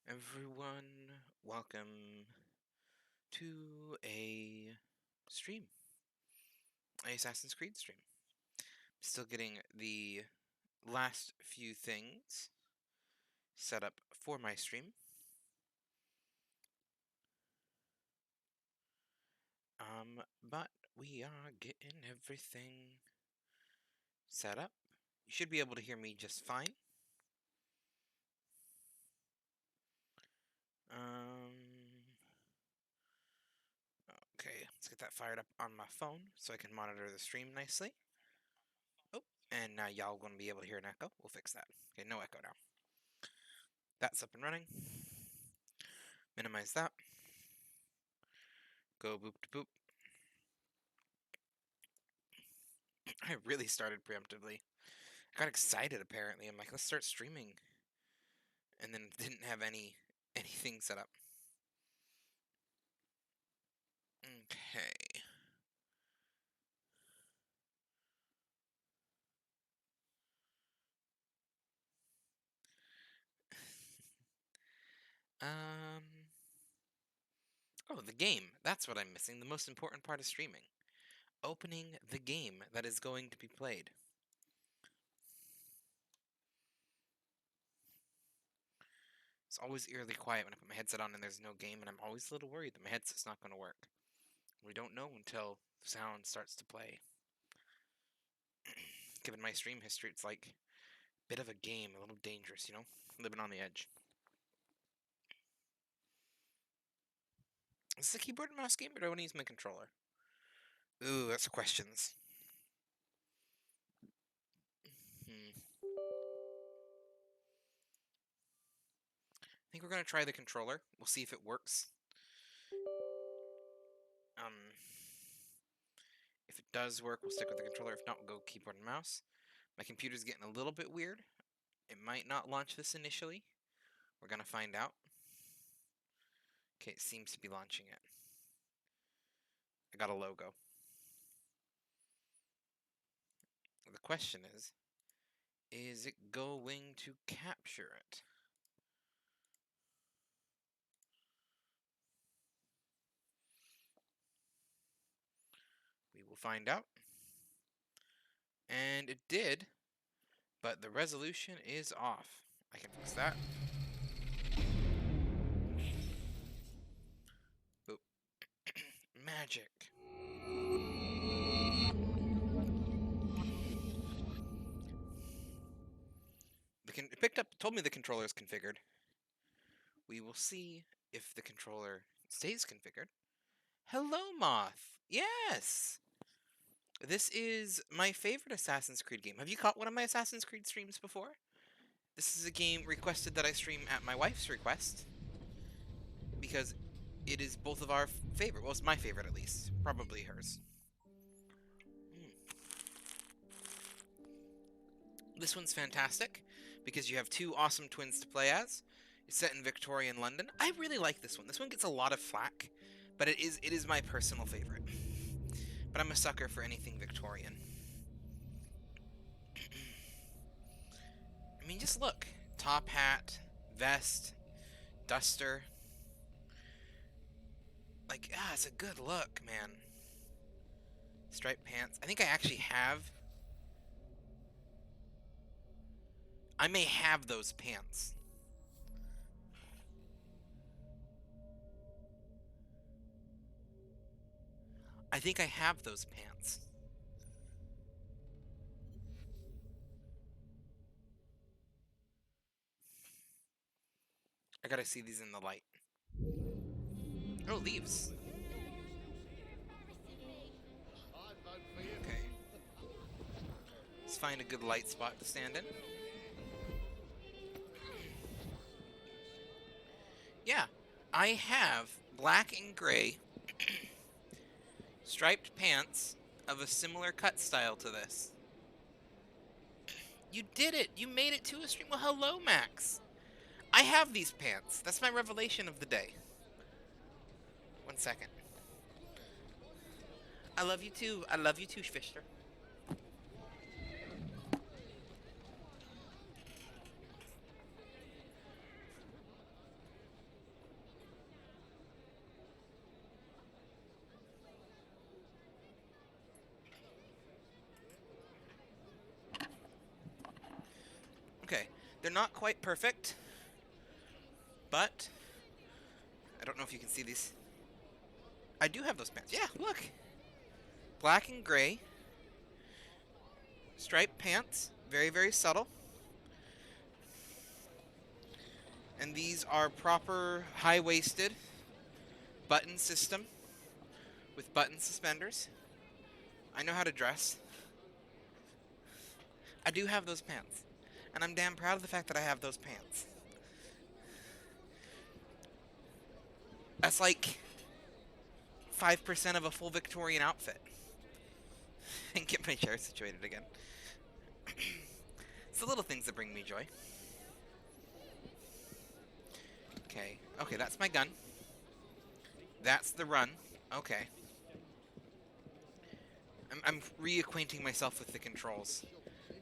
Everyone, welcome to a stream, a Assassin's Creed stream. Still getting the last few things set up for my stream. But we are getting everything set up. You should be able to hear me just fine. Okay, let's get that fired up on my phone so I can monitor the stream nicely. Oh, and now y'all gonna be able to hear an echo. We'll fix that. Okay, no echo now. That's up and running. Minimize that. Go boop to boop. I really started preemptively. I got excited apparently. I'm like, let's start streaming. And then didn't have anything set up. Okay. Oh, the game. That's what I'm missing. The most important part of streaming. Opening the game that is going to be played. It's always eerily quiet when I put my headset on and there's no game, and I'm always a little worried that my headset's not going to work. We don't know until the sound starts to play. Given my stream history, it's like a bit of a game, a little dangerous, living on the edge. Is this a keyboard and mouse game, or do I want to use my controller? Ooh, that's questions. I think we're going to try the controller. We'll see if it works. If it does work, we'll stick with the controller. If not, we'll go keyboard and mouse. My computer's getting a little bit weird. It might not launch this initially. We're going to find out. Okay, it seems to be launching it. I got a logo. The question is it going to capture it? We will find out. And it did, but the resolution is off. I can fix that. Boop. Magic. It told me the controller is configured. We will see if the controller stays configured. Hello, Moth. Yes! This is my favorite Assassin's Creed game. Have you caught one of my Assassin's Creed streams before? This is a game requested that I stream at my wife's request. Because it is both of our favorite. Well, it's my favorite at least. Probably hers. This one's fantastic because you have two awesome twins to play as. It's set in Victorian London. I really like this one. This one gets a lot of flack, but it is my personal favorite. But I'm a sucker for anything Victorian. I mean, just look. Top hat, vest, duster. Like, it's a good look, man. Striped pants. I think I actually have... I may have those pants. I think I have those pants. I gotta see these in the light. Oh, leaves. Okay. Let's find a good light spot to stand in. Yeah, I have black and gray striped pants of a similar cut style to this. You did it! You made it to a stream. Well, hello, Max. I have these pants. That's my revelation of the day. 1 second. I love you too. I love you too, Schwister. They're not quite perfect, but I don't know if you can see these. I do have those pants. Yeah, look. Black and gray. Striped pants. Very, very subtle. And these are proper high-waisted button system with button suspenders. I know how to dress. I do have those pants. And I'm damn proud of the fact that I have those pants. That's like 5% of a full Victorian outfit. And get my chair situated again. It's the little things that bring me joy. Okay. Okay, that's my gun. That's the run. Okay. I'm reacquainting myself with the controls.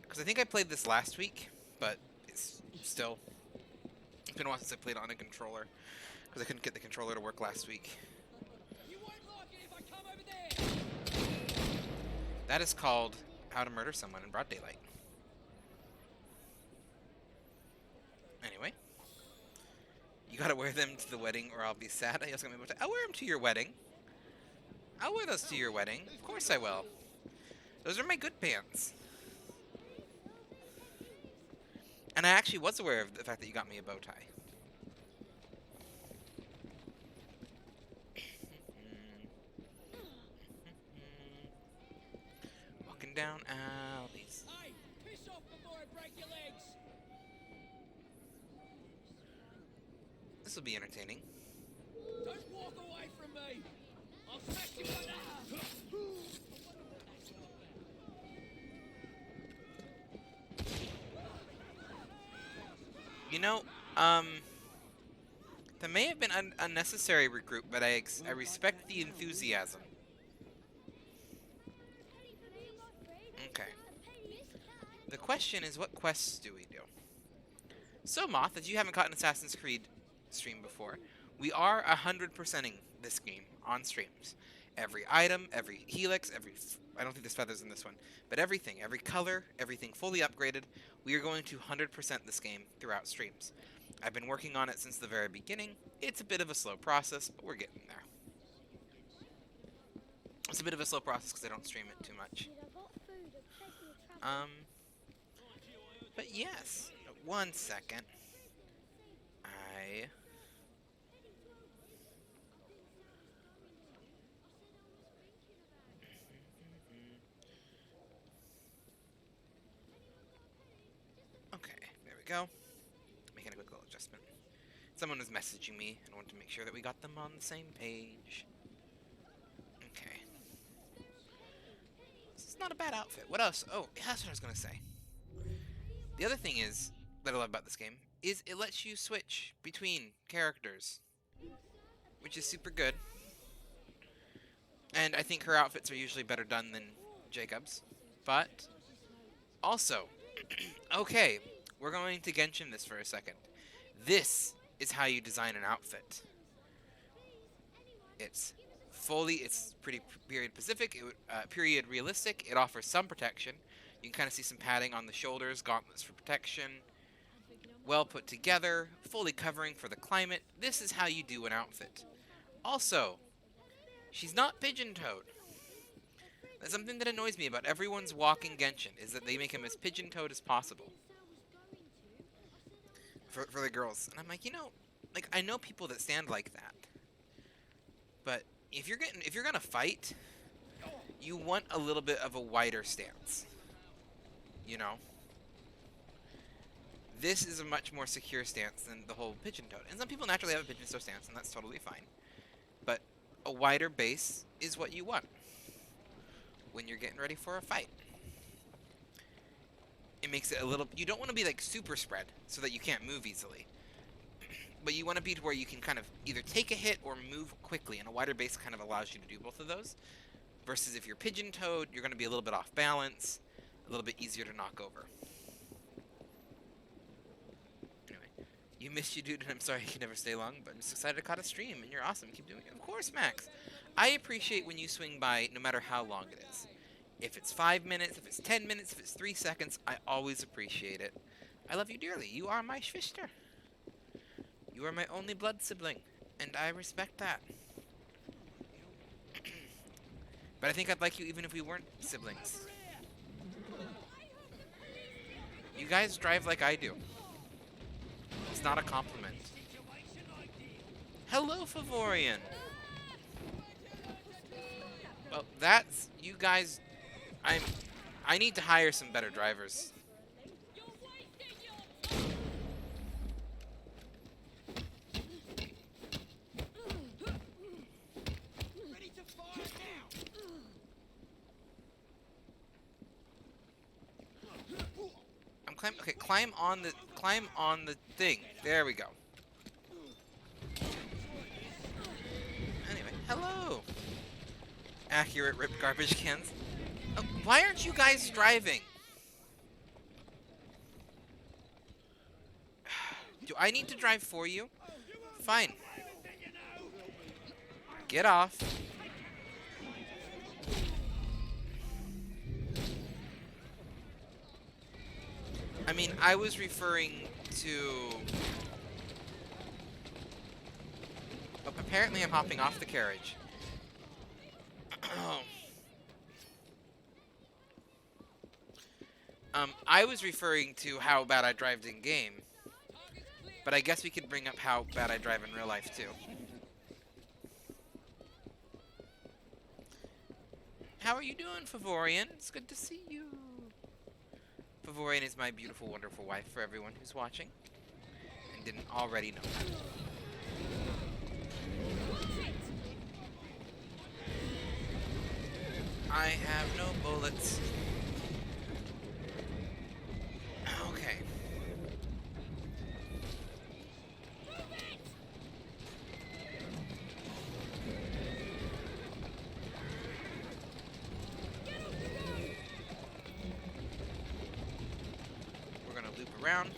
Because I think I played this last week, but it's still... It's been a while since I played on a controller. Because I couldn't get the controller to work last week. You won't like it if I come over there. That is called How to Murder Someone in Broad Daylight. Anyway. You gotta wear them to the wedding or I'll be sad. I'll wear them to your wedding. I'll wear those to your wedding. Of course I will. Those are my good pants. And I actually was aware of the fact that you got me a bow tie. Walking down alleys. Hey, piss off before I break your legs. This will be entertaining. Don't walk away from me. I'll smash you like that. You know, that may have been unnecessary recruit, but I respect the enthusiasm. Okay. The question is, what quests do we do? So, Moth, as you haven't caught an Assassin's Creed stream before, we are 100%ing this game on streams. Every item, every helix, I don't think there's feathers in this one, but everything, every color, everything fully upgraded, we are going to 100% this game throughout streams. I've been working on it since the very beginning. It's a bit of a slow process, but we're getting there. It's a bit of a slow process because I don't stream it too much. But yes, one second. Okay, there we go. Making a quick little adjustment. Someone was messaging me, and I wanted to make sure that we got them on the same page. Okay. This is not a bad outfit. What else? Oh, that's what I was going to say. The other thing is, that I love about this game, is it lets you switch between characters. Which is super good. And I think her outfits are usually better done than Jacob's. But, also, okay, we're going to Genshin this for a second. This is how you design an outfit. It's pretty period specific, period realistic. It offers some protection. You can kind of see some padding on the shoulders, gauntlets for protection. Well put together, fully covering for the climate. This is how you do an outfit. Also, she's not pigeon-toed. That's something that annoys me about everyone's walking Genshin, is that they make him as pigeon-toed as possible. For the girls. And I'm like, you know, like, I know people that stand like that. But if you're gonna fight, you want a little bit of a wider stance. You know? This is a much more secure stance than the whole pigeon-toed. And some people naturally have a pigeon-toed stance, and that's totally fine. But a wider base is what you want when you're getting ready for a fight. It makes it a little... You don't want to be, like, super spread so that you can't move easily. But you want to be to where you can kind of either take a hit or move quickly, and a wider base kind of allows you to do both of those. Versus if you're pigeon-toed, you're going to be a little bit off balance, a little bit easier to knock over. Anyway, you missed you, dude, and I'm sorry I can never stay long, but I'm just excited I caught a stream, and you're awesome. Keep doing it. Of course, Max. I appreciate when you swing by, no matter how long it is. If it's 5 minutes, if it's 10 minutes, if it's 3 seconds, I always appreciate it. I love you dearly. You are my Schwister. You are my only blood sibling, and I respect that. But I think I'd like you even if we weren't siblings. You guys drive like I do. It's not a compliment. Hello, Favorian. Well, that's you guys. I need to hire some better drivers. Ready to fire now. Okay, climb on the thing. There we go. Anyway, hello. Accurate ripped garbage cans. Why aren't you guys driving? Do I need to drive for you? Fine. Get off. I mean, I was referring to... Oh, apparently I'm hopping off the carriage. I was referring to how bad I drive in game. But I guess we could bring up how bad I drive in real life, too. How are you doing, Favorian? It's good to see you. Favorian is my beautiful, wonderful wife, for everyone who's watching and didn't already know that. I have no bullets. Okay. We're gonna loop around.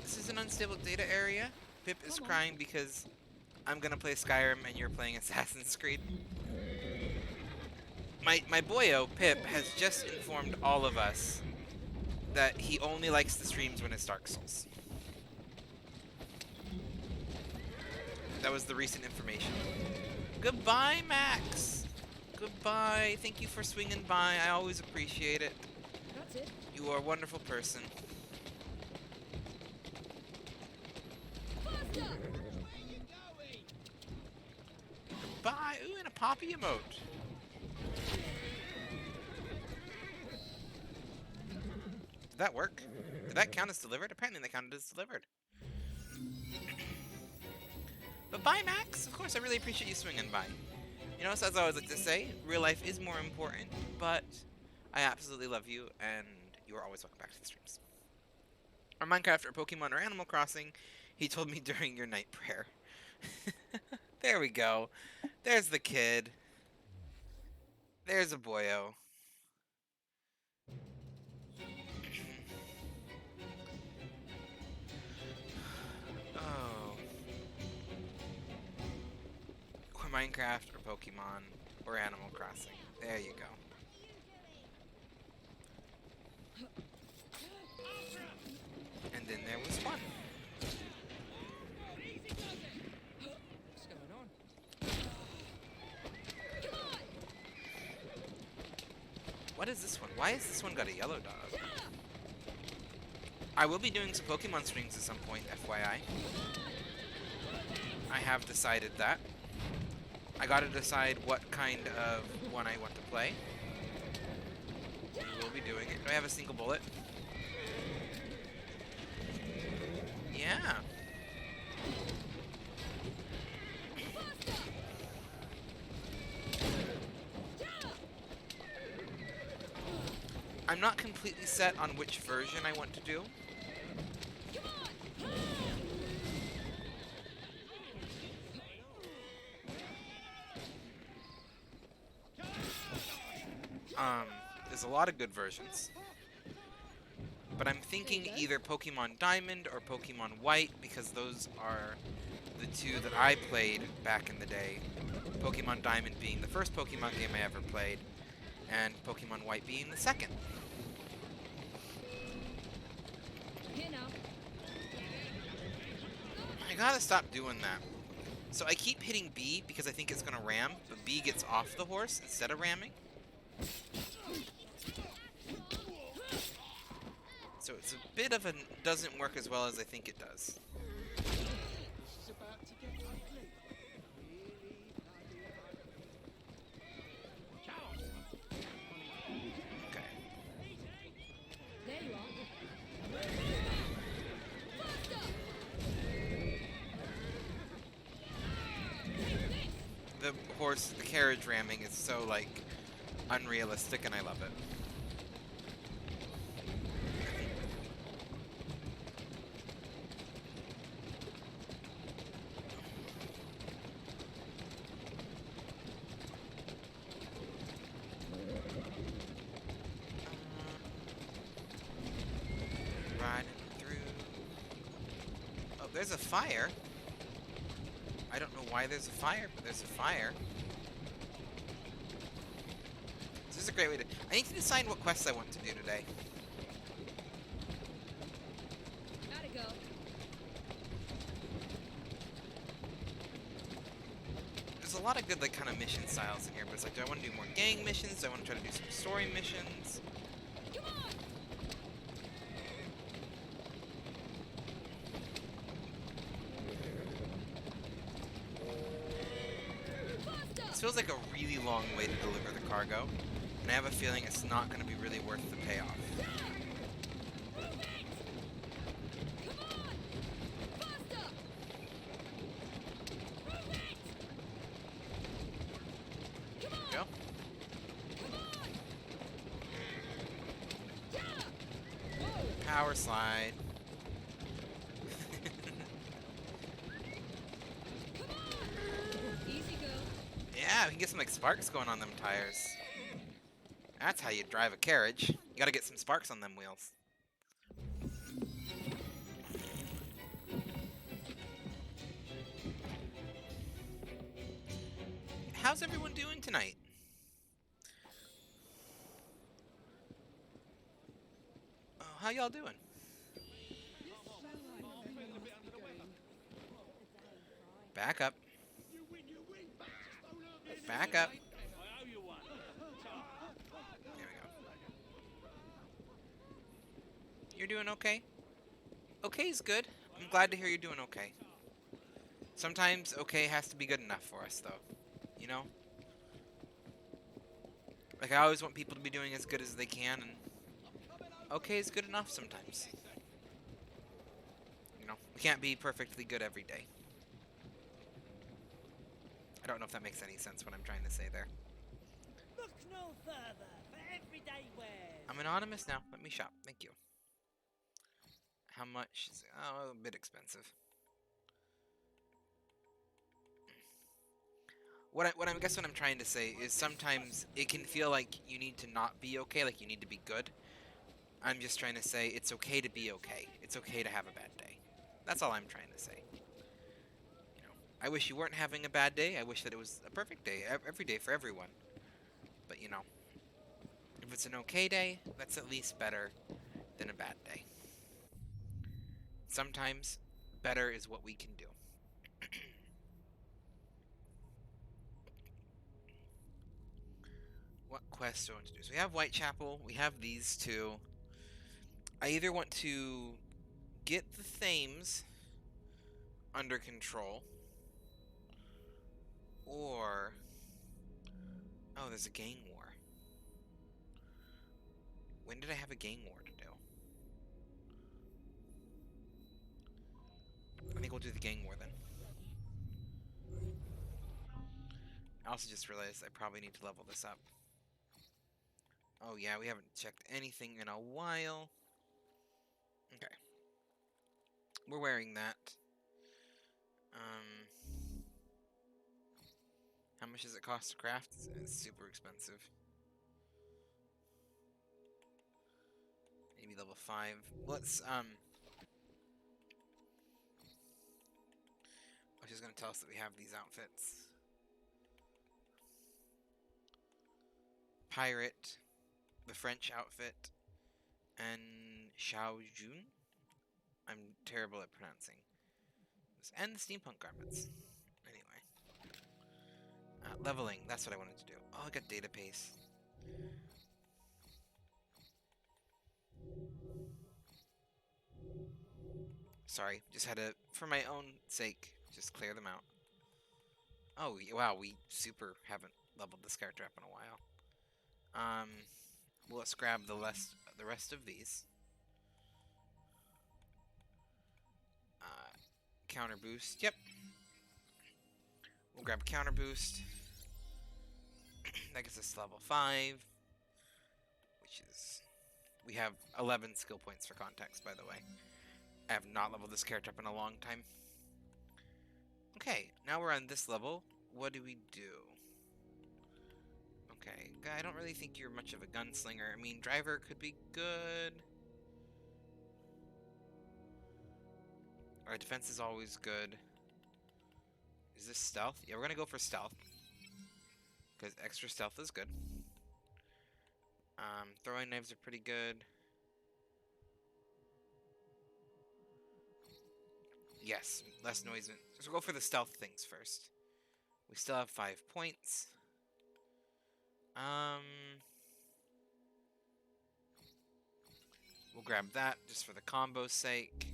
This is an unstable data area. Pip is crying because I'm gonna play Skyrim and you're playing Assassin's Creed. My boyo, Pip, has just informed all of us that he only likes the streams when it's Dark Souls. That was the recent information. Goodbye, Max! Goodbye. Thank you for swinging by. I always appreciate it. That's it. You are a wonderful person. Goodbye. Ooh, and a poppy emote. Did that work? Did that count as delivered? Apparently that counted as delivered. But bye, Max! Of course, I really appreciate you swinging by. You know, as I always like to say, real life is more important, but I absolutely love you, and you are always welcome back to the streams. Or Minecraft, or Pokemon, or Animal Crossing, he told me during your night prayer. There we go. There's the kid. There's a boyo. Oh. Or Minecraft, or Pokemon, or Animal Crossing. There you go. And then there was one. What's going on? What is this one? Why has this one got a yellow dot? I will be doing some Pokemon streams at some point, FYI. I have decided that. I gotta decide what kind of one I want to play. We will be doing it. Do I have a single bullet? Yeah. I'm not completely set on which version I want to do. There's a lot of good versions. But I'm thinking either Pokemon Diamond or Pokemon White, because those are the two that I played back in the day. Pokemon Diamond being the first Pokemon game I ever played, and Pokemon White being the second. gotta stop doing that. So I keep hitting B because I think it's gonna ram, but B gets off the horse instead of ramming. So it's a bit of a... doesn't work as well as I think it does. It's about to get ugly. Okay. There you are. The horse, the carriage ramming is so, like, unrealistic, and I love it. Riding through... Oh, there's a fire. I don't know why there's a fire, but there's a fire. This is a great way to... I need to decide what quests I want to do today. Gotta go. There's a lot of good, like, kind of mission styles in here, but it's like, do I want to do more gang missions? Do I want to try to do some story missions? Come on! This feels like a really long way to deliver the cargo, and I have a feeling it's not going to be really worth the payoff. Go. Power slide. Easy go. Yeah, we can get some like sparks going on them tires. That's how you drive a carriage. You gotta get some sparks on them wheels. How's everyone doing tonight? Oh, how y'all doing? Back up. Back up. There we go. You're doing okay? Okay's good. I'm glad to hear you're doing okay. Sometimes okay has to be good enough for us, though. You know? Like, I always want people to be doing as good as they can, and okay is good enough sometimes. You know? We can't be perfectly good every day. I don't know if that makes any sense what I'm trying to say there. Look no further for everyday wares. I'm anonymous now. Let me shop. Thank you. How much is it? Oh, a bit expensive. I guess what I'm trying to say is sometimes it can feel like you need to not be okay, like you need to be good. I'm just trying to say it's okay to be okay. It's okay to have a bad day. That's all I'm trying to say. You know, I wish you weren't having a bad day. I wish that it was a perfect day, every day for everyone. But you know, if it's an okay day, that's at least better than a bad day. Sometimes better is what we can do. What quests do I want to do? So we have Whitechapel. We have these two. I either want to get the Thames under control, or... Oh, there's a gang war. When did I have a gang war to do? I think we'll do the gang war then. I also just realized I probably need to level this up. Oh yeah, we haven't checked anything in a while. Okay. We're wearing that. How much does it cost to craft? It's super expensive. Maybe level 5. Let's, oh, she's gonna tell us that we have these outfits. Pirate, the French outfit, and Xiao Jun. I'm terrible at pronouncing. things. And the steampunk garments. Anyway. Leveling, that's what I wanted to do. Oh, I got data pace. Sorry, just had to, for my own sake, just clear them out. Oh, wow, we super haven't leveled this character up in a while. Well, let's grab the rest of these. Counter boost, yep. We'll grab counter boost. That gets us level 5, which is... We have 11 skill points for context, by the way. I have not leveled this character up in a long time. Okay, now we're on this level. What do we do? Okay, I don't really think you're much of a gunslinger. I mean, driver could be good. Our defense is always good. Is this stealth? Yeah, we're gonna go for stealth. Because extra stealth is good. Throwing knives are pretty good. Yes, less noise. So we'll go for the stealth things first. We still have 5 points. We'll grab that just for the combo's sake.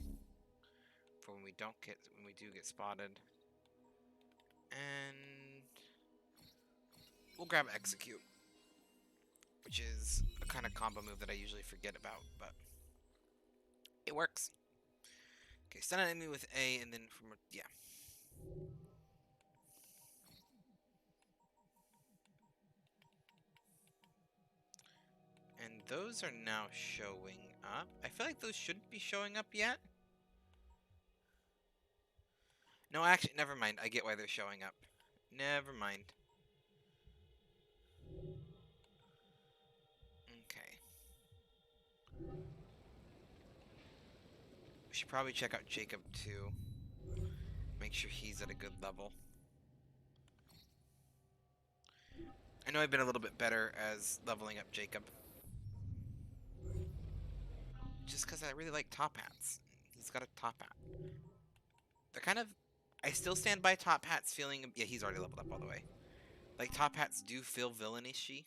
For when we do get spotted. And we'll grab execute, which is a kind of combo move that I usually forget about, but it works. Okay, stun an enemy with A, and then yeah. And those are now showing up. I feel like those shouldn't be showing up yet. No, actually, never mind. I get why they're showing up. Never mind. Okay. We should probably check out Jacob too. Make sure he's at a good level. I know I've been a little bit better as leveling up Jacob. Just because I really like top hats. He's got a top hat. They're kind of... I still stand by top hats feeling... Yeah, he's already leveled up all the way. Like, top hats do feel villainish-y.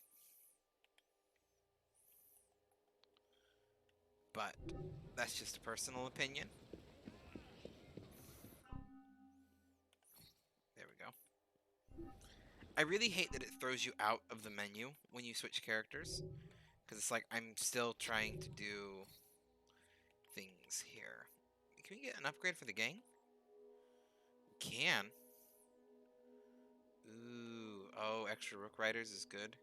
But that's just a personal opinion. There we go. I really hate that it throws you out of the menu when you switch characters. Because it's like, I'm still trying to do things here. Can we get an upgrade for the gang? Can. Ooh, oh, extra Rook Riders is good.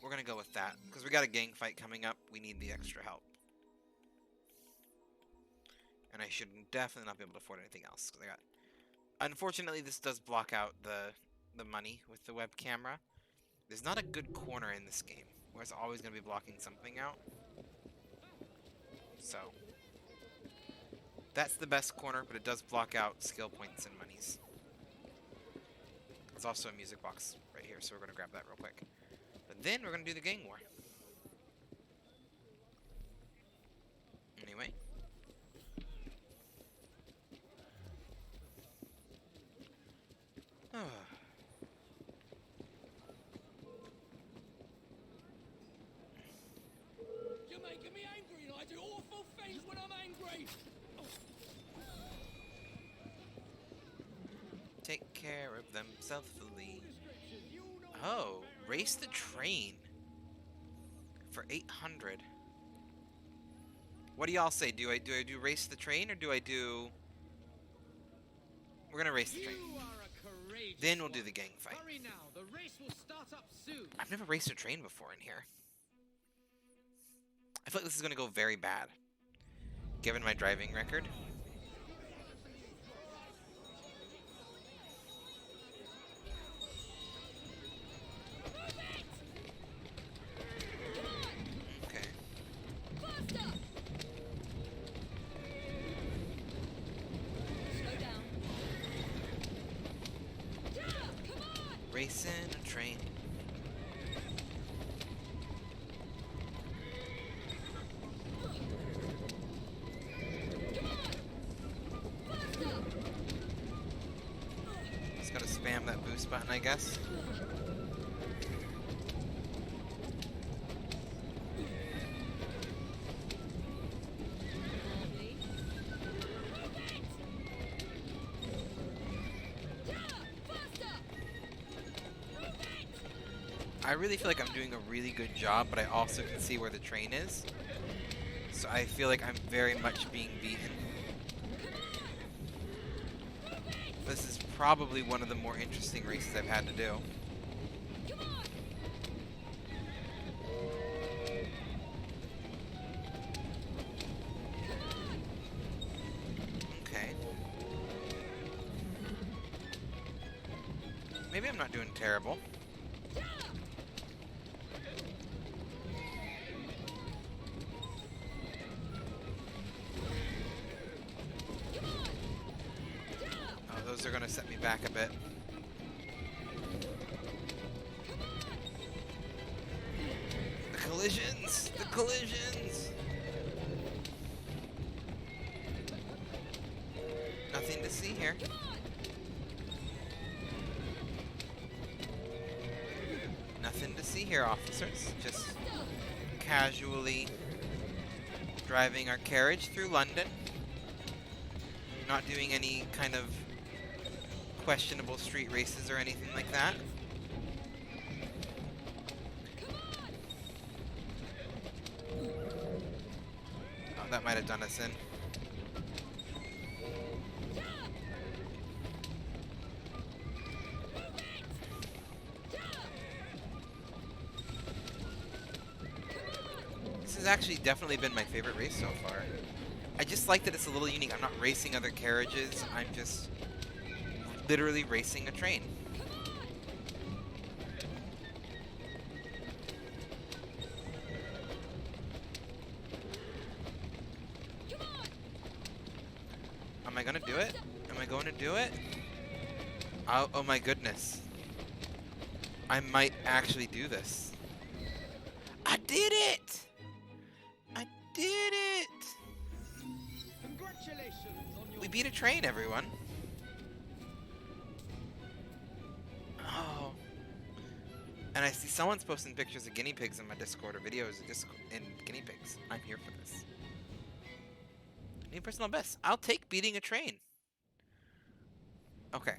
We're gonna go with that because we got a gang fight coming up. We need the extra help, and I should definitely not be able to afford anything else because I got. Unfortunately, this does block out the money with the web camera. There's not a good corner in this game where it's always going to be blocking something out. So, that's the best corner, but it does block out skill points and monies. There's also a music box right here, so we're going to grab that real quick. But then we're going to do the gang war. Anyway. You're making me angry, and I do awful things when I'm angry. Take care of them selfily. Oh, race the train for 800. What do y'all say? Do I do race the train or do I do? We're gonna race the train. Then we'll do the gang fight. Hurry now, the race will start up soon. I've never raced a train before in here. I feel like this is gonna go very bad, given my driving record. Okay. Slow down. Come on! Racing a train. button, I guess. Calmly. I really feel like I'm doing a really good job, but I also can see where the train is. So I feel like I'm very much being beaten. This is probably one of the more interesting races I've had to do. Okay. Maybe I'm not doing terrible. Oh, those are going to set me back a bit. The collisions! The collisions! Nothing to see here. Nothing to see here, officers. Just casually driving our carriage through London. Not doing any kind of questionable street races or anything like that. Oh, that might have done us in. This has actually definitely been my favorite race so far. I just like that it's a little unique. I'm not racing other carriages. I'm just literally racing a train. Am I gonna do it? Am I going to do it? Oh, oh my goodness. I might actually do this. I did it! I did it! Congratulations on your We beat a train, everyone. Oh. And I see someone's posting pictures of guinea pigs in my Discord or videos of in guinea pigs. I'm here for this. New personal best. I'll take beating a train. Okay.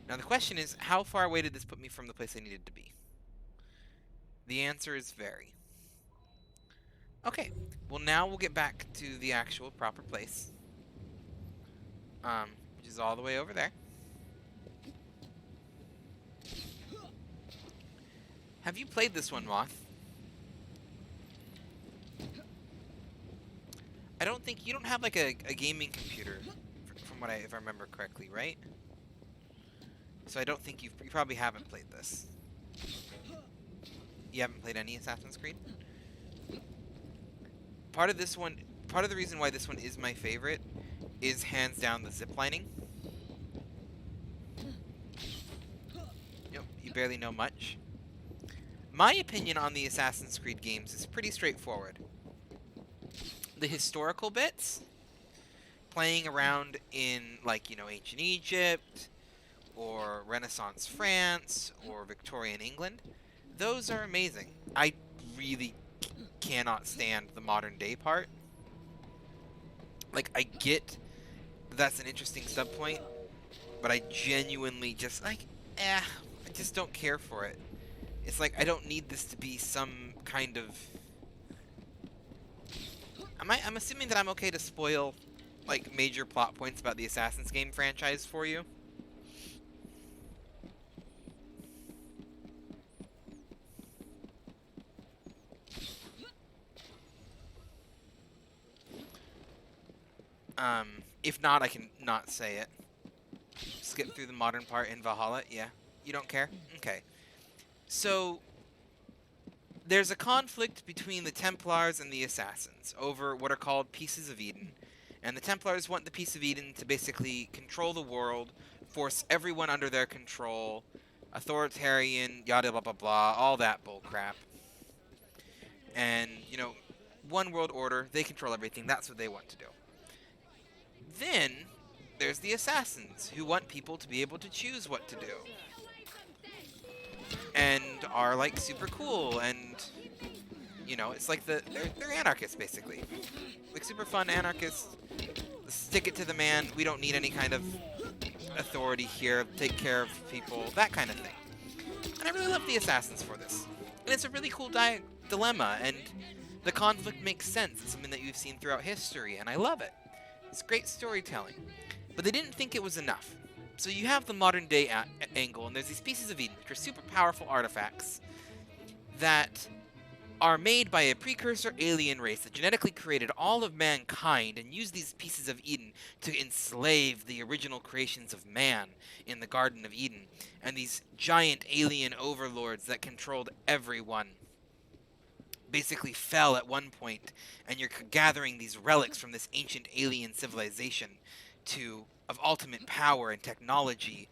Now the question is, how far away did this put me from the place I needed to be? The answer is very. Okay. Well, now we'll get back to the actual proper place. Which is all the way over there. Have you played this one, Moth? I don't think you don't have like a gaming computer, from what if I remember correctly, right? So I don't think you probably haven't played this. You haven't played any Assassin's Creed? Part of the reason why this one is my favorite is hands down the ziplining. Yep, you barely know much. My opinion on the Assassin's Creed games is pretty straightforward. The historical bits, playing around in, like, you know, ancient Egypt, or Renaissance France, or Victorian England, those are amazing. I really cannot stand the modern day part. Like, I get that's an interesting subpoint, but I genuinely just, like, I just don't care for it. It's like, I don't need this to be some kind of... I'm assuming that I'm okay to spoil, like, major plot points about the Assassin's game franchise for you. If not, I can not say it. Skip through the modern part in Valhalla. Yeah, you don't care? Okay. So, there's a conflict between the Templars and the Assassins over what are called Pieces of Eden. And the Templars want the Piece of Eden to basically control the world, force everyone under their control, authoritarian, yada blah blah blah, all that bullcrap. And, you know, one world order, they control everything, that's what they want to do. Then, there's the Assassins, who want people to be able to choose what to do. and are like super cool, and you know, it's like they're anarchists basically, like super fun anarchists. Stick it to the man. We don't need any kind of authority here. Take care of people, that kind of thing. And I really love the assassins for this. And it's a really cool dilemma, and the conflict makes sense. It's something that you've seen throughout history, and I love it. It's great storytelling. But they didn't think it was enough. So you have the modern day angle, and there's these pieces of Eden, which are super powerful artifacts that are made by a precursor alien race that genetically created all of mankind and used these pieces of Eden to enslave the original creations of man in the Garden of Eden, and these giant alien overlords that controlled everyone basically fell at one point, and you're gathering these relics from this ancient alien civilization of ultimate power and technology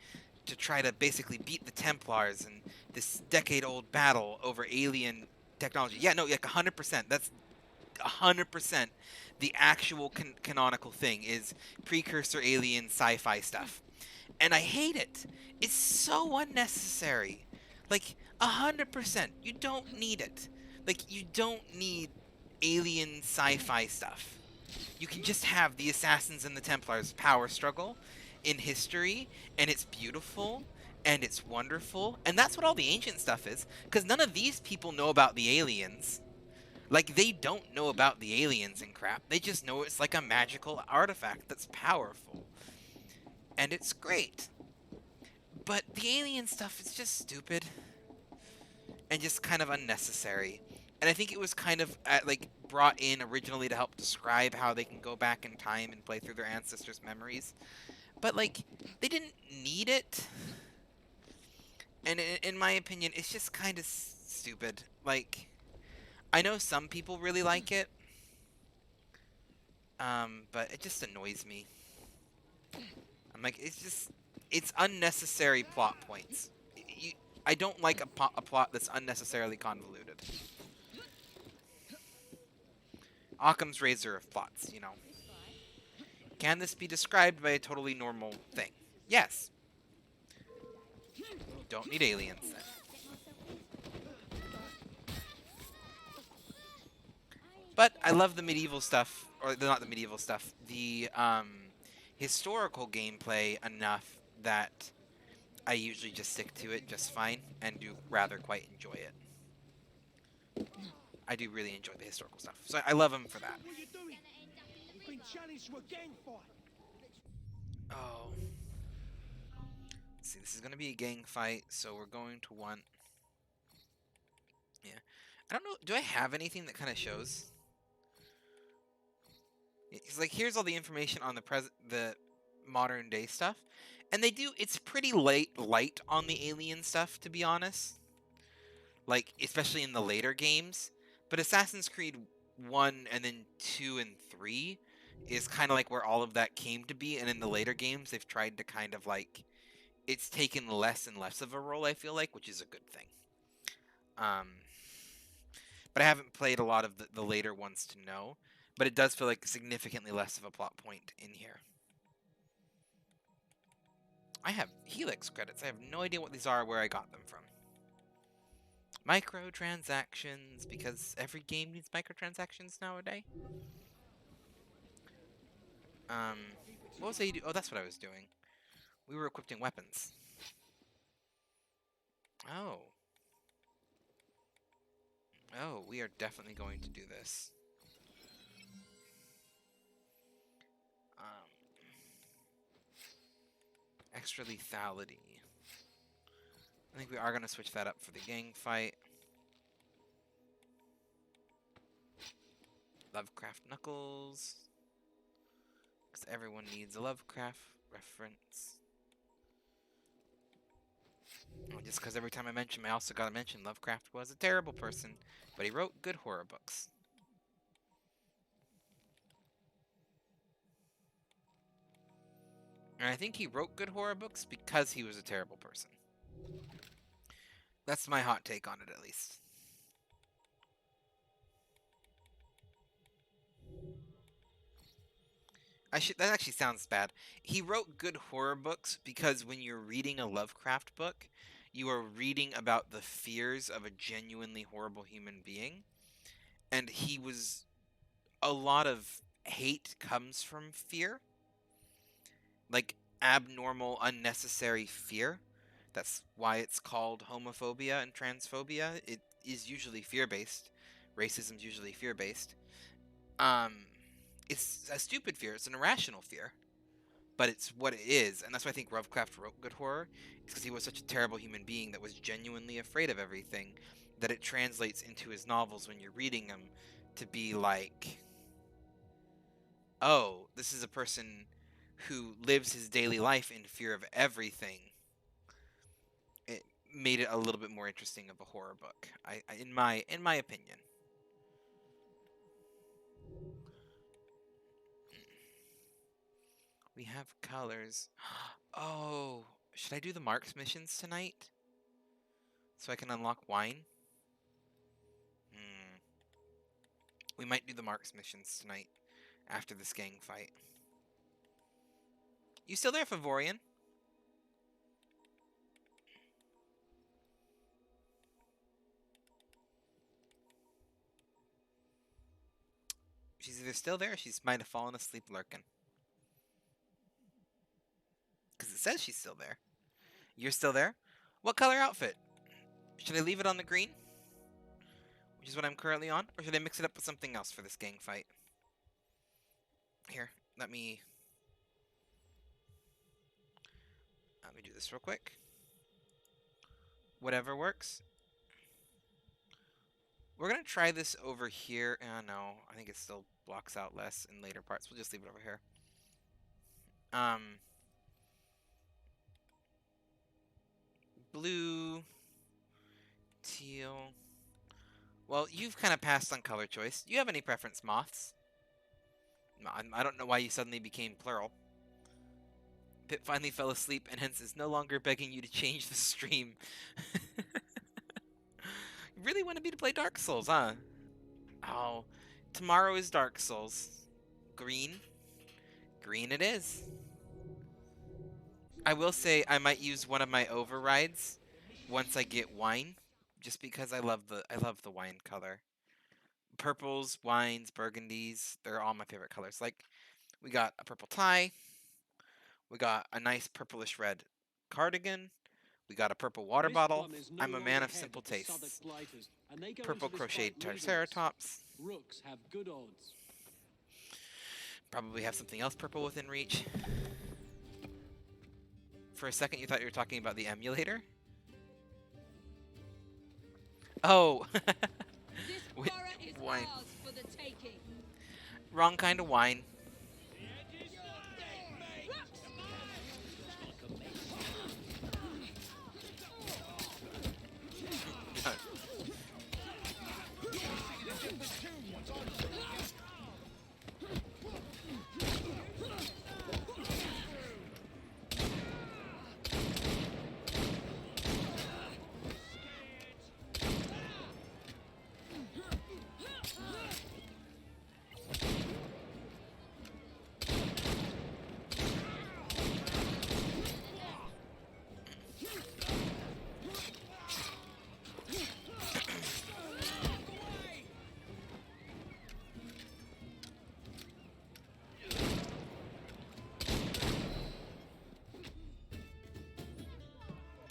to try to basically beat the Templars in this decade-old battle over alien technology. Yeah, no, like 100%. That's 100% the actual canonical thing is precursor alien sci-fi stuff. And I hate it. It's so unnecessary. Like 100%. You don't need it. Like you don't need alien sci-fi stuff. You can just have the Assassins and the Templars power struggle in history, and it's beautiful, and it's wonderful, and that's what all the ancient stuff is, because none of these people know about the aliens. Like, they don't know about the aliens and crap. They just know it's like a magical artifact that's powerful. And it's great. But the alien stuff is just stupid. And just kind of unnecessary. And I think it was kind of, like, brought in originally to help describe how they can go back in time and play through their ancestors' memories. But, like, they didn't need it. And in my opinion, it's just kind of stupid. Like, I know some people really like it. But it just annoys me. I'm like, it's unnecessary plot points. I don't like a plot that's unnecessarily convoluted. Occam's razor of plots, you know. Can this be described by a totally normal thing? Yes. Don't need aliens then. But I love the medieval stuff, or not the medieval stuff, the historical gameplay enough that I usually just stick to it just fine and do rather quite enjoy it. I do really enjoy the historical stuff, so I love them for that. What are you doing? You've been challenged to a gang fight. Oh. Let's see, this is going to be a gang fight, so we're going to want... Yeah. I don't know, do I have anything that kind of shows? It's like, here's all the information on the modern day stuff. And it's pretty light on the alien stuff, to be honest. Like, especially in the later games. But Assassin's Creed 1 and then 2 and 3 is kind of like where all of that came to be. And in the later games, they've tried to kind of like... It's taken less and less of a role, I feel like, which is a good thing. But I haven't played a lot of the later ones to know. But it does feel like significantly less of a plot point in here. I have Helix credits. I have no idea what these are or where I got them from. Microtransactions, because every game needs microtransactions nowadays. What was I doing? Oh, that's what I was doing. We were equipping weapons. Oh. Oh, we are definitely going to do this. Extra lethality. I think we are going to switch that up for the gang fight. Lovecraft Knuckles. Because everyone needs a Lovecraft reference. Oh, just because every time I mention him, I also got to mention Lovecraft was a terrible person, but he wrote good horror books. And I think he wrote good horror books because he was a terrible person. That's my hot take on it, at least. That actually sounds bad. He wrote good horror books because when you're reading a Lovecraft book, You are reading about the fears of a genuinely horrible human being, and a lot of hate comes from fear, like abnormal, unnecessary fear. That's why it's called homophobia and transphobia. It is usually fear-based. Racism is usually fear-based. Um, it's a stupid fear. It's an irrational fear, but it's what it is, and that's why I think Lovecraft wrote good horror. It's because he was such a terrible human being that was genuinely afraid of everything, that it translates into his novels when you're reading them to be like, oh, this is a person who lives his daily life in fear of everything. It made it a little bit more interesting of a horror book, in my opinion. We have colors. Oh, should I do the Marks missions tonight so I can unlock wine? Hmm. We might do the Marks missions tonight after this gang fight. You still there, Favorian? She's either still there or she might have fallen asleep lurking. Because it says she's still there. You're still there? What color outfit? Should I leave it on the green? Which is what I'm currently on? Or should I mix it up with something else for this gang fight? Here, let me do this real quick. Whatever works. We're going to try this over here. No, I think it still blocks out less in later parts. We'll just leave it over here. Blue, teal. Well, you've kind of passed on color choice. Do you have any preference, Moths? I don't know why you suddenly became plural. Pip finally fell asleep and hence is no longer begging you to change the stream. You really wanted me to play Dark Souls, huh? Oh, tomorrow is Dark Souls. Green? Green it is. I will say I might use one of my overrides once I get wine, just because I love the wine color. Purples, wines, burgundies, they're all my favorite colors. Like, we got a purple tie, we got a nice purplish red cardigan, we got a purple water bottle. I'm a man of simple tastes. Purple crocheted triceratops. Rooks have good odds. Probably have something else purple within reach. For a second, you thought you were talking about the emulator? Oh! This Wait, borough is wine. ours for the taking. Wrong kind of wine.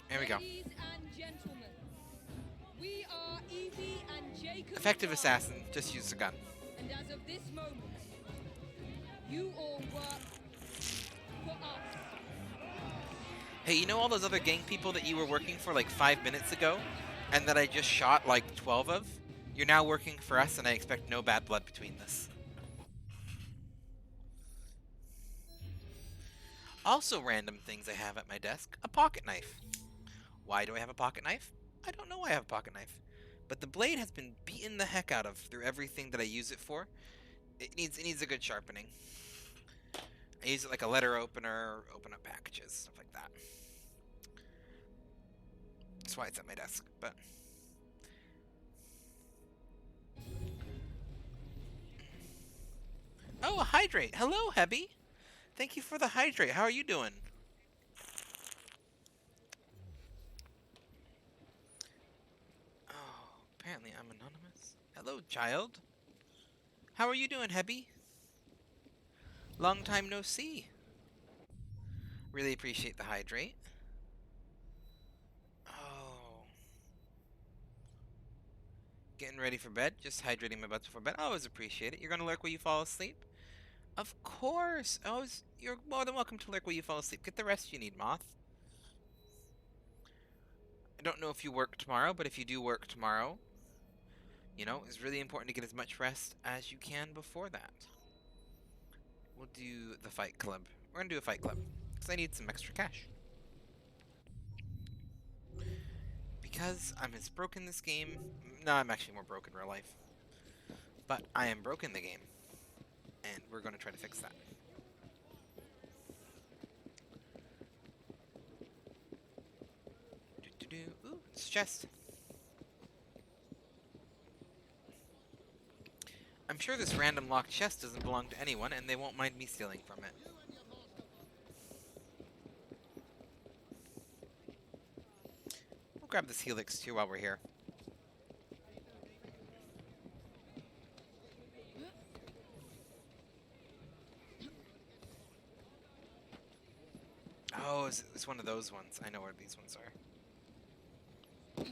There we go. Ladies and gentlemen, we are Evie and Jacob. Effective assassin. Just use the gun. And as of this moment, you all work for us. Hey, you know all those other gang people that you were working for like 5 minutes ago? And that I just shot like 12 of? You're now working for us and I expect no bad blood between this. Also random things I have at my desk. A pocket knife. Why do I have a pocket knife? I don't know why I have a pocket knife. But the blade has been beaten the heck out of through everything that I use it for. It needs a good sharpening. I use it like a letter opener, open up packages, stuff like that. That's why it's at my desk, but... Oh, a hydrate! Hello, Hebby! Thank you for the hydrate. How are you doing? I'm anonymous. Hello, child. How are you doing, Hebby? Long time no see. Really appreciate the hydrate. Oh. Getting ready for bed? Just hydrating my butt before bed. I always appreciate it. You're gonna lurk while you fall asleep? Of course. You're more than welcome to lurk while you fall asleep. Get the rest you need, Moth. I don't know if you work tomorrow, but if you do work tomorrow, you know, it's really important to get as much rest as you can before that. We'll do the fight club. We're gonna do a fight club, because I need some extra cash. Because I'm as broken this game... No, I'm actually more broken in real life. But I am broken the game. And we're gonna try to fix that. Ooh, it's a chest. I'm sure this random locked chest doesn't belong to anyone, and they won't mind me stealing from it. We'll grab this helix too while we're here. Oh, it's one of those ones. I know where these ones are.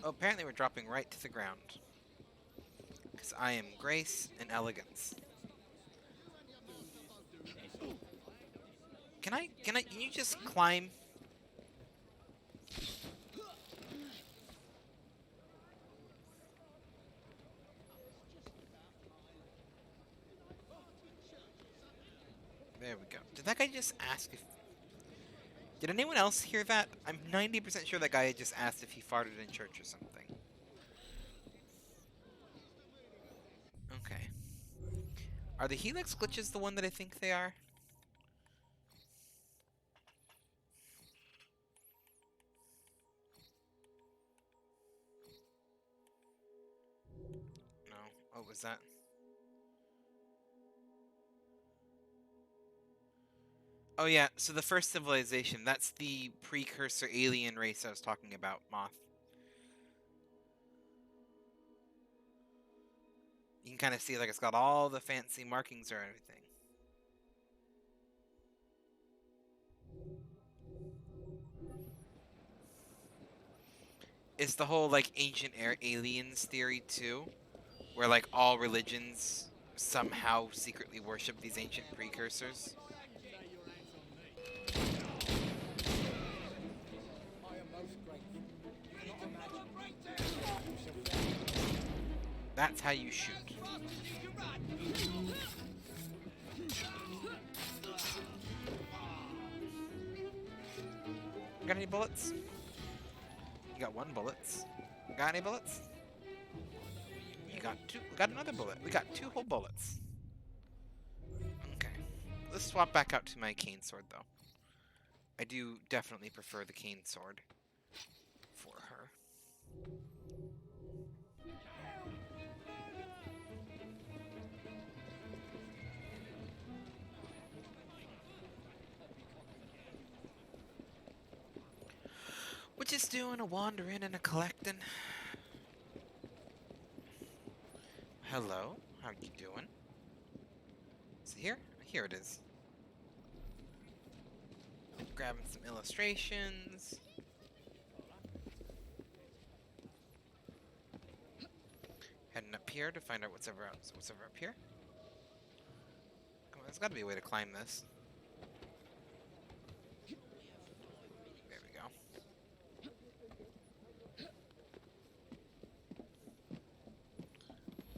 Oh, apparently we're dropping right to the ground. Because I am grace and elegance. Can you just climb? There we go. Did that guy just ask if... Did anyone else hear that? I'm 90% sure that guy just asked if he farted in church or something. Okay. Are the helix glitches the one that I think they are? No. Oh, was that? Oh yeah, so the first civilization, that's the precursor alien race I was talking about, Moth. You can kind of see like it's got all the fancy markings or everything. It's the whole like ancient aliens theory too, where like all religions somehow secretly worship these ancient precursors. That's how you shoot. Got any bullets? You got one bullets. Got any bullets? You got two. We got another bullet. We got two whole bullets. Okay. Let's swap back out to my cane sword, though. I do definitely prefer the cane sword for her. We're just doing a wandering and a collecting. Hello, how you doing? Is it here? Here it is. Grabbing some illustrations. Heading up here to find out what's ever up here. Come on, there's got to be a way to climb this. There we go.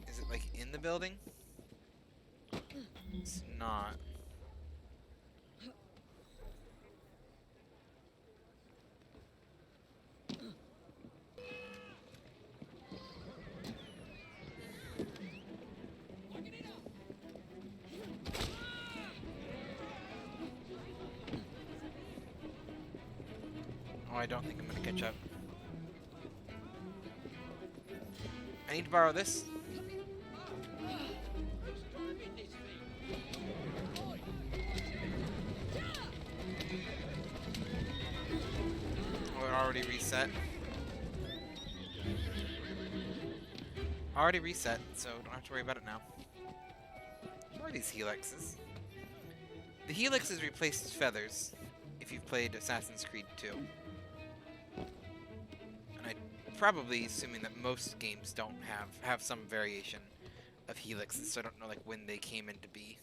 Is it like in the building? It's not. Oh, I don't think I'm gonna catch up. I need to borrow this. Oh, it already reset. Already reset, so don't have to worry about it now. What are these helixes? The helixes replaced feathers, if you've played Assassin's Creed 2. And I'm probably assuming that most games don't have some variation of helixes, so I don't know like when they came into be.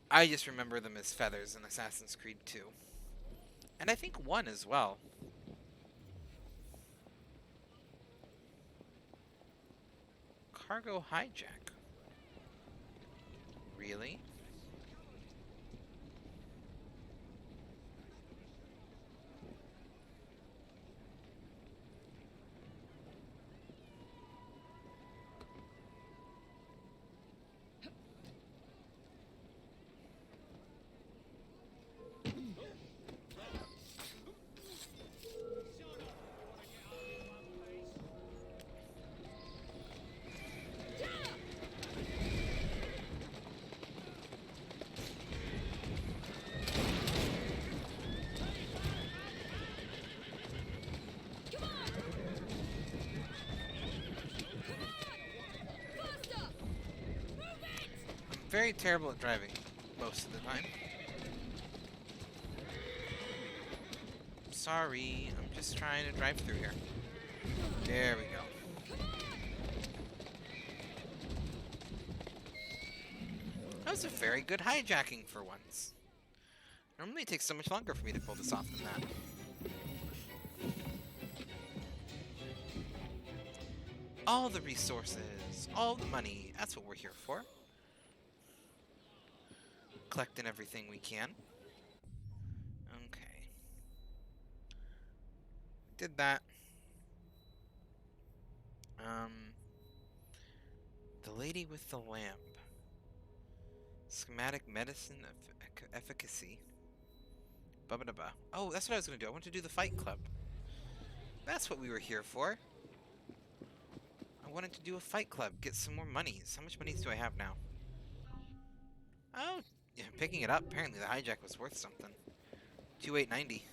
I just remember them as feathers in Assassin's Creed 2. And I think 1 as well. Cargo hijack. Really? Very terrible at driving most of the time. Sorry, I'm just trying to drive through here. There we go. That was a very good hijacking for once. Normally it takes so much longer for me to pull this off than that. All the resources, all the money, that's what we're here for. Collecting everything we can. Okay. Did that. The lady with the lamp. Schematic medicine efficacy. Ba-ba-da-ba. Oh, that's what I was going to do. I want to do the fight club. That's what we were here for. I wanted to do a fight club. Get some more monies. How much monies do I have now? Oh, yeah, picking it up. Apparently the hijack was worth something. 2890.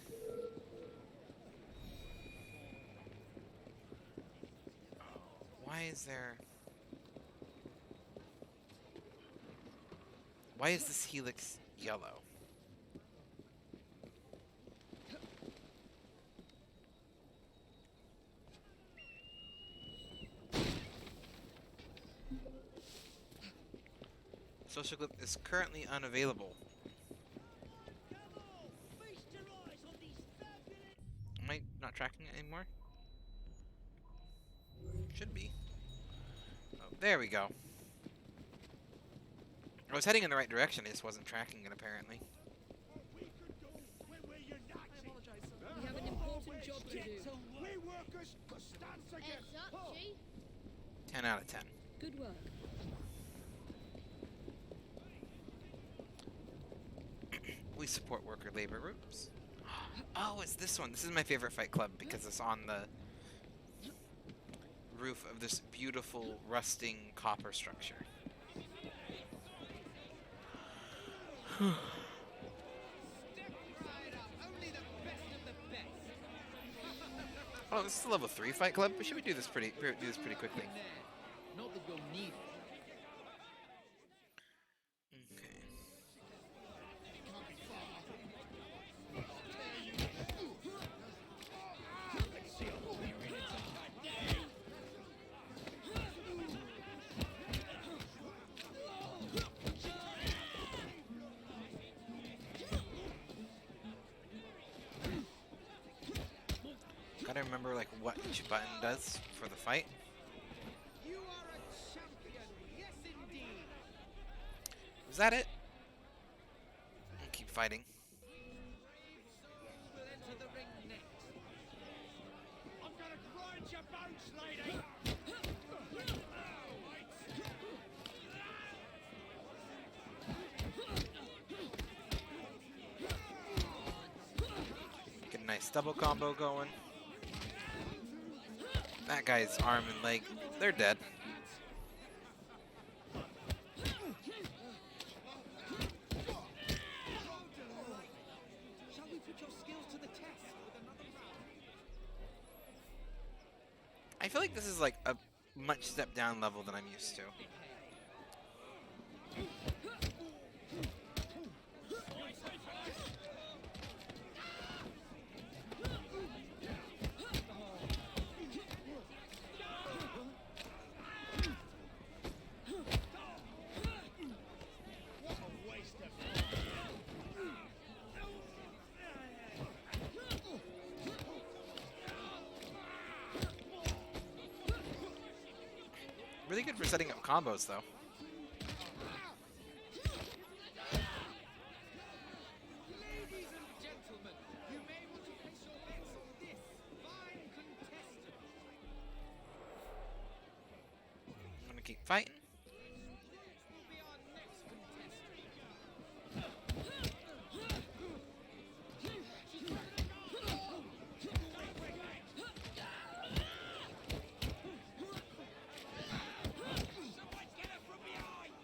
Why is there... Why is this helix yellow? Social clip is currently unavailable. Am I not tracking it anymore? Should be. Oh, there we go. I was heading in the right direction, I just wasn't tracking it apparently. We have an important job to do. Heads up, G. 10 out of 10. Good work. We support worker labor groups. Oh, it's this one. This is my favorite fight club because it's on the roof of this beautiful rusting copper structure. Oh, this is a level 3 fight club. Should we do this pretty quickly? Not that you'll need it. Okay. Gotta remember like what each button does for the fight. You are a champion, yes indeed. Is that it? I'll keep fighting. Will enter the ring next. I'm gonna grind your bones, lady! Get a nice double combo going. That guy's arm and leg, they're dead. Shall we put your skills to the test with another round? I feel like this is like a much step down level than I'm used to. Really good for setting up combos, though. Ladies and gentlemen, you may want to place your bets on this fine contestant. I'm gonna keep fighting. This will be our next contestant. Someone get her from behind!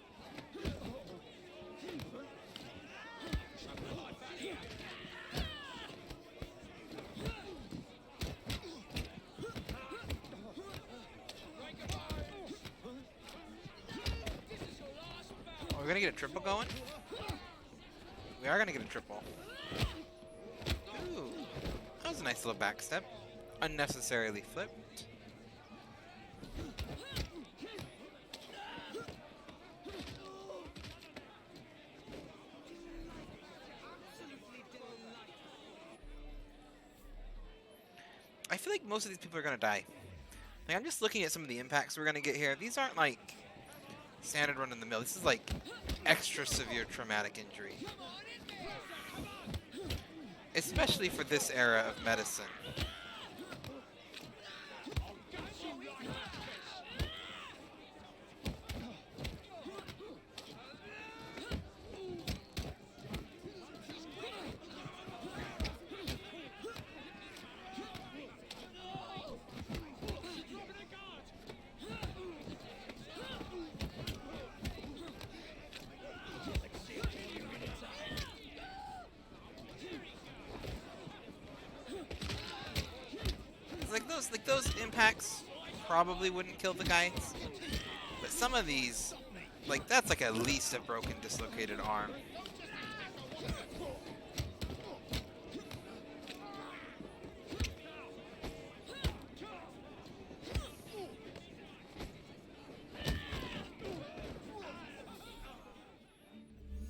Chuck the life out here. Right, goodbye. This is your last bout. Oh, we're gonna get a triple going? We are gonna get a triple. Ooh. That was a nice little backstep. Unnecessarily flipped. I feel like most of these people are gonna die. Like, I'm just looking at some of the impacts we're gonna get here. These aren't like standard run in the mill. This is like extra severe traumatic injury. Especially for this era of medicine. Like those impacts probably wouldn't kill the guys, but some of these, like that's like at least a broken, dislocated arm.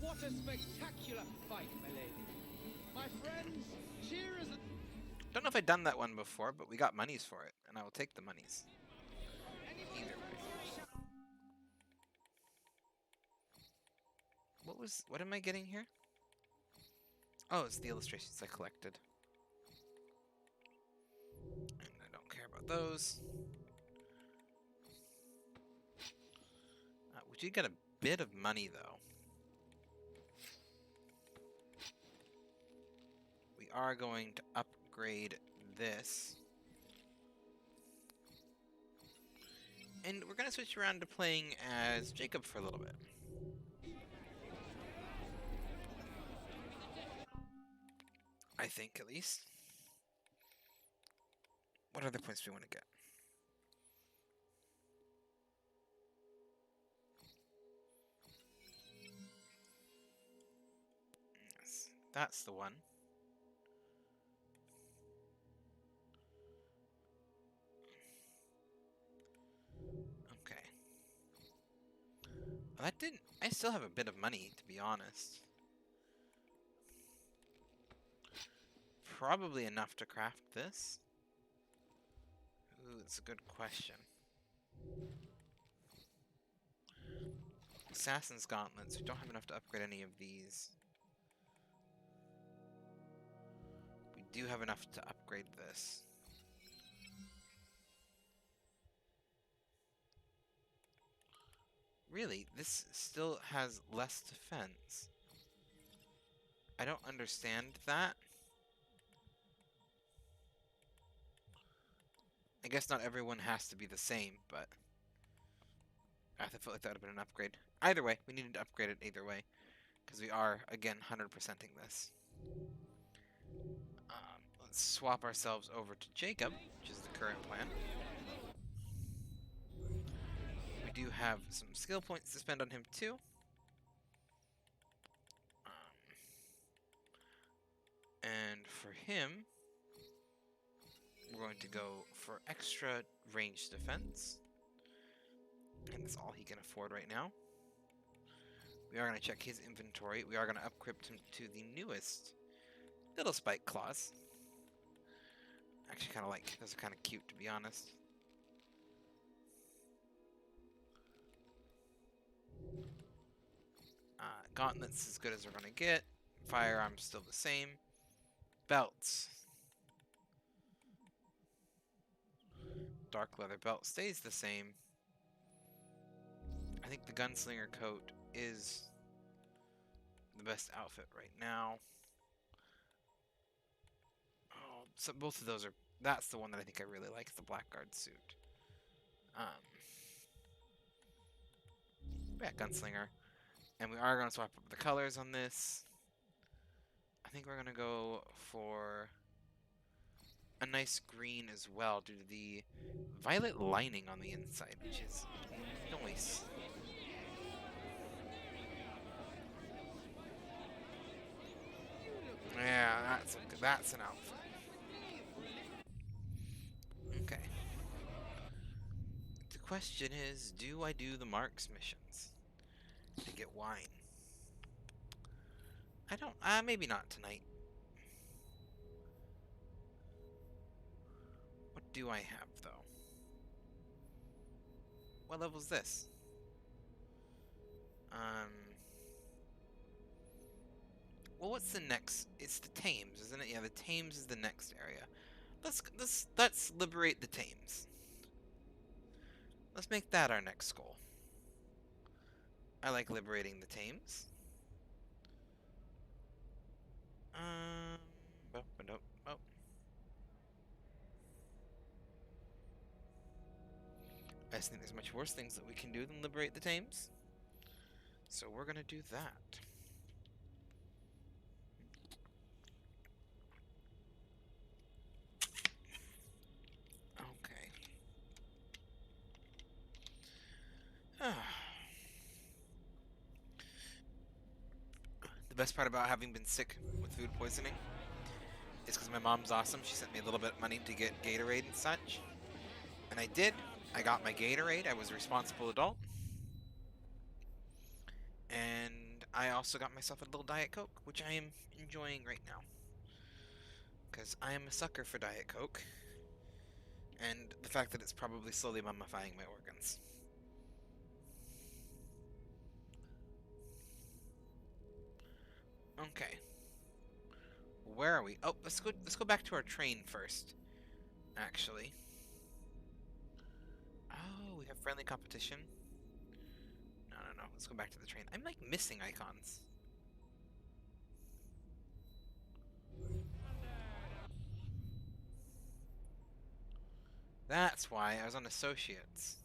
What a spectacular fight, my lady. My friends, cheer as a... Don't know if I've done that one before, but we got monies for it, and I will take the monies. Either way. What am I getting here? Oh, it's the illustrations I collected. And I don't care about those. We did get a bit of money, though. We are going to upgrade this. And we're going to switch around to playing as Jacob for a little bit. I think, at least. What other points do we want to get? Yes, that's the one. Okay. Well, that didn't... I still have a bit of money, to be honest. Probably enough to craft this. Ooh, that's a good question. Assassin's Gauntlets. We don't have enough to upgrade any of these. We do have enough to upgrade this. Really, this still has less defense. I don't understand that. I guess not everyone has to be the same, but I felt like that would have been an upgrade. Either way, we needed to upgrade it either way, because we are, again, 100%ing this. Let's swap ourselves over to Jacob, which is the current plan. have some skill points to spend on him too. And for him, we're going to go for extra range defense. And that's all he can afford right now. We are going to check his inventory. We are going to equip him to the newest little spike claws. Actually, kind of like those are kind of cute, to be honest. Gauntlets as good as we're going to get. Firearms still the same. Belts. Dark leather belt stays the same. I think the gunslinger coat is the best outfit right now. Oh, so both of those are. That's the one that I think I really like, the blackguard suit. Yeah, gunslinger. And we are going to swap up the colors on this. I think we're going to go for a nice green as well due to the violet lining on the inside, which is nice. Yeah, that's an outfit. Okay. The question is, do I do the Marks missions to get wine? I don't. Maybe not tonight. What do I have though? What level's this? Well, what's the next? It's the Thames, isn't it? Yeah, the Thames is the next area. Let's liberate the Thames. Let's make that our next goal. I like liberating the Thames. Oh. I just think there's much worse things that we can do than liberate the Thames. So we're gonna do that. Okay. The best part about having been sick with food poisoning is because my mom's awesome. She sent me a little bit of money to get Gatorade and such. And I did. I got my Gatorade. I was a responsible adult. And I also got myself a little Diet Coke, which I am enjoying right now. Because I am a sucker for Diet Coke. And the fact that it's probably slowly mummifying my organs. Okay. Where are we? Oh, let's go back to our train first. Actually. Oh, we have friendly competition. No. Let's go back to the train. I'm like missing icons. That's why I was on Associates.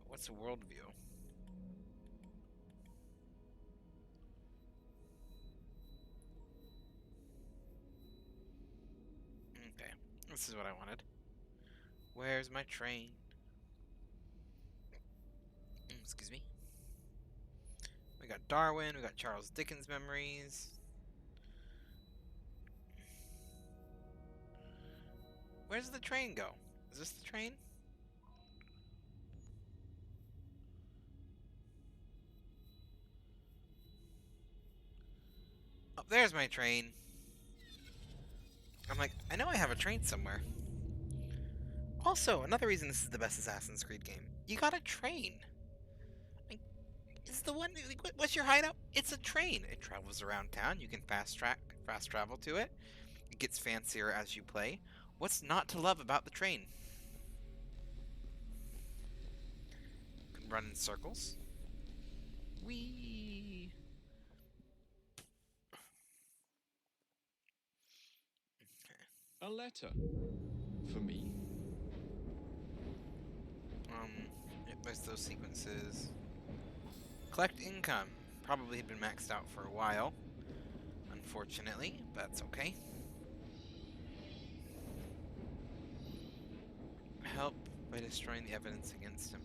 What's a worldview? Okay, this is what I wanted. Where's my train? Excuse me. We got Darwin, we got Charles Dickens memories. Where's the train go? Is this the train? Oh, there's my train. I'm like, I know I have a train somewhere. Also, another reason this is the best Assassin's Creed game. You got a train. Like, it's the one. Like, what's your hideout? It's a train. It travels around town. You can fast travel to it. It gets fancier as you play. What's not to love about the train? You can run in circles. Whee! A letter. For me. There's those sequences. Collect income. Probably had been maxed out for a while. Unfortunately, but that's okay. Help by destroying the evidence against him.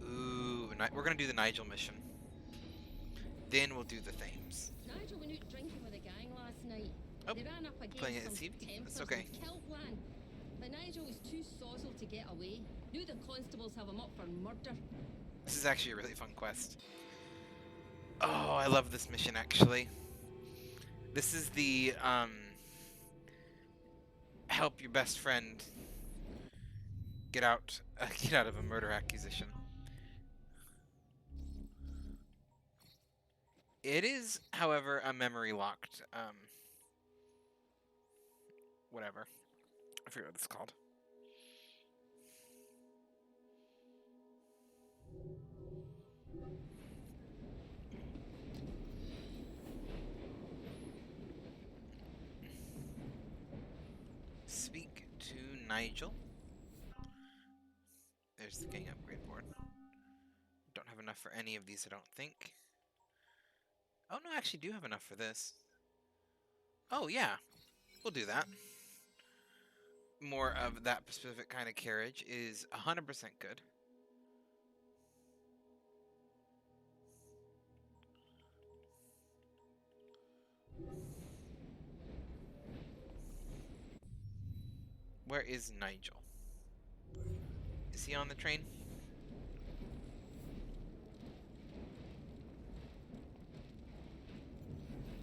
Ooh, we're gonna do the Nigel mission. Then we'll do the Thames. Nigel went out drinking with a gang last night. Oh, They ran up playing it against at some TV? tempers That's okay. and killed one. But Nigel was too sozzled to get away. Knew the constables have him up for murder. This is actually a really fun quest. Oh, I love this mission actually. This is the help your best friend get out of a murder accusation. It is, however, a memory locked whatever. I forget what it's called. Speak to Nigel. There's the gang upgrade board. Don't have enough for any of these, I don't think. Oh no, I actually do have enough for this. Oh yeah, we'll do that. More of that specific kind of carriage is 100% good. Where is Nigel? Is he on the train?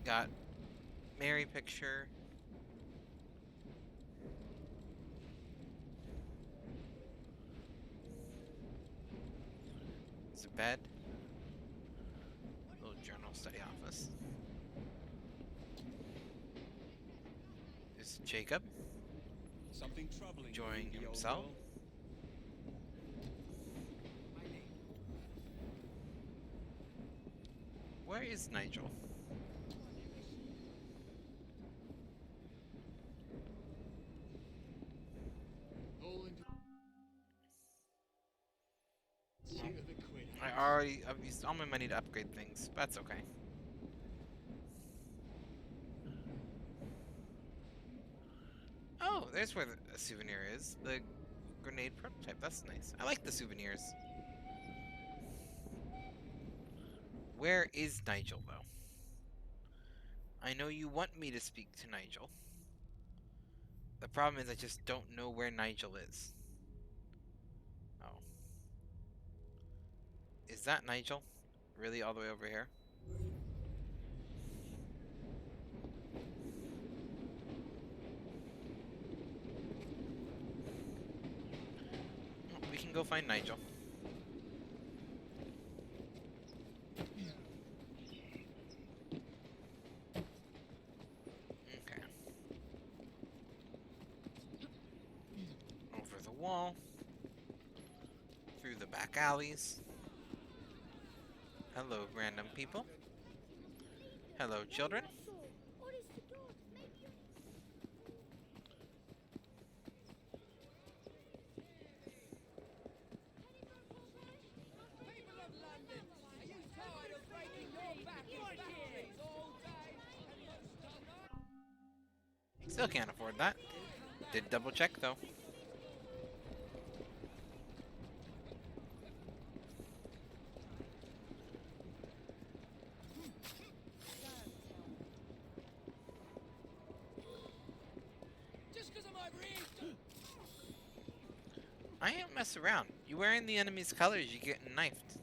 Got Mary picture. It's a bed. Little journal study office. There's Jacob. Something troubling Enjoying you, the old himself. girl? Where is Nigel? All into shoot of the quid. I've used all my money to upgrade things. But that's okay. Oh, there's where the souvenir is. The grenade prototype. That's nice. I like the souvenirs. Where is Nigel, though? I know you want me to speak to Nigel. The problem is I just don't know where Nigel is. Oh. Is that Nigel? Really all the way over here? Oh, we can go find Nigel. Okay. Over the wall. Through the back alleys. Hello, random people. Hello, children. People of London, are you tired of breaking your back in factories all day and most of night? Still can't afford that. Did double check though. Just 'cause I'm over here. I don't mess around. You wearing the enemy's colors, you getting knifed.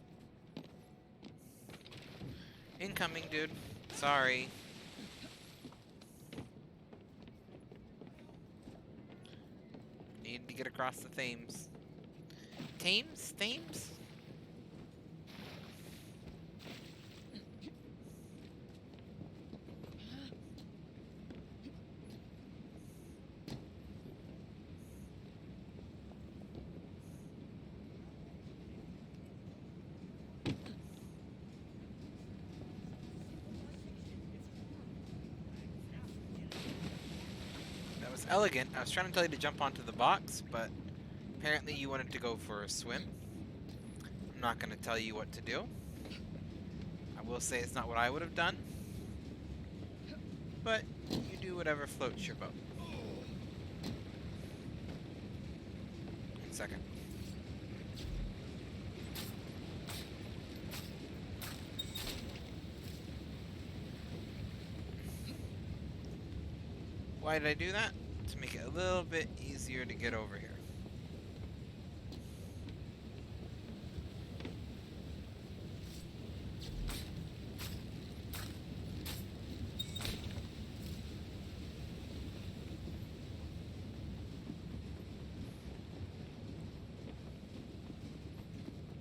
Incoming, dude. Sorry. Need to get across the Thames. Thames? Thames? That was elegant. I was trying to tell you to jump onto the box, but apparently you wanted to go for a swim. not going to tell you what to do. I will say it's not what I would have done. But you do whatever floats your boat. 1 second. Why did I do that? To make it a little bit easier to get over here.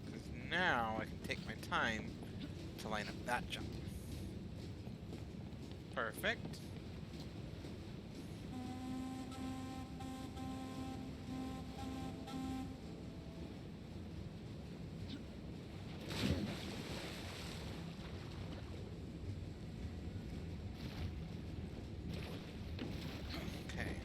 Because now I can take my time to line up that jump. Perfect. Okay.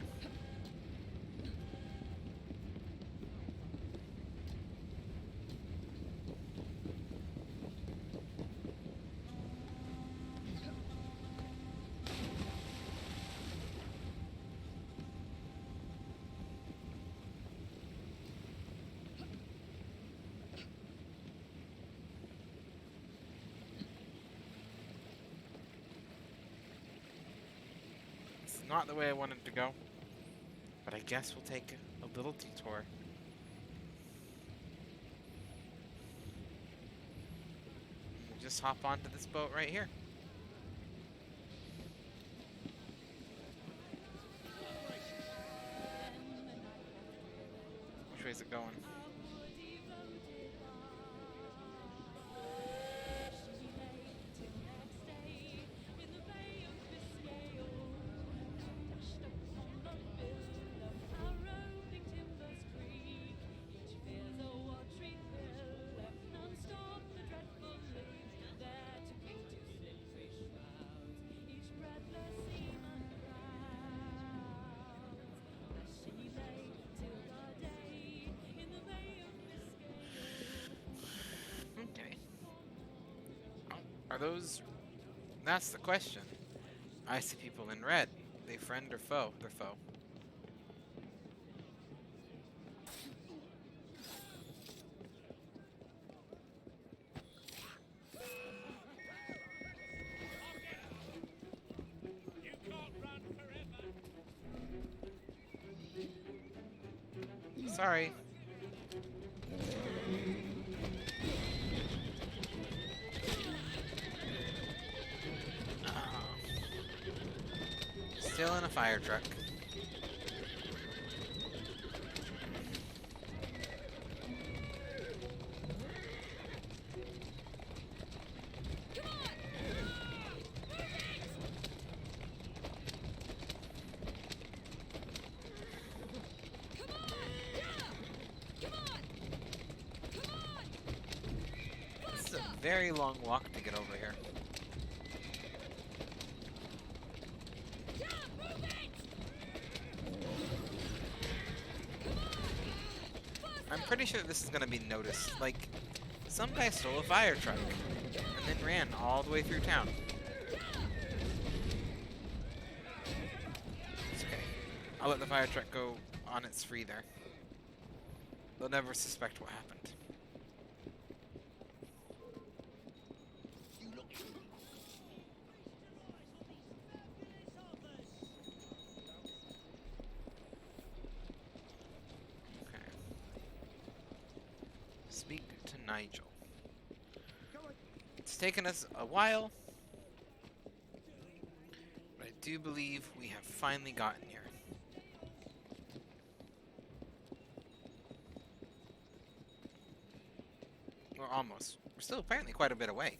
It's not the way I wanted to go, but I guess we'll take a little detour. We'll just hop onto this boat right here. Which way is it going? Okay. Oh, are those... That's the question. I see people in red. They friend or foe? They're foe. You can't run forever. Sorry. Still in a fire truck. This is a very long walk to get over here. I'm pretty sure this is gonna be noticed. Like, some guy stole a fire truck and then ran all the way through town. It's okay. I'll let the fire truck go on its free there. They'll never suspect what happened. Speak to Nigel. It's taken us a while, but I do believe we have finally gotten here. We're almost. We're still apparently quite a bit away.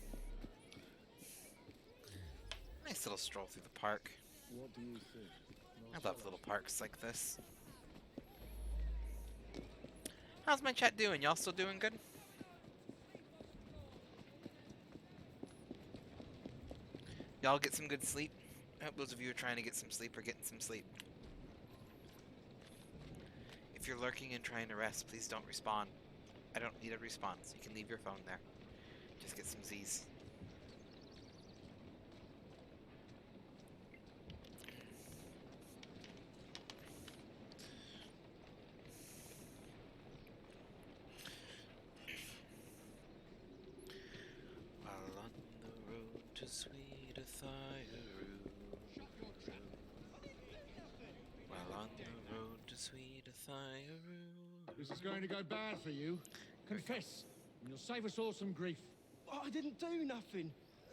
Nice little stroll through the park. What do you think? I love little parks like this. How's my chat doing? Y'all still doing good? Y'all get some good sleep? I hope those of you who are trying to get some sleep are getting some sleep. If you're lurking and trying to rest, please don't respawn. I don't need a response. You can leave your phone there. Just get some Z's. While on the road to sweet Athiru. While on the road to sweet Athiru. This is going to go bad for you. Confess, and you'll save us all some grief. Oh, I didn't do nothing.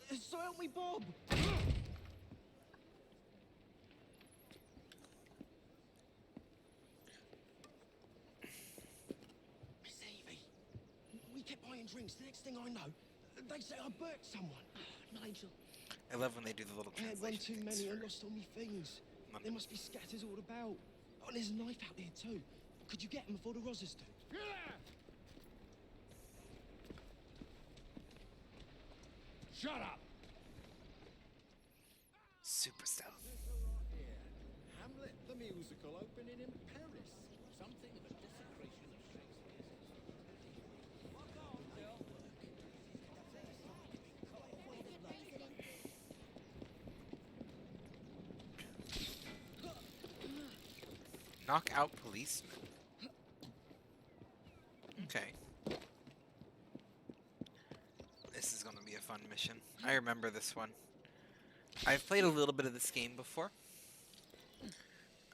So help me, Bob. Miss Evie, we kept buying drinks. The next thing I know, they say I burnt someone. Nigel, I love when they do the little I had one translation too things many for and lost all my things. London. There must be scatters all about. Oh, and there's a knife out there too. Could you get them before the Rozzers do? Yeah! Shut up! Super stealth. Hamlet the musical opening in Paris. Something of a desecration of Shakespeare's Knock out policemen. Okay. This is going to be a fun mission. I remember this one. I've played a little bit of this game before.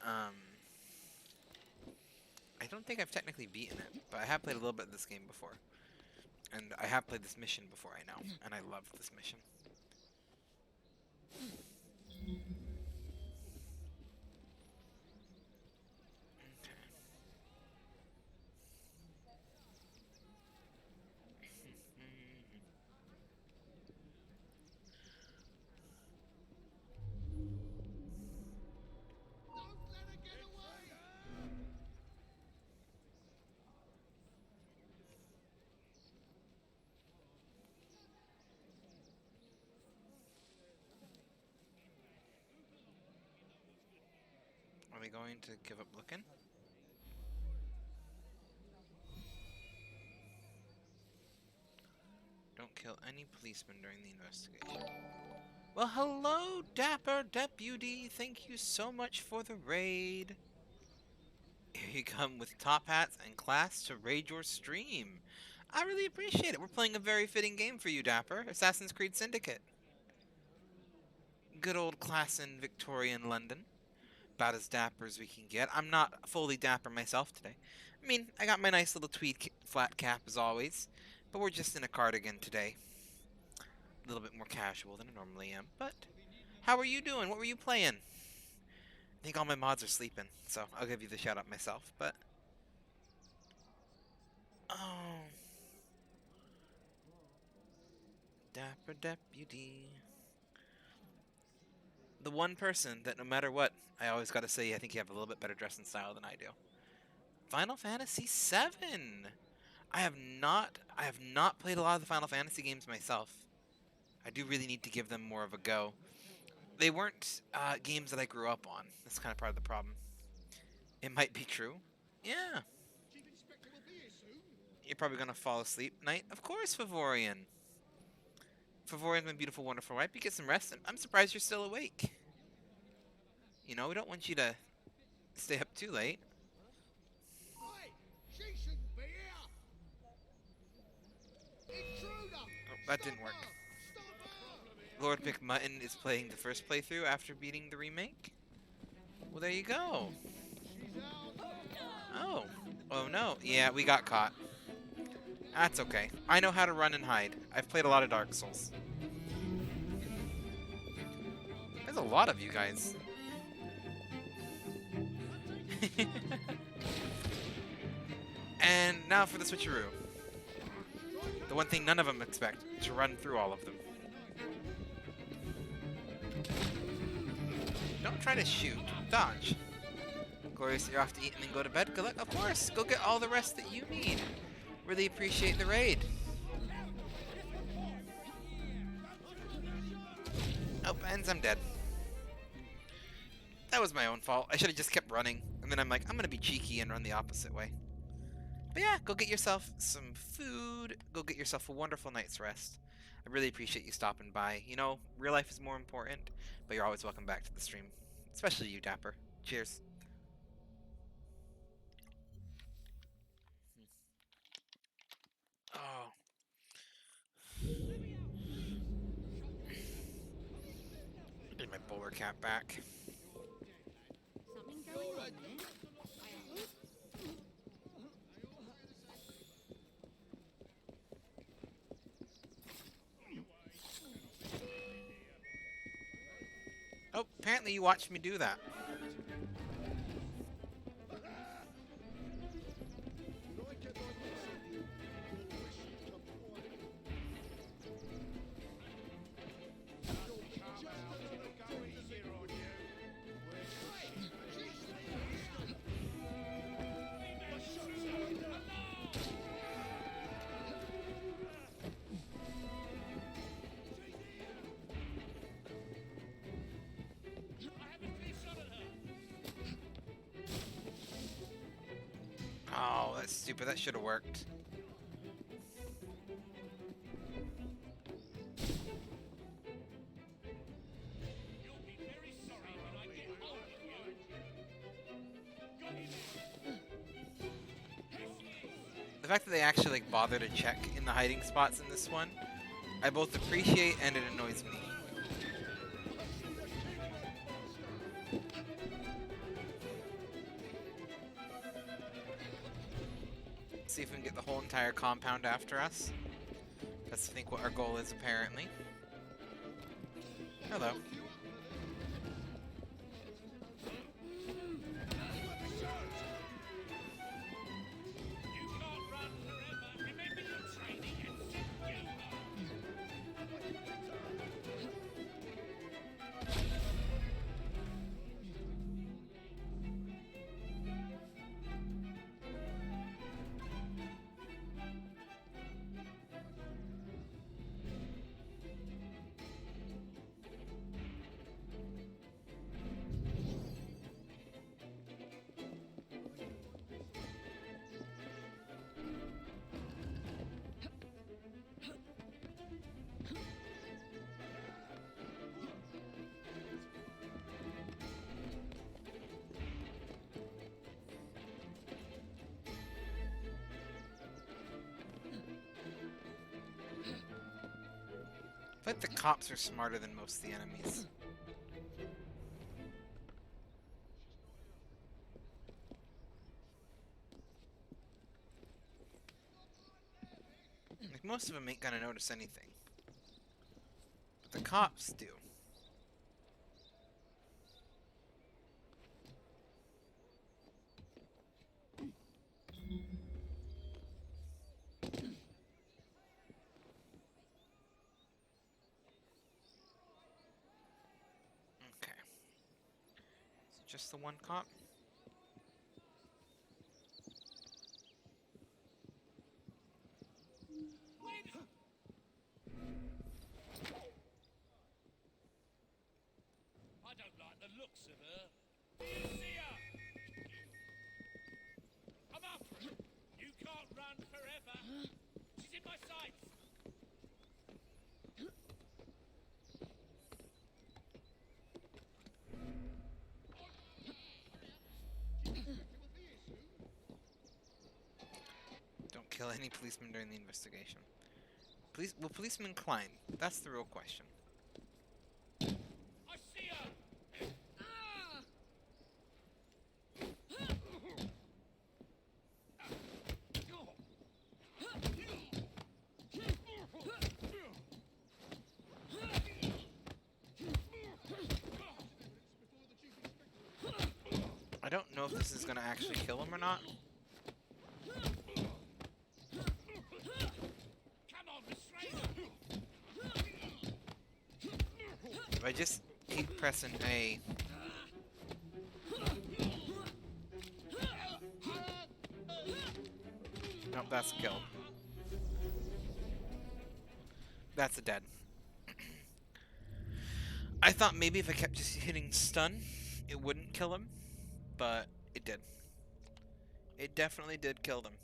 I don't think I've technically beaten it, but I have played a little bit of this game before. And I have played this mission before, I know, and I loved this mission. Are we going to give up looking? Don't kill any policemen during the investigation. Well, hello, Dapper Deputy. Thank you so much for the raid. Here you come with top hats and class to raid your stream. I really appreciate it. We're playing a very fitting game for you, Dapper. Assassin's Creed Syndicate. Good old class in Victorian London. About as dapper as we can get. I'm not fully dapper myself today. I mean, I got my nice little tweed flat cap as always, but we're just in a cardigan today. A little bit more casual than I normally am, but how are you doing? What were you playing? I think all my mods are sleeping, so I'll give you the shout out myself, but... Oh... Dapper Deputy... The one person that no matter what, I always gotta say I think you have a little bit better dressing style than I do. Final Fantasy VII! I have not played a lot of the Final Fantasy games myself. I do really need to give them more of a go. They weren't games that I grew up on. That's kind of part of the problem. It might be true. Yeah. You're probably gonna fall asleep tonight. Of course, Favorian. Favorian's my beautiful, wonderful wife. You get some rest. I'm surprised you're still awake. You know, we don't want you to stay up too late. She shouldn't be here. Intruder. Oh, that didn't work. Lord McMutton is playing the first playthrough after beating the remake. Well, there you go. Oh. Oh no. Yeah, we got caught. That's okay. I know how to run and hide. I've played a lot of Dark Souls. There's a lot of you guys. And now for the switcheroo. The one thing none of them expect, to run through all of them. Don't try to shoot. Dodge. Glorious, you're off to eat and then go to bed? Good luck. Of course, go get all the rest that you need. Really appreciate the raid. Oh, and I'm dead. That was my own fault. I should have just kept running. And then I'm like, I'm going to be cheeky and run the opposite way. But yeah, go get yourself some food. Go get yourself a wonderful night's rest. I really appreciate you stopping by. You know, real life is more important, but you're always welcome back to the stream. Especially you, Dapper. Cheers. Oh. Get my bowler cap back. Something going on there? Oh, apparently you watched me do that. Oh, that's stupid. That should have worked. The fact that they actually like bother to check in the hiding spots in this one, I both appreciate and it annoys me. See if we can get the whole entire compound after us. That's, I think, what our goal is, apparently. Hello. I feel like the cops are smarter than most of the enemies. Like, most of them ain't gonna notice anything. But the cops do. Okay. Is it just the one cop? I don't like the looks of her. See her! I'm after her. You can't run forever. She's in my sights. Don't kill any policemen during the investigation. Will policemen climb? That's the real question. I see her! I don't know if this is gonna actually kill him or not. Come on, restrain her! If I just keep pressing A. Nope, that's a kill. That's a dead. I thought maybe if I kept just hitting stun, it wouldn't kill him, but it did. It definitely did kill them.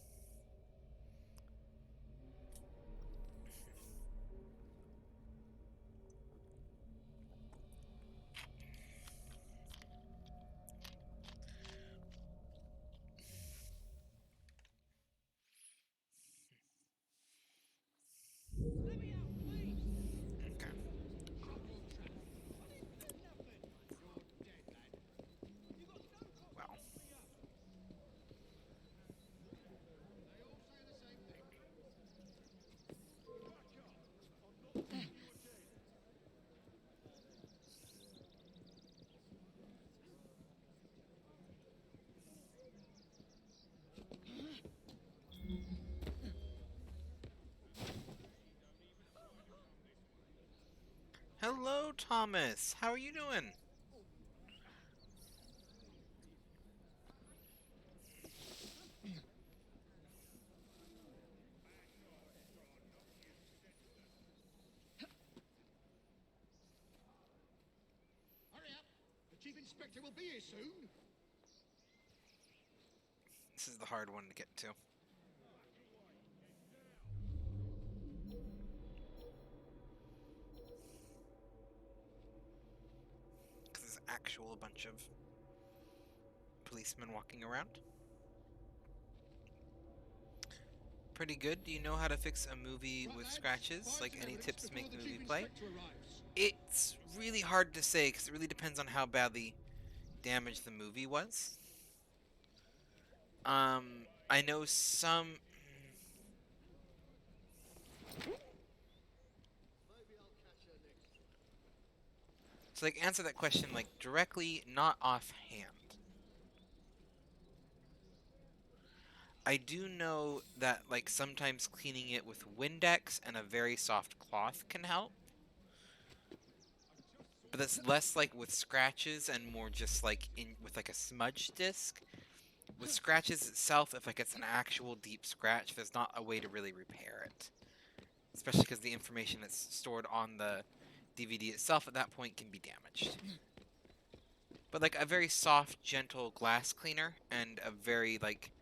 Hello, Thomas. How are you doing? Hurry up! The Chief Inspector will be here soon. This is the hard one to get to. Because there's actual bunch of policemen walking around. Pretty good. Do you know how to fix a movie Right, with lads, scratches? find Like some any evidence tips to before make the the movie Chief play? Inspector arrives. It's really hard to say because it really depends on how badly damaged the movie was. I know some. So, like, answer that question like directly, not offhand. I do know that like sometimes cleaning it with Windex and a very soft cloth can help. But that's less like with scratches and more just like in with like a smudge disc. With scratches itself, if like it's an actual deep scratch, there's not a way to really repair it. Especially because the information that's stored on the DVD itself at that point can be damaged. But like a very soft, gentle glass cleaner and a very like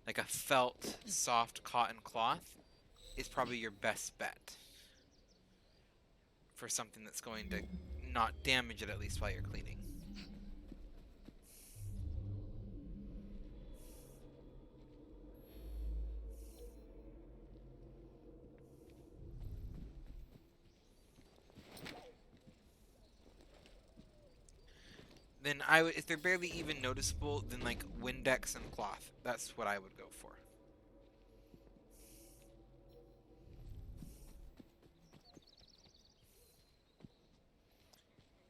a felt, soft cotton cloth is probably your best bet for something that's going to not damage it at least while you're cleaning. Then if they're barely even noticeable, then like Windex and cloth. That's what I would go for.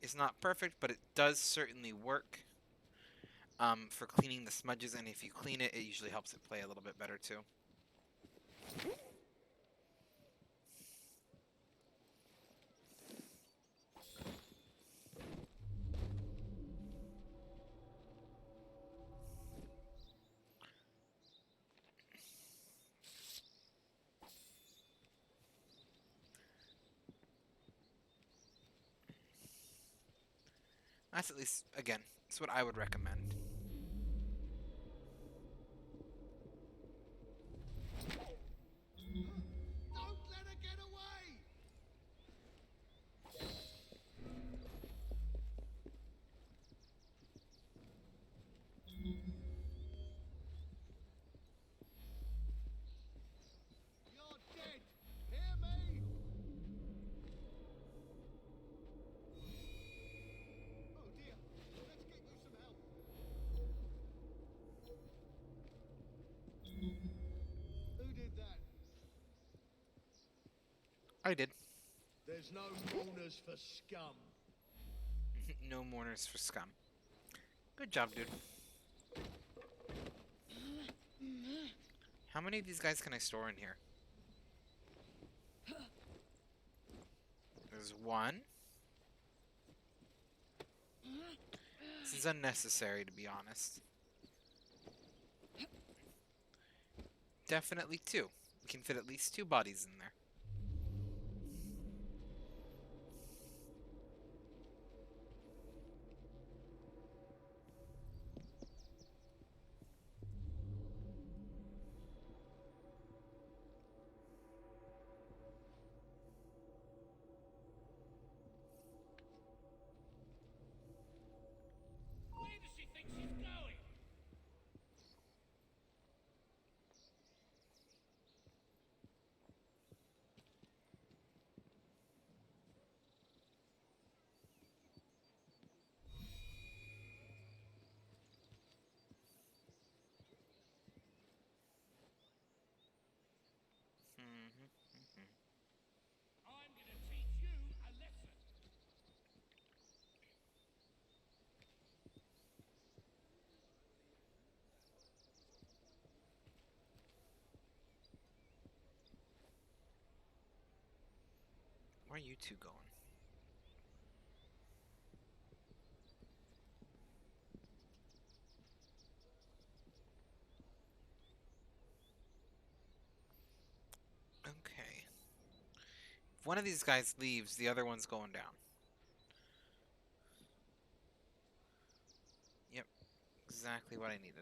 It's not perfect, but it does certainly work for cleaning the smudges, and if you clean it, it usually helps it play a little bit better too. That's at least, again, it's what I would recommend. Don't let her get away! You're dead! Hear me? Oh dear, let's get you some help. Who did that? I did. There's no mourners for scum. No mourners for scum. Good job, dude. How many of these guys can I store in here? There's one. This is unnecessary, to be honest. Definitely two. We can fit at least two bodies in there. Where does she think she's going? I'm gonna teach you a lesson. Where are you two going? If one of these guys leaves, the other one's going down. Yep, exactly what I needed.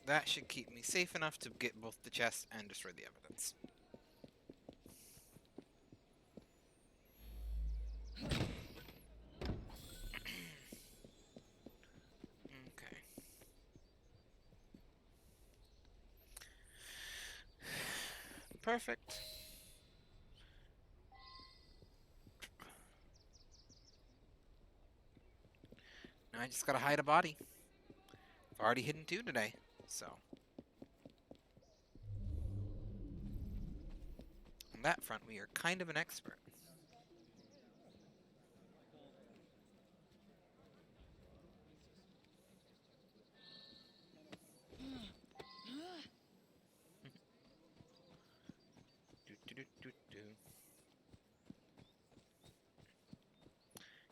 That should keep me safe enough to get both the chest and destroy the evidence. Okay. Perfect. Now I just gotta hide a body. I've already hidden 2 today, so. On that front, we are kind of an expert. Do.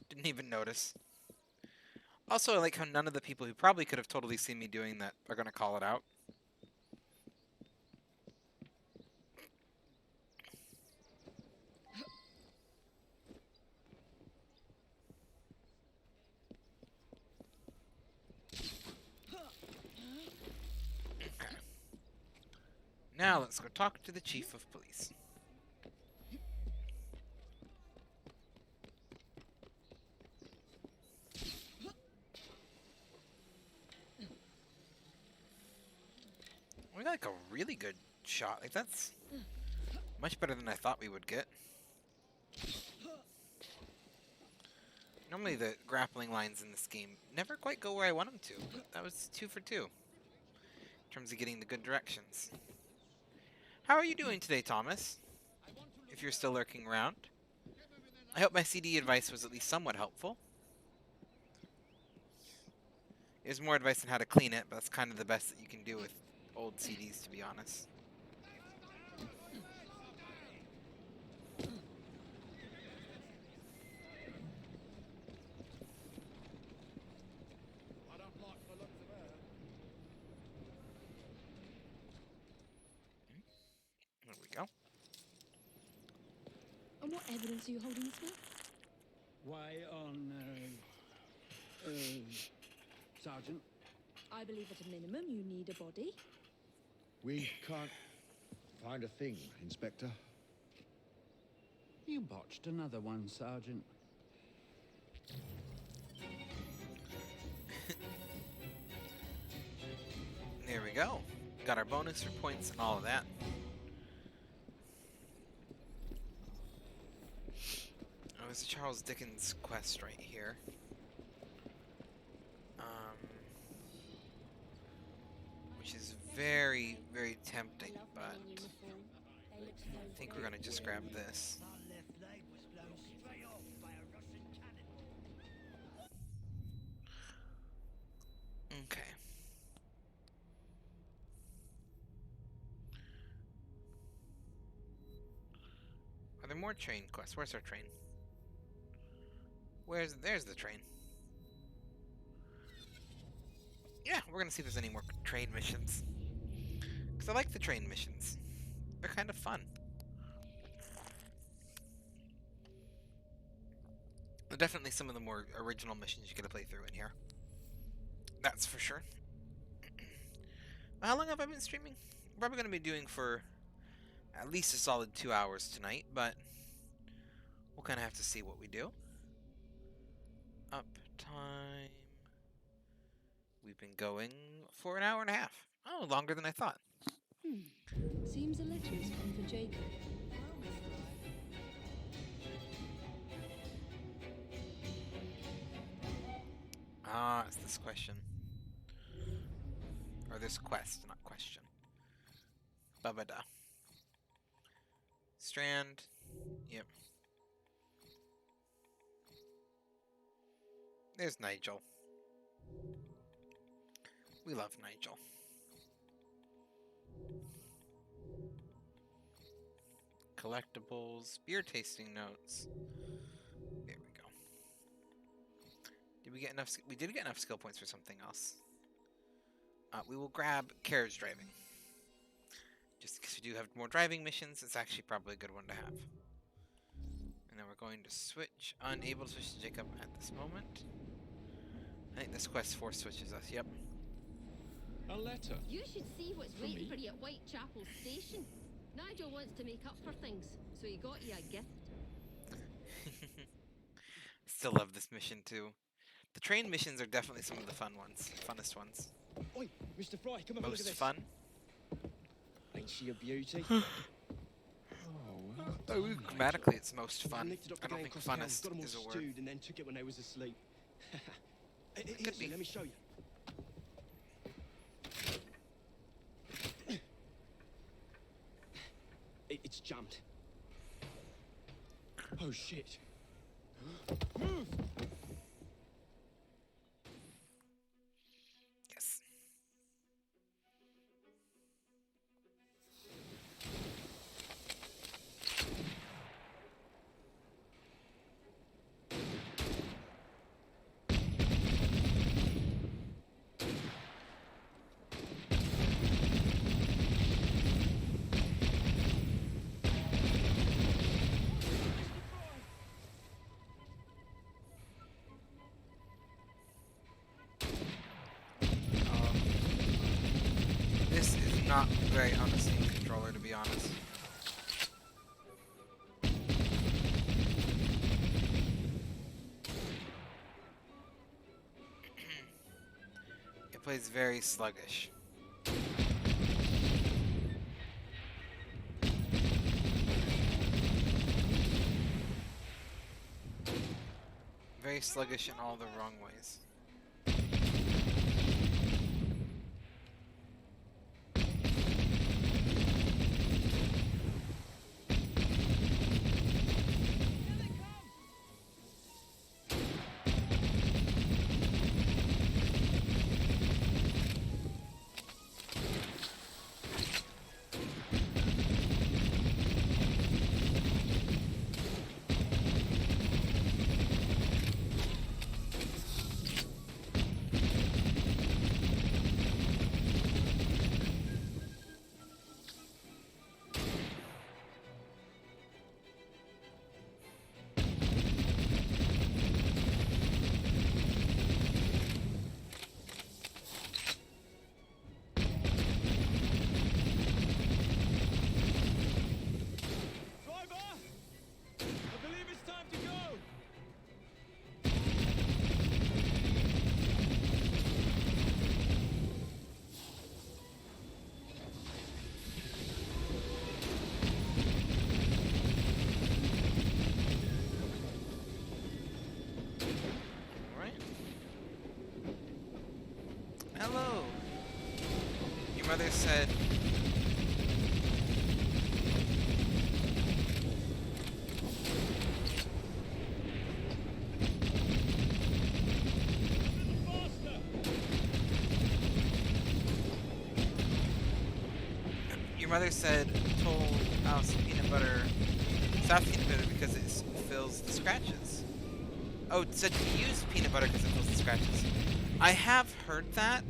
Didn't even notice. Also, I like how none of the people who probably could have totally seen me doing that are gonna call it out. Okay. Now let's go talk to the chief of police. We got like a really good shot. Like that's much better than I thought we would get. Normally the grappling lines in this game never quite go where I want them to, but that was 2 for 2 in terms of getting the good directions. How are you doing today, Thomas? If you're still lurking around. I hope my CD advice was at least somewhat helpful. It was more advice on how to clean it, but that's kind of the best that you can do with old CDs, to be honest. I don't like the looks of her. There we go. And what evidence are you holding, Smith? Why on, Sergeant? I believe at a minimum you need a body. We can't find a thing, Inspector. You botched another one, Sergeant. There we go. Got our bonus for points and all of that. Oh, it's a Charles Dickens quest right here. Which is very, very tempting, but I think we're gonna just grab this. My left leg was blown straight off by a Russian cannon. Okay. Are there more train quests? Where's our train? There's the train. Yeah, we're gonna see if there's any more train missions. Because I like the train missions. They're kind of fun. They're definitely some of the more original missions you get to play through in here. That's for sure. How long have I been streaming? I'm probably going to be doing for at least a solid 2 hours tonight, but we'll kind of have to see what we do. Uptime. We've been going for an hour and a half. Oh, longer than I thought. Seems a letter's come for Jacob. Ah, it's this question. Or this quest, not question. Babada. Strand. Yep. There's Nigel. We love Nigel. Collectibles, beer tasting notes. There we go. Did we get enough? We did get enough skill points for something else. We will grab carriage driving. Just because we do have more driving missions, it's actually probably a good one to have. And then we're going to switch. Unable to switch to Jacob at this moment. I think this quest force switches us. Yep. A letter. You should see what's For waiting me? for you at Whitechapel Station. Nigel wants to make up for things, so he got you a gift. Still love this mission too. The train missions are definitely some of the funnest ones. Oi, Mr. Fry, come and have a look at Most this. fun. Ain't she a beauty? Grammatically, it's most I fun. lifted up I the don't gang think across town, funnest got 'em all is a word. stewed and then took it when they was asleep. Here, could sir, be. let me show you. It's jumped. Oh shit. Move! Yes. This is not very on the Steam controller, to be honest. It plays very sluggish. Very sluggish in all the wrong ways. Driver! I believe it's time to go! Alright. Hello! Your mother said... Faster! Your mother said, told Alice peanut butter, stop peanut butter because it fills the scratches. Oh, it said to use peanut butter because it fills the scratches. I have heard that.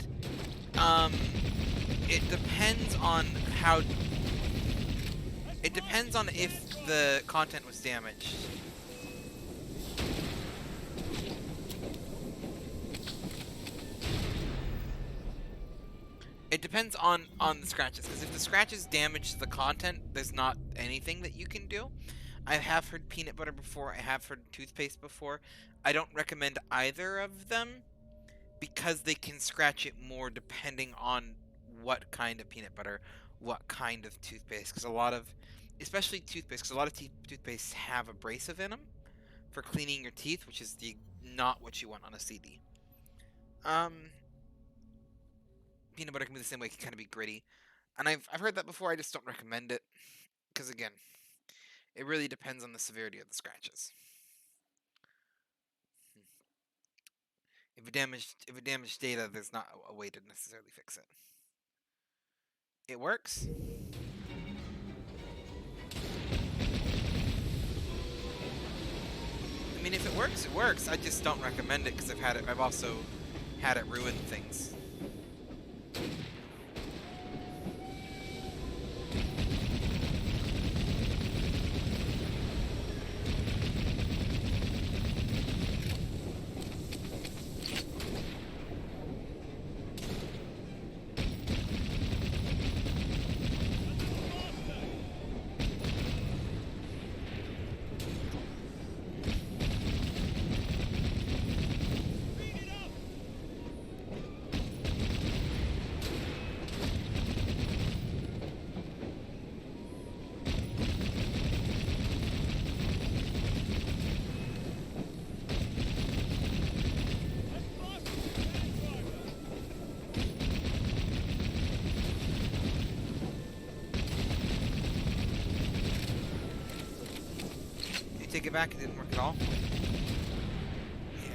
It depends on how... It depends on if the content was damaged. It depends on the scratches, because if the scratches damage the content, there's not anything that you can do. I have heard peanut butter before, I have heard toothpaste before. I don't recommend either of them, because they can scratch it more depending on what kind of peanut butter, what kind of toothpaste, because a lot of, especially toothpaste, because a lot of toothpastes have abrasive in them for cleaning your teeth, which is not what you want on a CD. Peanut butter can be the same way, it can kind of be gritty. And I've heard that before, I just don't recommend it. Because again, it really depends on the severity of the scratches. if it damaged data, there's not a way to necessarily fix it. It works. I mean, if it works, it works. I just don't recommend it because I've also had it ruin things. Take it back, it didn't work at all. Yeah.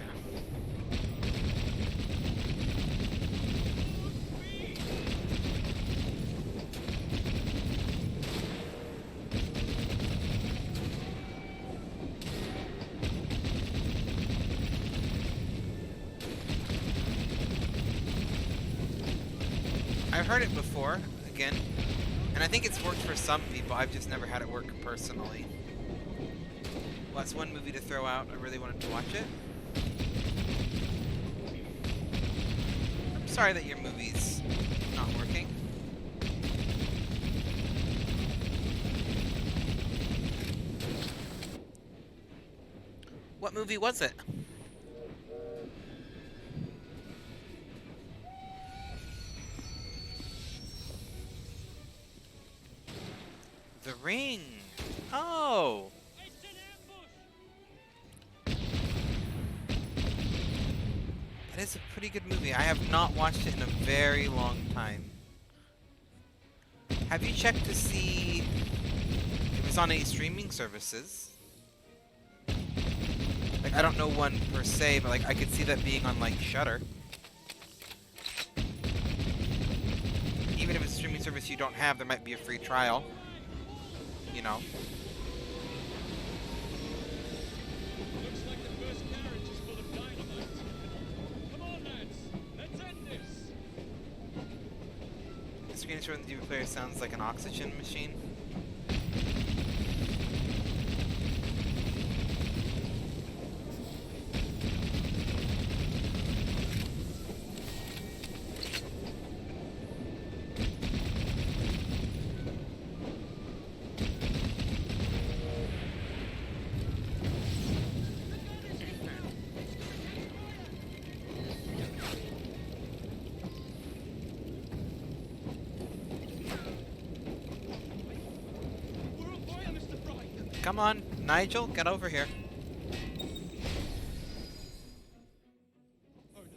I've heard it before, again, and I think it's worked for some people. I've just never had it work personally. Well, that's one movie to throw out. I really wanted to watch it. I'm sorry that your movie's not working. What movie was it? The Ring. Oh. That is a pretty good movie. I have not watched it in a very long time. Have you checked to see if it's on any streaming services? Like, I don't know one per se, but like I could see that being on like Shudder. Even if it's a streaming service you don't have, there might be a free trial. You know. Looks like the first carriage is full of dynamite. Come on, lads. Let's end this. The screen showing the DVD player sounds like an oxygen machine. We're on fire, Mr. Fry. Come on, Nigel, get over here. Oh no.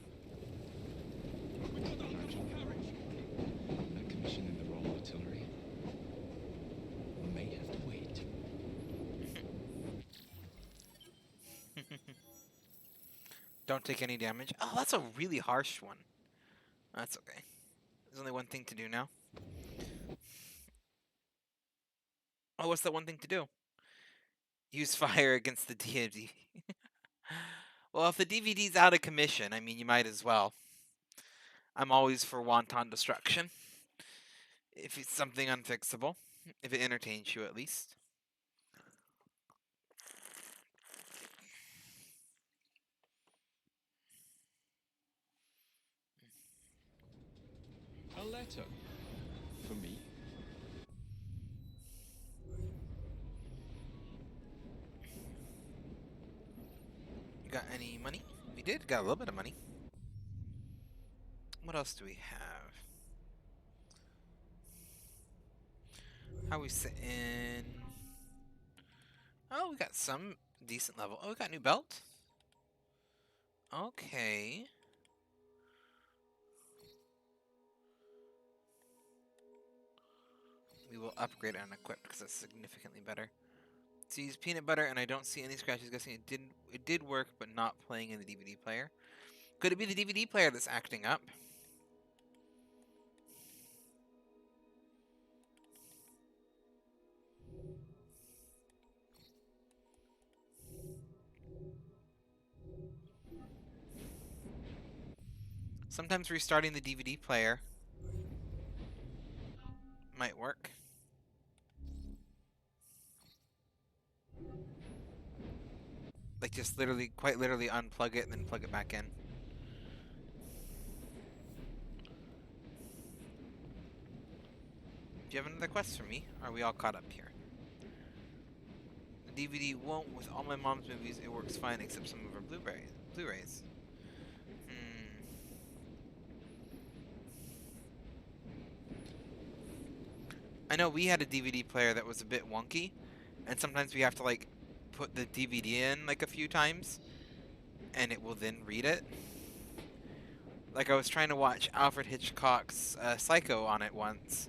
We've got the Hunter carriage. A commission in the Royal Artillery. May have to wait. Don't take any damage. Oh, that's a really harsh one. That's okay. There's only one thing to do now. Oh, what's that one thing to do? Use fire against the DVD. Well, if the DVD's out of commission, I mean, you might as well. I'm always for wanton destruction. If it's something unfixable. If it entertains you, at least. A letter. For me? You got any money? We did. Got a little bit of money. What else do we have? How we sitting? Oh, we got some decent level. Oh, we got a new belt. Okay. We will upgrade and equip because that's significantly better. So use peanut butter, and I don't see any scratches. Guessing it did work, but not playing in the DVD player. Could it be the DVD player that's acting up? Sometimes restarting the DVD player might work. Like just literally, quite literally unplug it and then plug it back in. Do you have another quest for me? Are we all caught up here? The DVD won't. With all my mom's movies, it works fine except some of her Blu-rays. I know we had a DVD player that was a bit wonky, and sometimes we have to like put the DVD in like a few times, and it will then read it. Like I was trying to watch Alfred Hitchcock's Psycho on it once,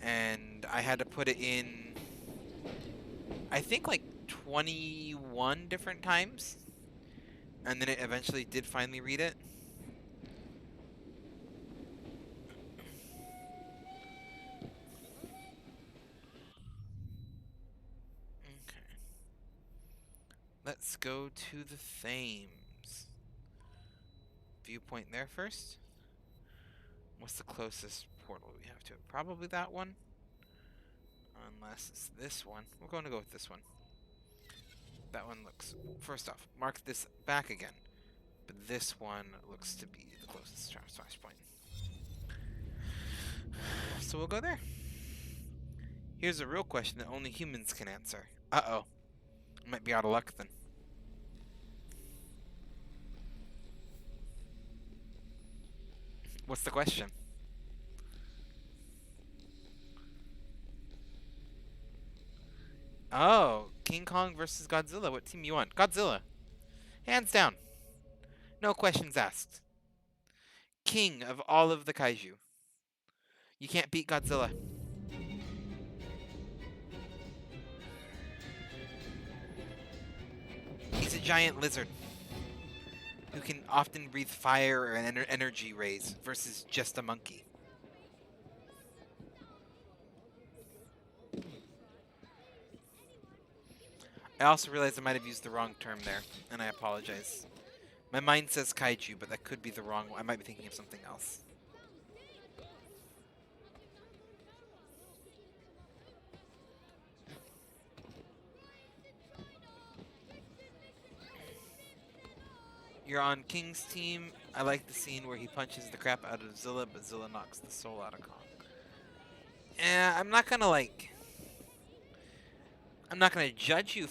and I had to put it in, I think like 21 different times, and then it eventually did finally read it. Okay. Let's go to the Thames. Viewpoint there first. What's the closest portal we have to it? Probably that one. Unless it's this one. We're going to go with this one. That one looks... First off, mark this back again. But this one looks to be the closest splash point. So we'll go there. Here's a real question that only humans can answer. Uh-oh. I might be out of luck then. What's the question? Oh, King Kong versus Godzilla. What team you want? Godzilla. Hands down. No questions asked. King of all of the kaiju. You can't beat Godzilla. He's a giant lizard who can often breathe fire and energy rays versus just a monkey. I also realized I might have used the wrong term there, and I apologize. My mind says kaiju, but that could be the wrong one. I might be thinking of something else. You're on King's team. I like the scene where he punches the crap out of Zilla, but Zilla knocks the soul out of Kong. I'm not gonna judge you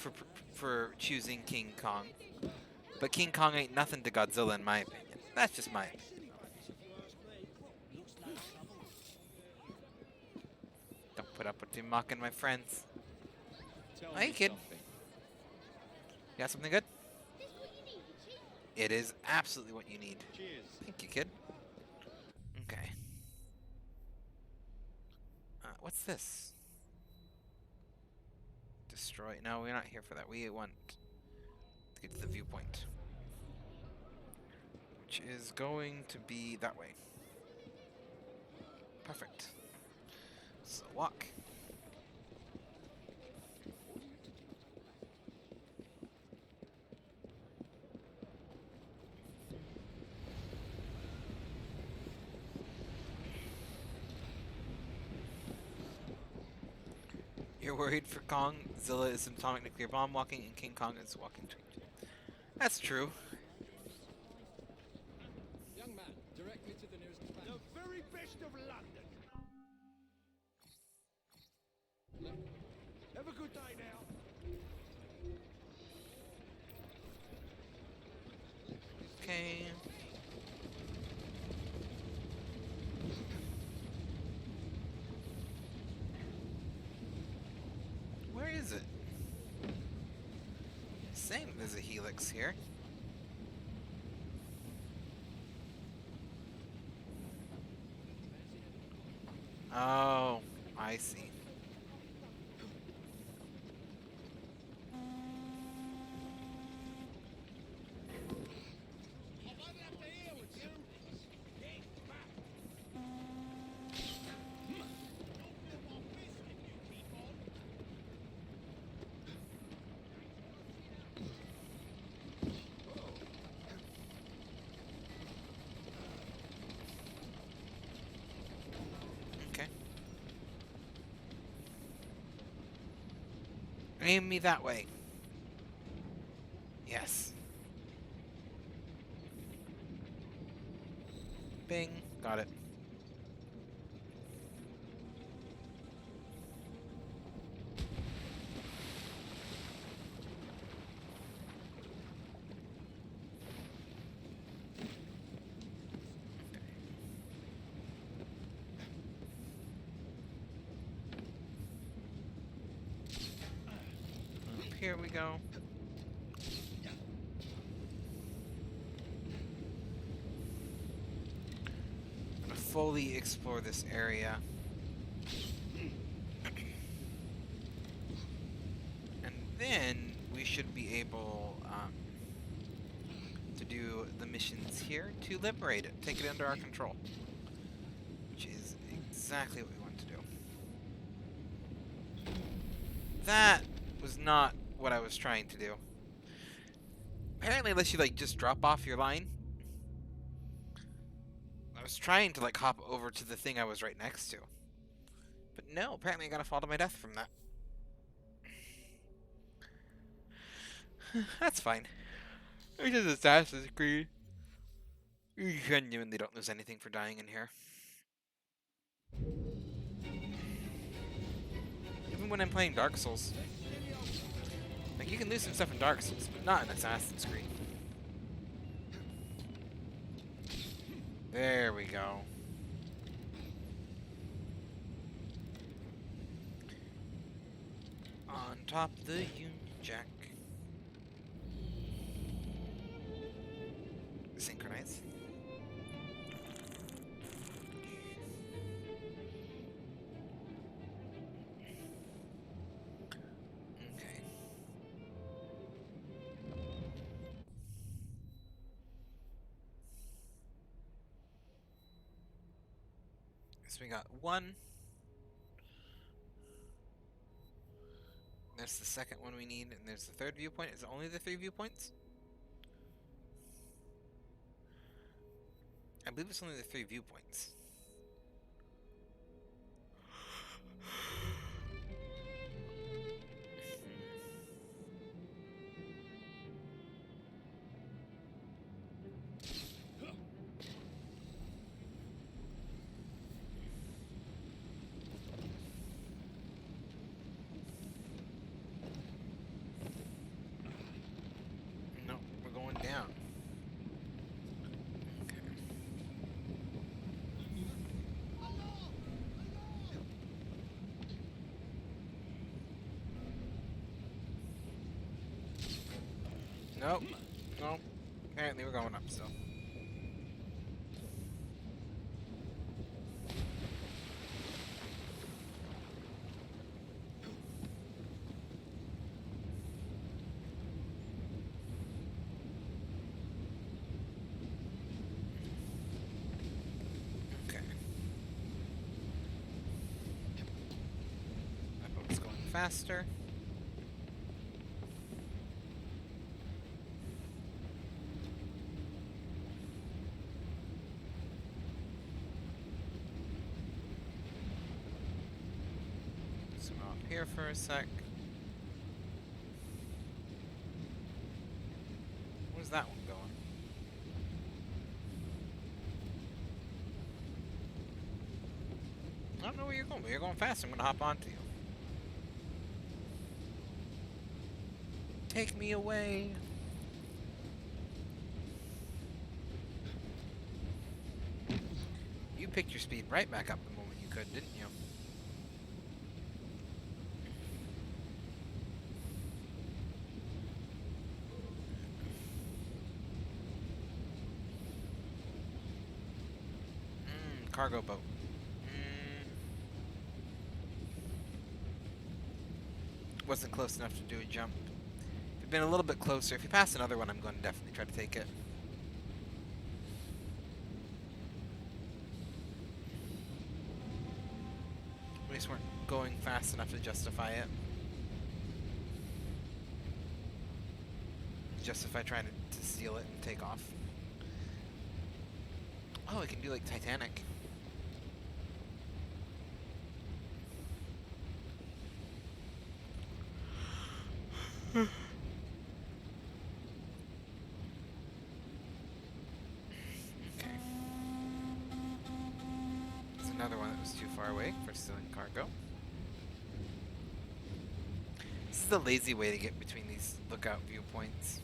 for choosing King Kong, but King Kong ain't nothing to Godzilla in my opinion. That's just my opinion. Don't put up with you mocking my friends. Hey, kid. You got something good? It is absolutely what you need. Cheers. Thank you, kid. Okay. What's this? Destroy. No, we're not here for that. We want to get to the viewpoint, which is going to be that way. Perfect. So walk. You're worried for Kong? Zilla is an atomic nuclear bomb walking, and King Kong is walking tweet. That's true. Young man, direct me to the nearest bank. The very best of London. Have a good day now. Okay. Where is it? Same, there's a helix here. Oh, I see. Aim me that way. Yes. Bing. Got it. Up here we go. I'm gonna fully explore this area. And then we should be able to do the missions here to liberate it, take it under our control. Which is exactly what we want to do. That was not what I was trying to do. Apparently, unless you like just drop off your line. I was trying to like hop over to the thing I was right next to. But no, apparently I gotta fall to my death from that. That's fine. It's just Assassin's Creed. You genuinely don't lose anything for dying in here. Even when I'm playing Dark Souls. Like, you can lose some stuff in Dark Souls, but not in Assassin's Creed. There we go. On top of the Union Jack. Synchronize. Okay. So we got one. There's the second one we need, and there's the third viewpoint. Is it only the 3 viewpoints? I believe it's only the 3 viewpoints. No, we're going down. Okay. Nope. Nope. Apparently we're going up still. Okay. That boat's going faster. Swim up here for a sec. Where's that one going? I don't know where you're going, but you're going fast. I'm gonna hop onto you. Take me away. You picked your speed right back up the moment you could, didn't you? Cargo boat. Wasn't close enough to do a jump. If it'd been a little bit closer, if you pass another one, I'm going to definitely try to take it. We just weren't going fast enough to justify it. Justify trying to steal it and take off. Oh, I can do like Titanic. another one that was too far away for stealing cargo. This is the lazy way to get between these lookout viewpoints.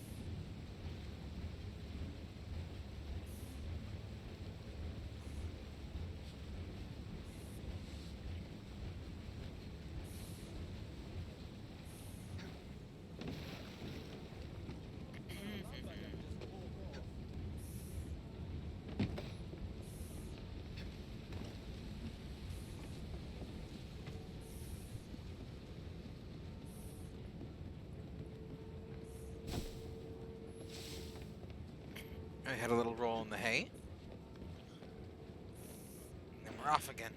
I had a little roll in the hay. And then we're off again.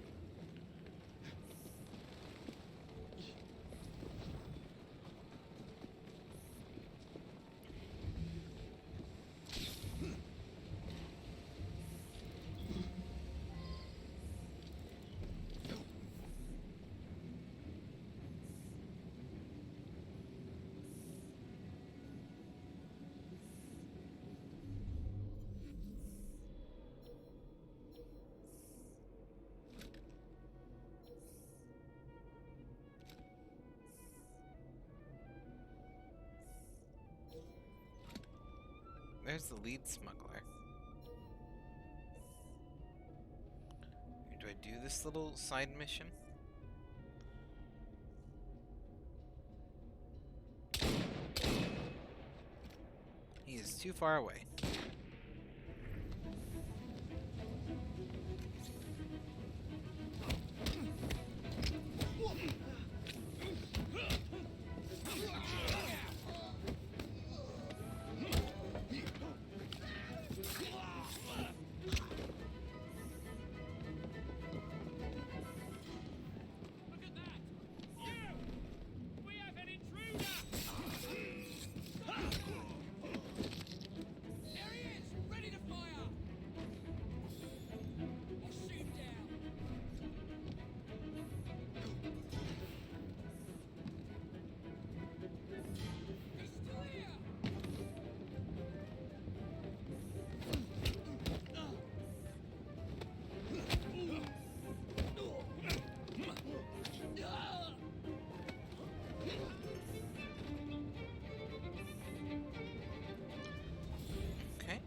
There's the lead smuggler. Do I do this little side mission? He is too far away. Look at that! You! We have an intruder! There he is! Ready to fire! I'll shoot him down! He's still here! Okay.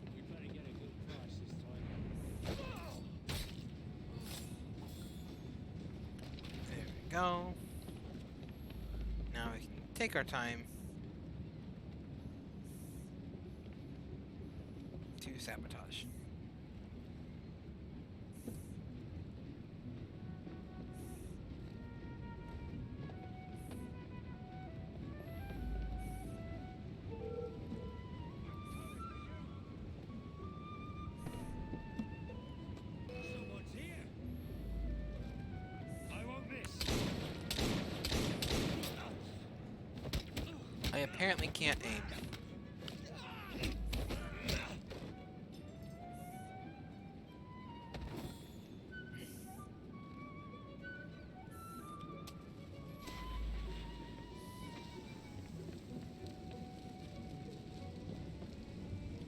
We better get a good price this time. There we go. Now we can take our time to sabotage. Someone's here. I won't miss. I apparently can't aim.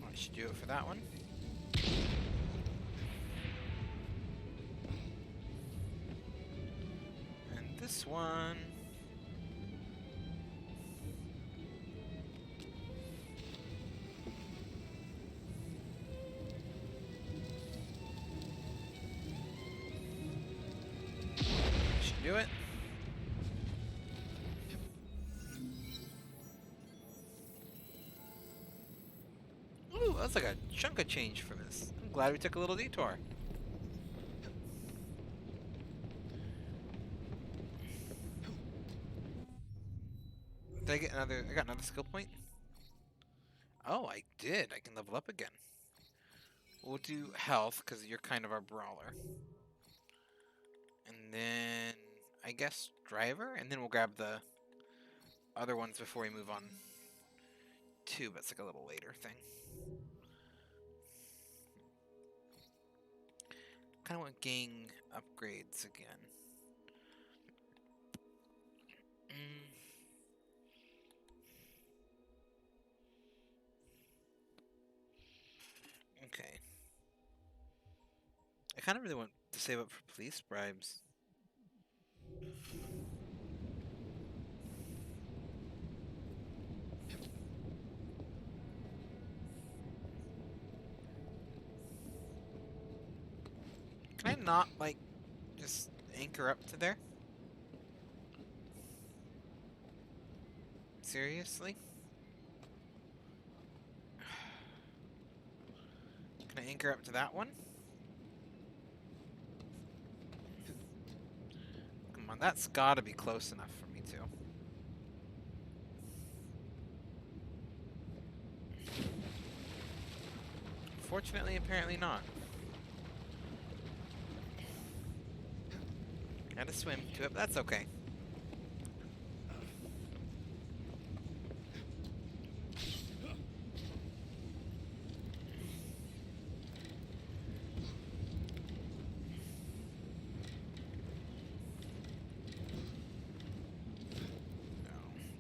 I should do it for that one. And this one. Should do it. Ooh, that's like a chunk of change from this. I'm glad we took a little detour. Did I get another? I got another skill point? Oh, I did. I can level up again. We'll do health, because you're kind of our brawler. And then, I guess, driver? And then we'll grab the other ones before we move on to, but it's like a little later thing. kind of want gang upgrades again. Okay. I kind of really want to save up for police bribes. Can I not, like, just anchor up to there? Seriously? Can I anchor up to that one? Come on, that's gotta be close enough for me to. Fortunately, apparently not. Had to swim to it, but that's okay.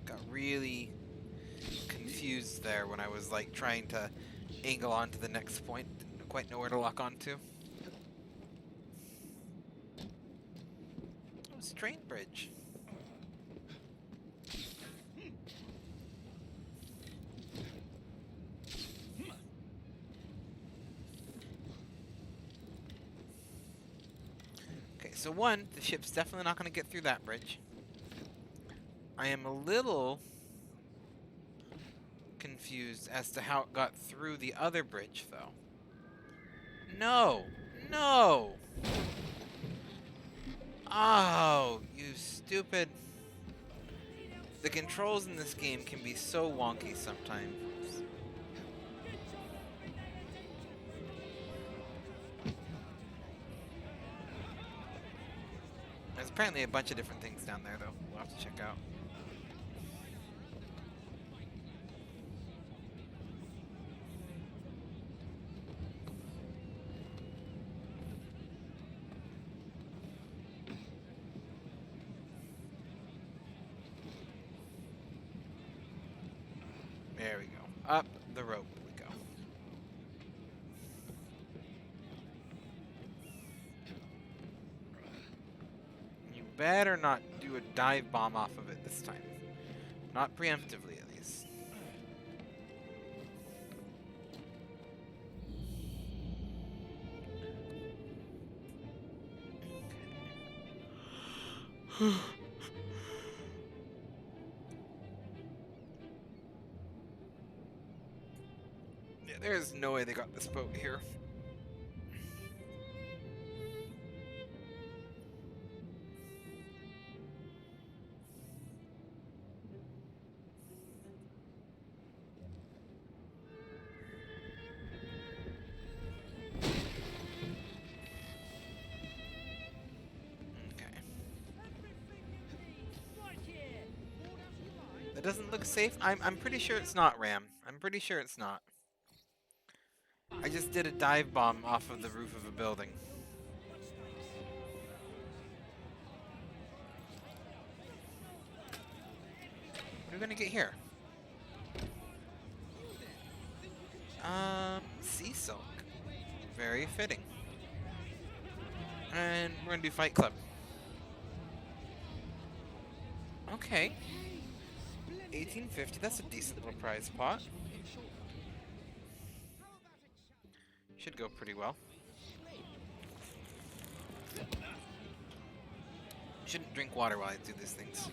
Got really confused there when I was like trying to angle onto the next point. Didn't quite know where to lock onto. Oh, strain bridge. Okay, so one, the ship's definitely not going to get through that bridge. I am a little confused as to how it got through the other bridge, though. No! No! Oh, you stupid... The controls in this game can be so wonky sometimes. There's apparently a bunch of different things down there, though. We'll have to check out. There we go. Up the rope we go. You better not do a dive bomb off of it this time. Not preemptively, at least. Yeah, there's no way they got this boat here. That doesn't look safe. I'm pretty sure it's not, Ram. I'm pretty sure it's not. I just did a dive bomb off of the roof of a building. What are we gonna get here? Sea silk. Very fitting. And we're gonna do Fight Club. Okay. 1850, that's a decent little prize pot. Should go pretty well. Shouldn't drink water while I do these things.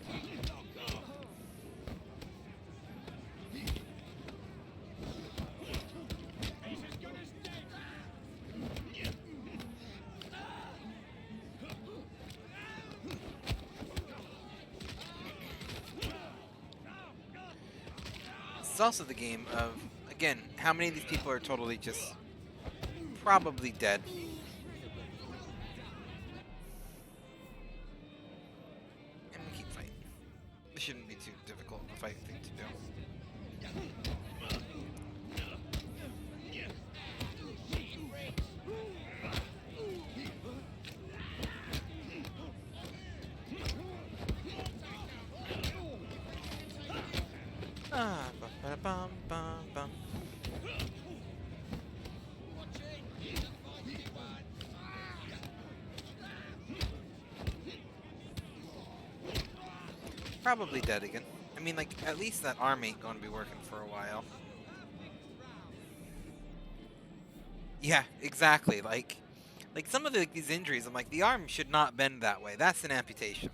It's also the game of, again, how many of these people are totally just probably dead. And we keep fighting. This shouldn't be too difficult of a fight thing to do. Probably dead again. I mean, like, at least that arm ain't gonna be working for a while. Yeah, exactly. Like some of these injuries, I'm like, the arm should not bend that way. That's an amputation.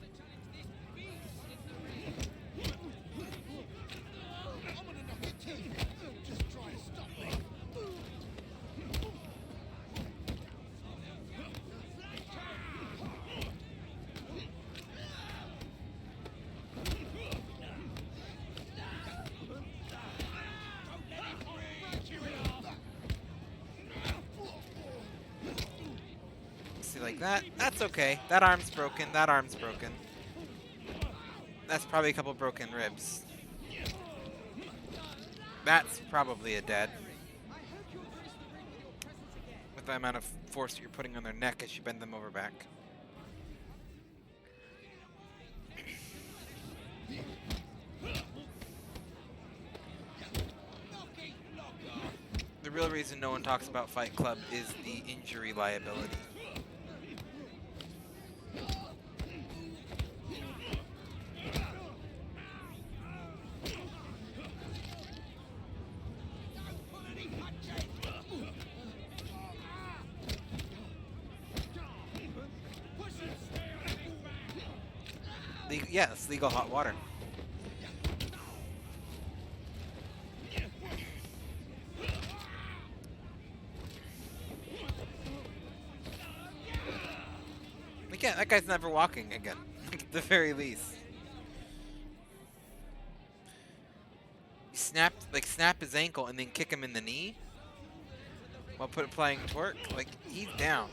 See, like that? That's okay. That arm's broken. That arm's broken. That's probably a couple broken ribs. That's probably a dead. With the amount of force that you're putting on their neck as you bend them over back. The real reason no one talks about Fight Club is the injury liability. Yes, legal hot water. Again, that guy's never walking again, at the very least. Snap his ankle and then kick him in the knee while applying torque. Like, he's down.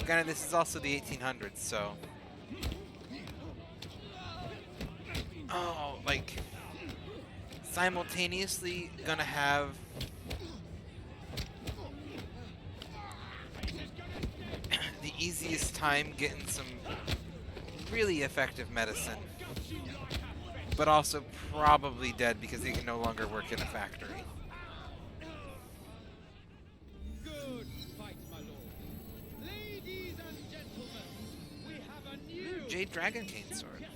Granted, this is also the 1800s, so... Oh, like... Simultaneously gonna have... the easiest time getting some really effective medicine. But also probably dead because he can no longer work in a factory. Good fight, my lord. Ladies and gentlemen, we have a new Jade Dragon Cane Sword.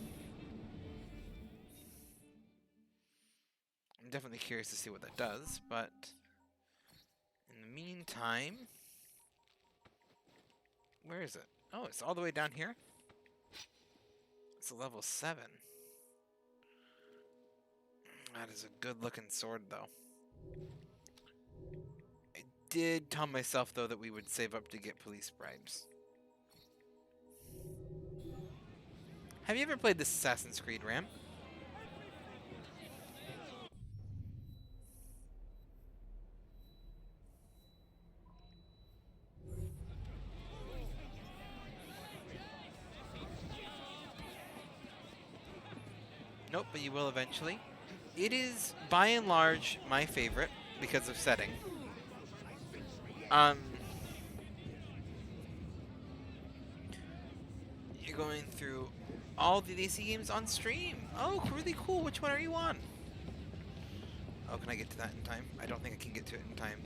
I'm definitely curious to see what that does, but in the meantime, where is it? Oh, it's all the way down here? It's a level 7. That is a good looking sword, though. I did tell myself, though, that we would save up to get police bribes. Have you ever played this Assassin's Creed, Ram? Nope, but you will eventually. It is, by and large, my favorite because of setting. You're going through all the DC games on stream. Oh, really cool. Which one are you on? Oh, can I get to that in time? I don't think I can get to it in time,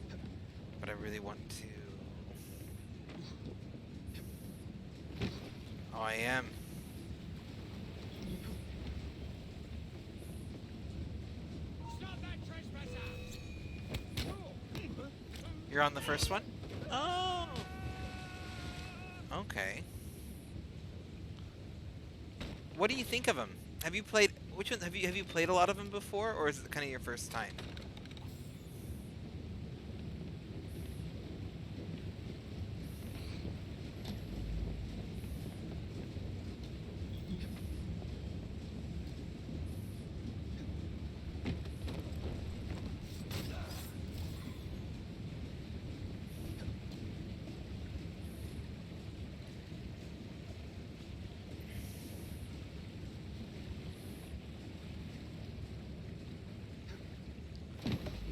but I really want to. Oh, I am. You're on the first one? Oh. Okay. What do you think of them? Have you played which one have you played a lot of them before, or is it kind of your first time?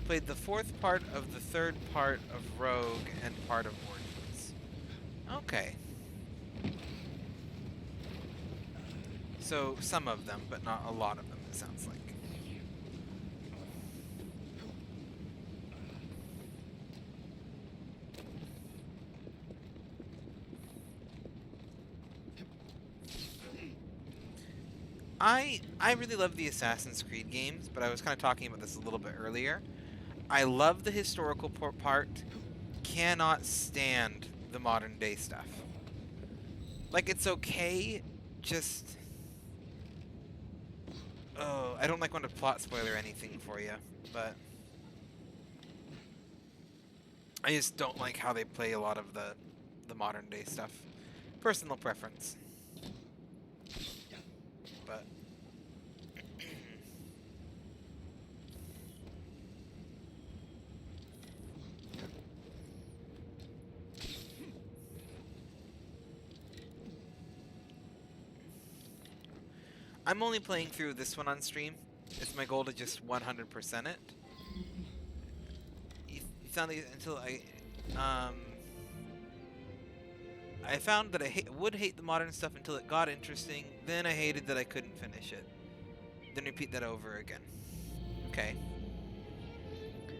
Played the fourth part of the third part of Rogue and part of Origins. Okay. So some of them, but not a lot of them, it sounds like. I really love the Assassin's Creed games, but I was kind of talking about this a little bit earlier. I love the historical part. Cannot stand the modern day stuff. Like, it's okay, just... Oh, I don't like want to plot spoiler anything for you, but... I just don't like how they play a lot of the modern day stuff. Personal preference. But... I'm only playing through this one on stream. It's my goal to just 100% it. You found until I found that I would hate the modern stuff until it got interesting. Then I hated that I couldn't finish it. Then repeat that over again. Okay.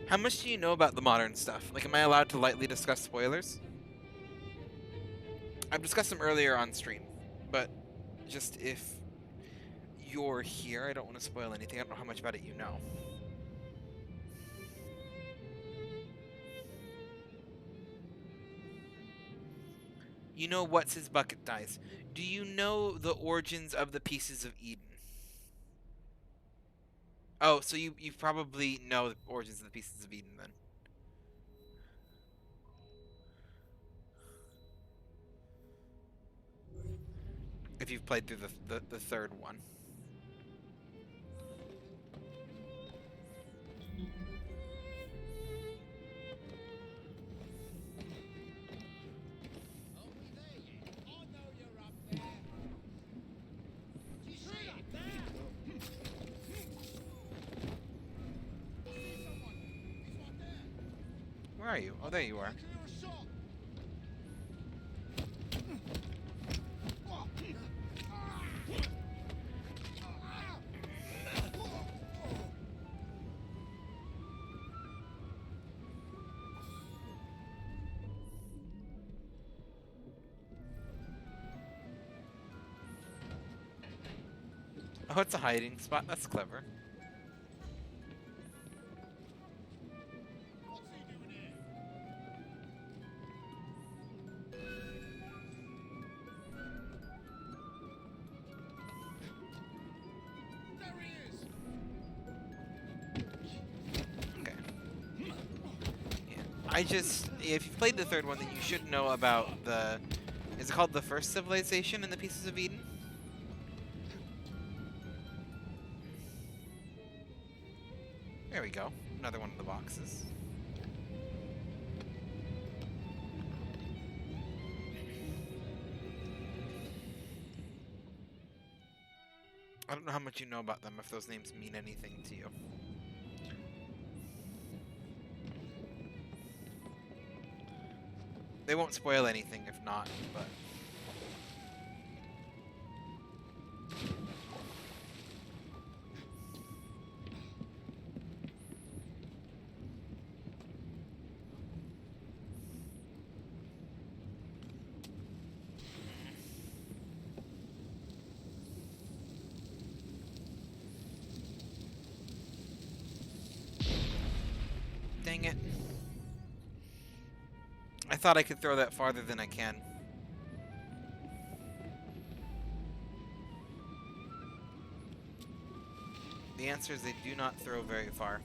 How much do you know about the modern stuff? Like, am I allowed to lightly discuss spoilers? I've discussed them earlier on stream, but just if you're here, I don't want to spoil anything. I don't know how much about it you know. You know what's his bucket dice. Do you know the origins of the Pieces of Eden? Oh, so you probably know the origins of the Pieces of Eden then. If you've played through the third one. Only there yet? I know you're up there. You see up there? See someone? He's right there. Where are you? Oh, there you are. Clear a shot. Oh, it's a hiding spot. That's clever. What's he doing here? There he is. Okay. Yeah. If you've played the third one, then you should know about the... Is it called the First Civilization in the Pieces of Eden? There we go. Another one of the boxes. I don't know how much you know about them, if those names mean anything to you. They won't spoil anything if not, but... Dang it. I thought I could throw that farther than I can. The answer is they do not throw very far.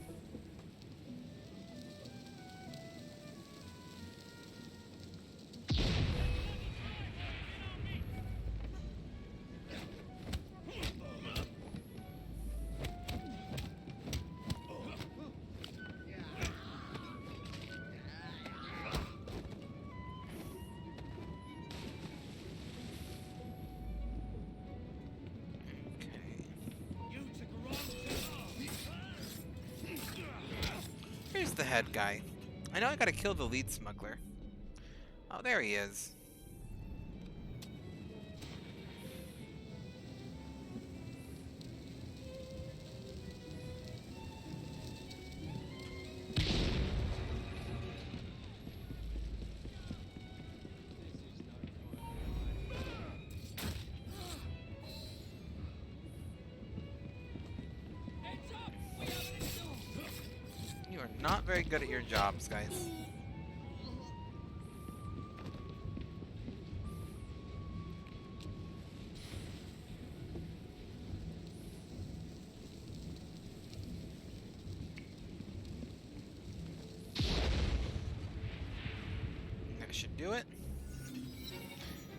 Here's the head guy. I know I gotta kill the lead smuggler. Oh, there he is. not very good at your jobs, guys. That should do it.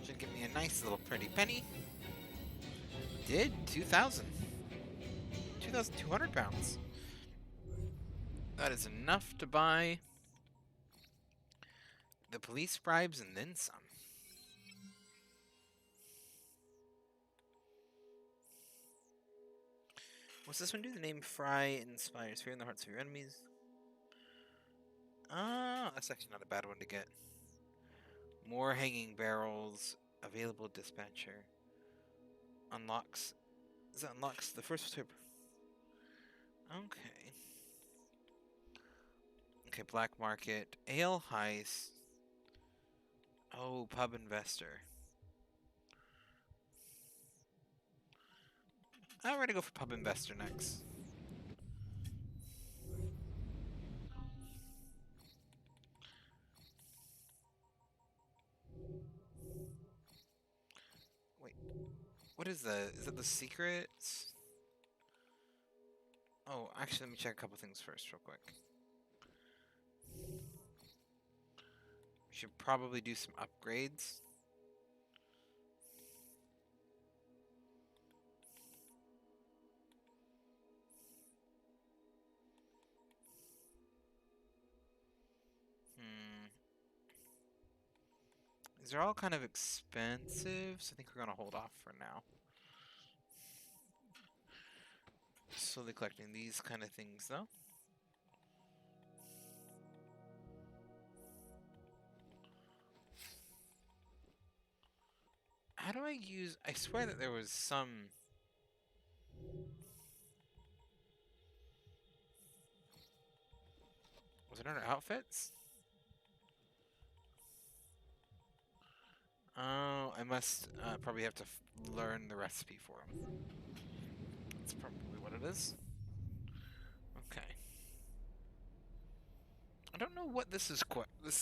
Should give me a nice little pretty penny. Did 2,000. 2,200 pounds. That is enough to buy the police bribes and then some. What's this one do? The name Fry inspires fear in the hearts of your enemies. Ah, that's actually not a bad one to get. More hanging barrels. Available dispatcher. Unlocks. That unlocks the first trip. Okay. Okay, black market. Ale heist. Oh, pub investor. I'm ready to go for pub investor next. Wait, what is that? Is that the secrets? Oh, actually, let me check a couple things first, real quick. We should probably do some upgrades. These are all kind of expensive, so I think we're gonna hold off for now. Slowly collecting these kind of things, though. How do I use... I swear that there was some... Was it under outfits? Oh, I must probably have to learn the recipe for them. That's probably what it is. Okay. I don't know what this is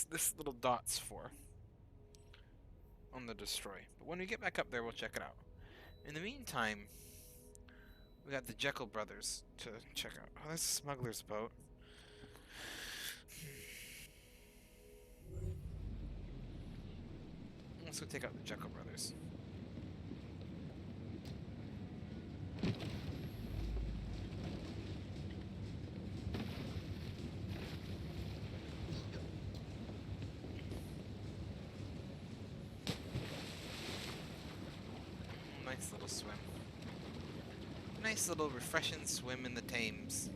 this little dot's for on the destroy. But when we get back up there, we'll check it out. In the meantime, we got the Jekyll brothers to check out. Oh, that's a smuggler's boat. Let's go take out the Jekyll brothers. Nice little swim. Nice little refreshing swim in the Thames.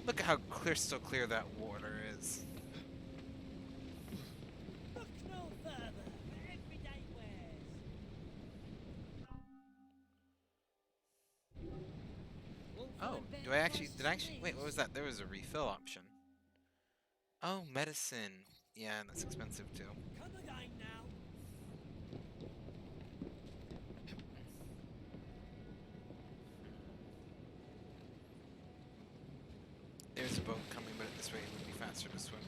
Look at how crystal clear that water is. Look no further. Everyday wares. Oh, did I actually, wait, what was that? There was a refill option. Oh, medicine. Yeah, that's expensive too. Come again now. There's a boat coming, but this way it would be faster to swim.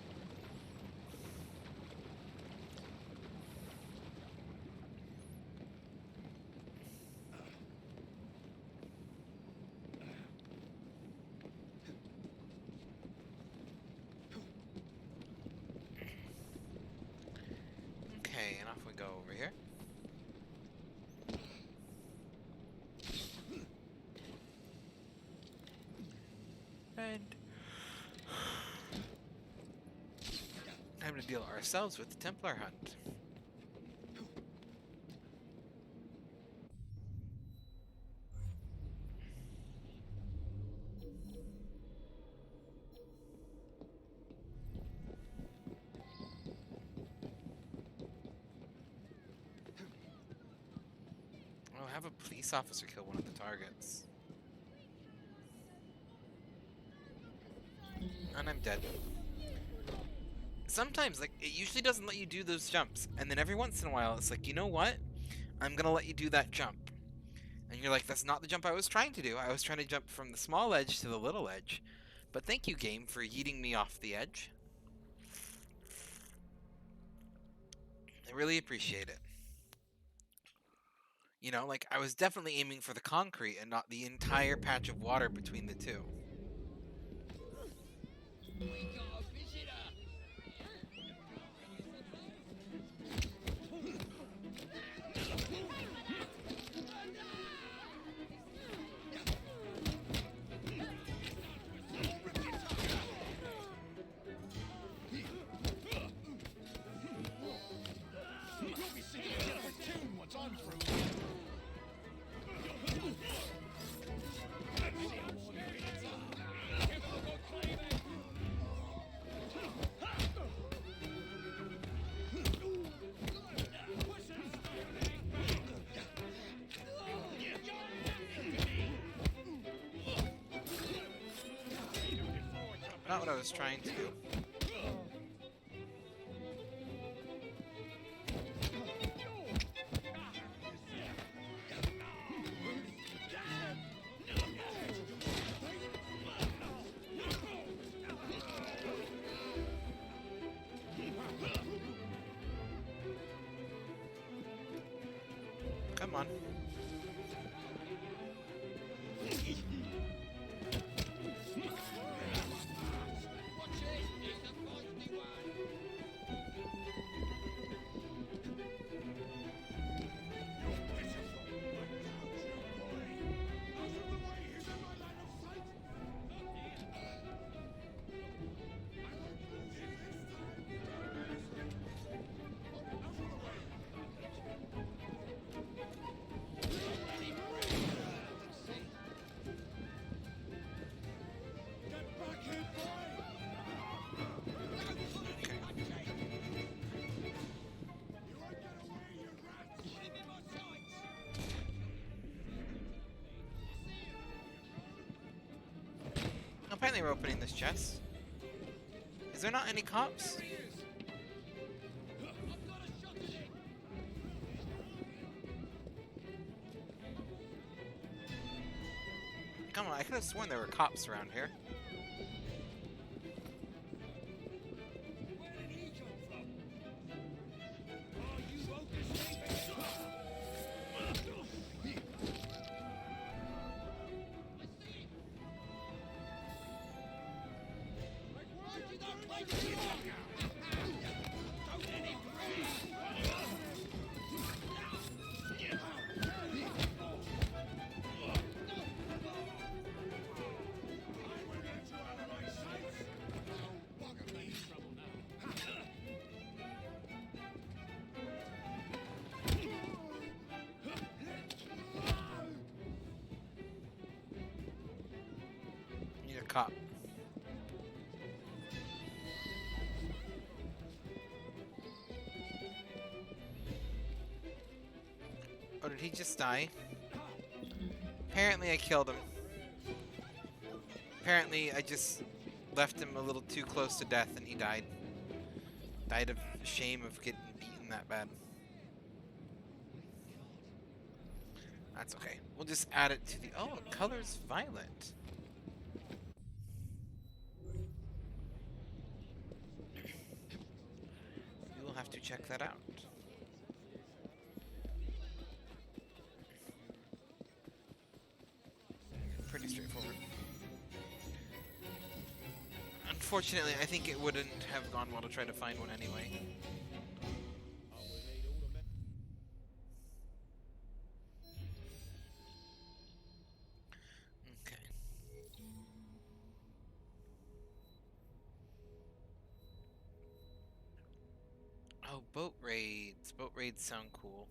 Okay, and off we go over here. And time to deal ourselves with the Templar hunt. I'll have a police officer kill one of the targets. And I'm dead. Sometimes, like, it usually doesn't let you do those jumps. And then every once in a while, it's like, you know what? I'm gonna let you do that jump. And you're like, that's not the jump I was trying to do. I was trying to jump from the small edge to the little edge. But thank you, game, for yeeting me off the edge. I really appreciate it. You know, like, I was definitely aiming for the concrete and not the entire patch of water between the two. We got a visitor. You'll be singing a different tune once I'm through. Not what I was trying to do. Come on. Watch it. He's the feisty one. Apparently we're opening this chest. Is there not any cops? Come on, I could have sworn there were cops around here. Where did he come from? Oh, you won't escape it. Why did that place you Don't let him Need a cop. Oh, did he just die? Apparently I killed him. Apparently I just left him a little too close to death and he died. Died of shame of getting beaten that bad. That's okay. We'll just add it to the... Oh, color's violet. We will have to check that out. Pretty straightforward. Unfortunately, I think it wouldn't have gone well to try to find one anyway. Okay. Oh, boat raids. Boat raids sound cool.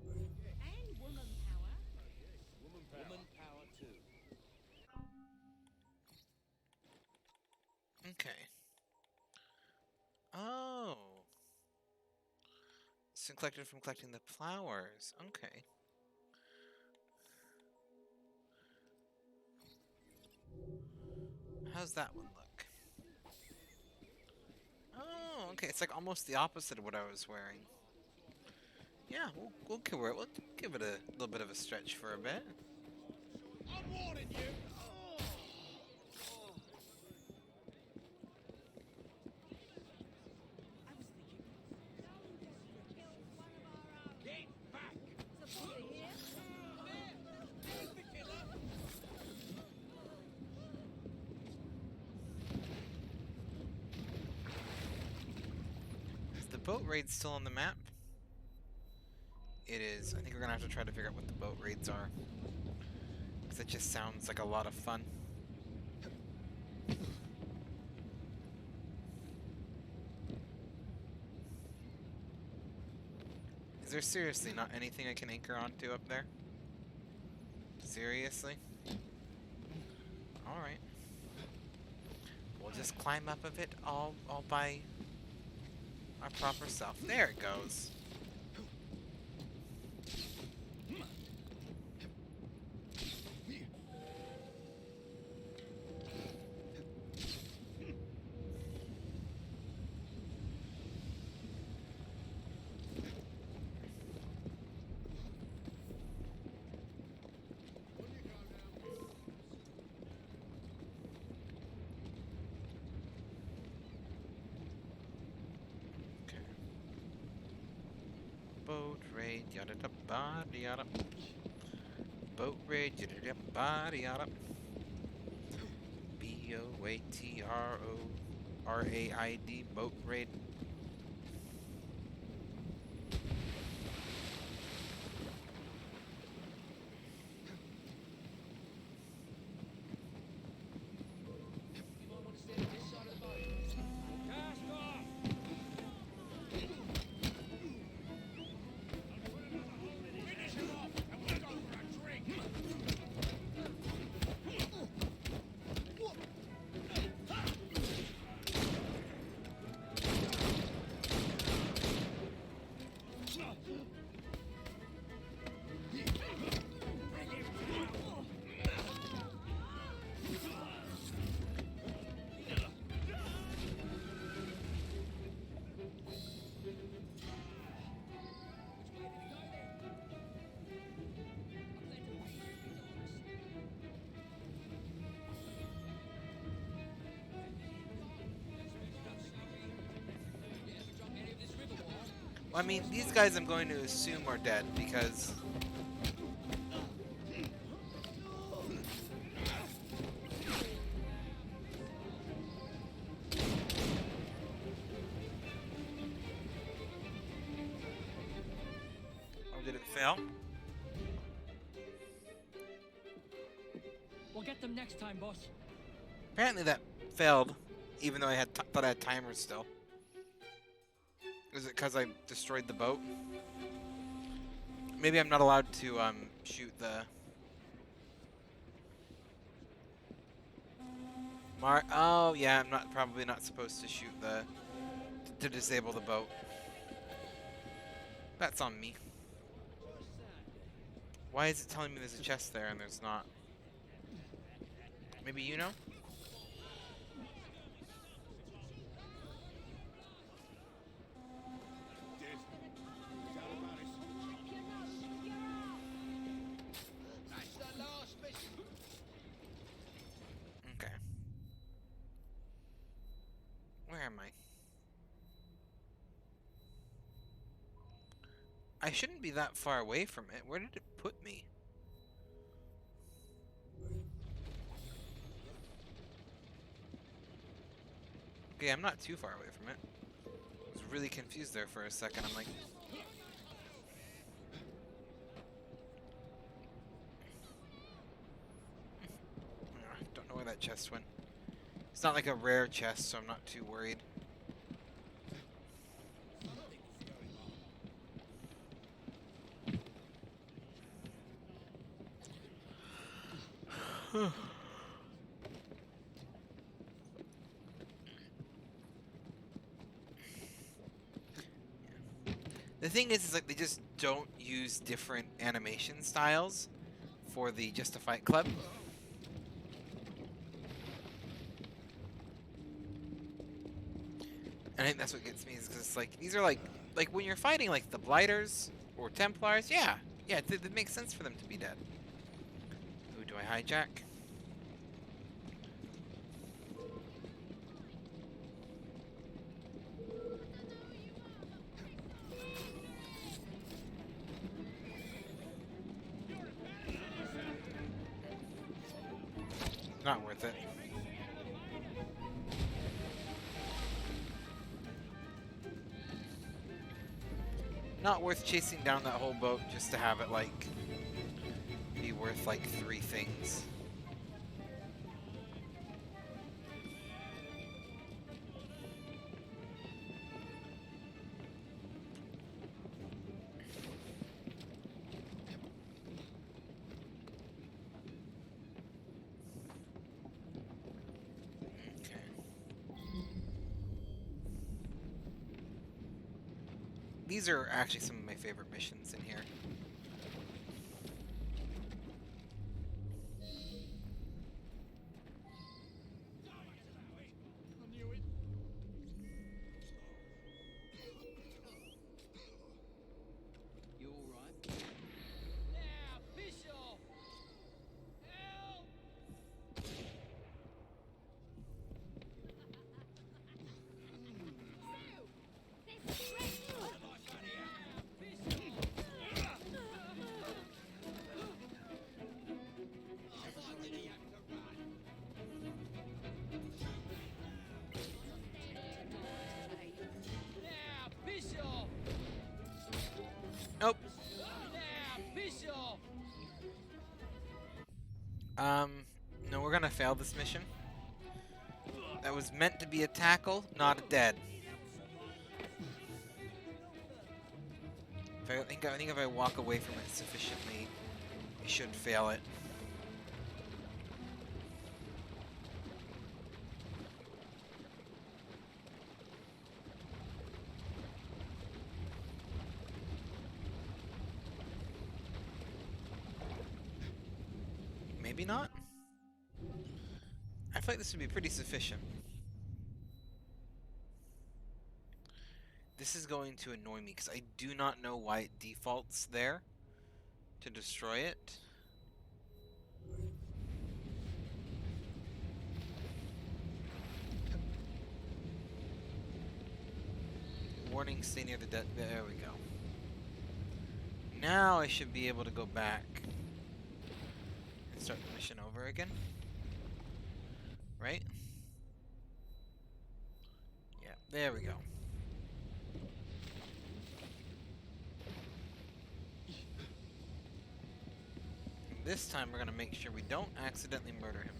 And woman power. Woman power too. Okay. Oh. It's collected from collecting the flowers. Okay. How's that one look? Oh, okay. It's like almost the opposite of what I was wearing. Yeah, we'll give it a little bit of a stretch for a bit. I'm warning you. Get back! There's the killer! Is the boat raid still on the map? It is. I think we're gonna have to try to figure out what the boat raids are. Because it just sounds like a lot of fun. Is there seriously not anything I can anchor onto up there? Seriously? Alright. We'll just climb up of it all by our proper self. There it goes. Boat raid, yada da ba yada. Boat raid, yada da ba yada. BOATRORAID, boat raid. Cast off! Finish him off and we'll go for a drink! Well, I mean, these guys I'm going to assume are dead because... Oh, did it fail? We'll get them next time, boss. Apparently that failed, even though I had thought I had timers still. Is it because I destroyed the boat? Maybe I'm not allowed to shoot the... Oh yeah, I'm probably not supposed to shoot the... to disable the boat. That's on me. Why is it telling me there's a chest there and there's not? Maybe you know? That's the last mission. Okay. Where am I? I shouldn't be that far away from it. Where did it put me? Okay, I'm not too far away from it. I was really confused there for a second. I'm like... Don't know where that chest went. It's not like a rare chest, so I'm not too worried. The thing is like they just don't use different animation styles for the Just a Fight Club. And I think that's what gets me is because like these are like when you're fighting like the blighters Or Templars? Yeah. Yeah, it makes sense for them to be dead. Who do I hijack? Not worth it. Not worth chasing down that whole boat just to have it, like, be worth, like, 3 things. These are actually some of my favorite missions in here. You all right? Now, piss off! Help! Now, piss off! Nope. Now, piss off! No, we're gonna fail this mission. That was meant to be a tackle, not a dead. I think if I walk away from it sufficiently, I should fail it. Maybe not? I feel like this would be pretty sufficient. This is going to annoy me because I do not know why it defaults there to destroy it. Warning, stay near the dead. There we go. Now I should be able to go back and start the mission over again. Right? Yeah, there we go. This time we're gonna make sure we don't accidentally murder him.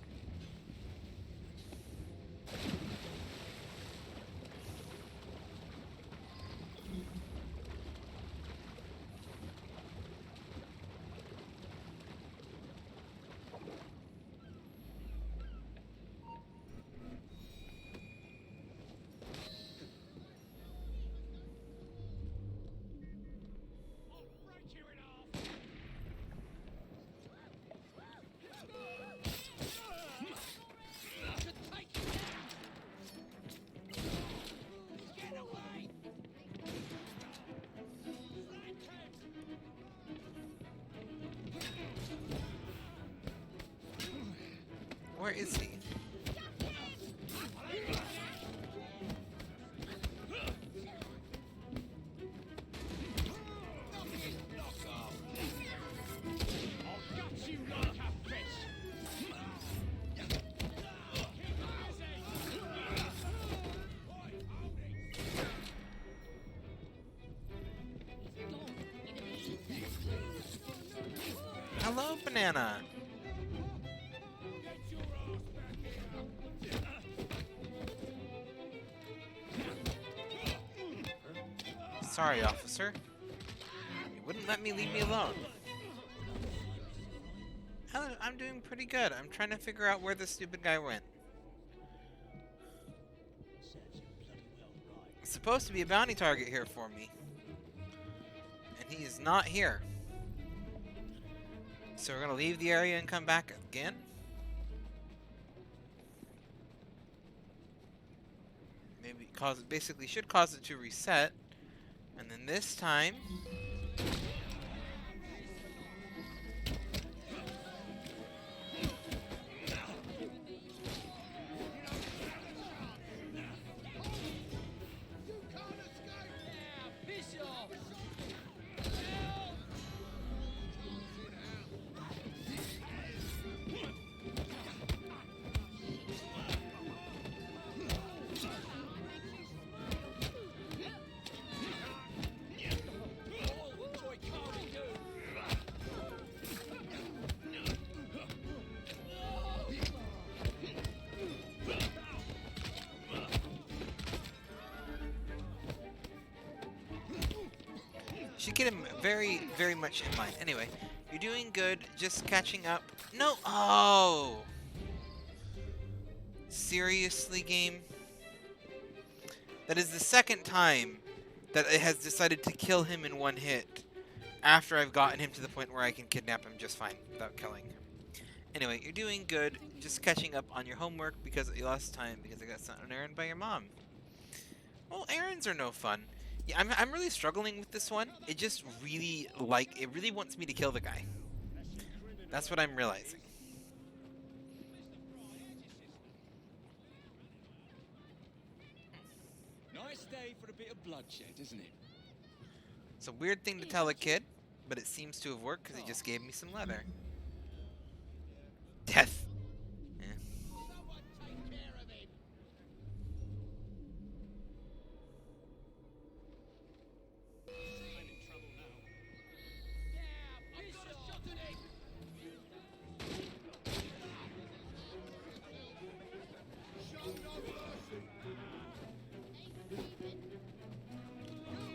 Where is he? Hello, banana. Sorry, officer. You wouldn't let me leave me alone. I'm doing pretty good. I'm trying to figure out where this stupid guy went. It's supposed to be a bounty target here for me. And he is not here. So we're gonna leave the area and come back again? Maybe basically should cause it to reset. And then this time Should get him very, very much in line. Anyway, you're doing good. Just catching up. No. Oh. Seriously, game? That is the second time that it has decided to kill him in one hit after I've gotten him to the point where I can kidnap him just fine without killing him. Anyway, you're doing good. Just catching up on your homework because you lost time because I got sent on an errand by your mom. Well, errands are no fun. Yeah, I'm really struggling with this one. It just really, it really wants me to kill the guy. That's what I'm realizing. Nice day for a bit of bloodshed, isn't it? It's a weird thing to tell a kid, but it seems to have worked because he just gave me some leather. Death. Yeah. Someone take care of him. I'm in trouble now. Yeah, I've got a shot at him. Show no mercy.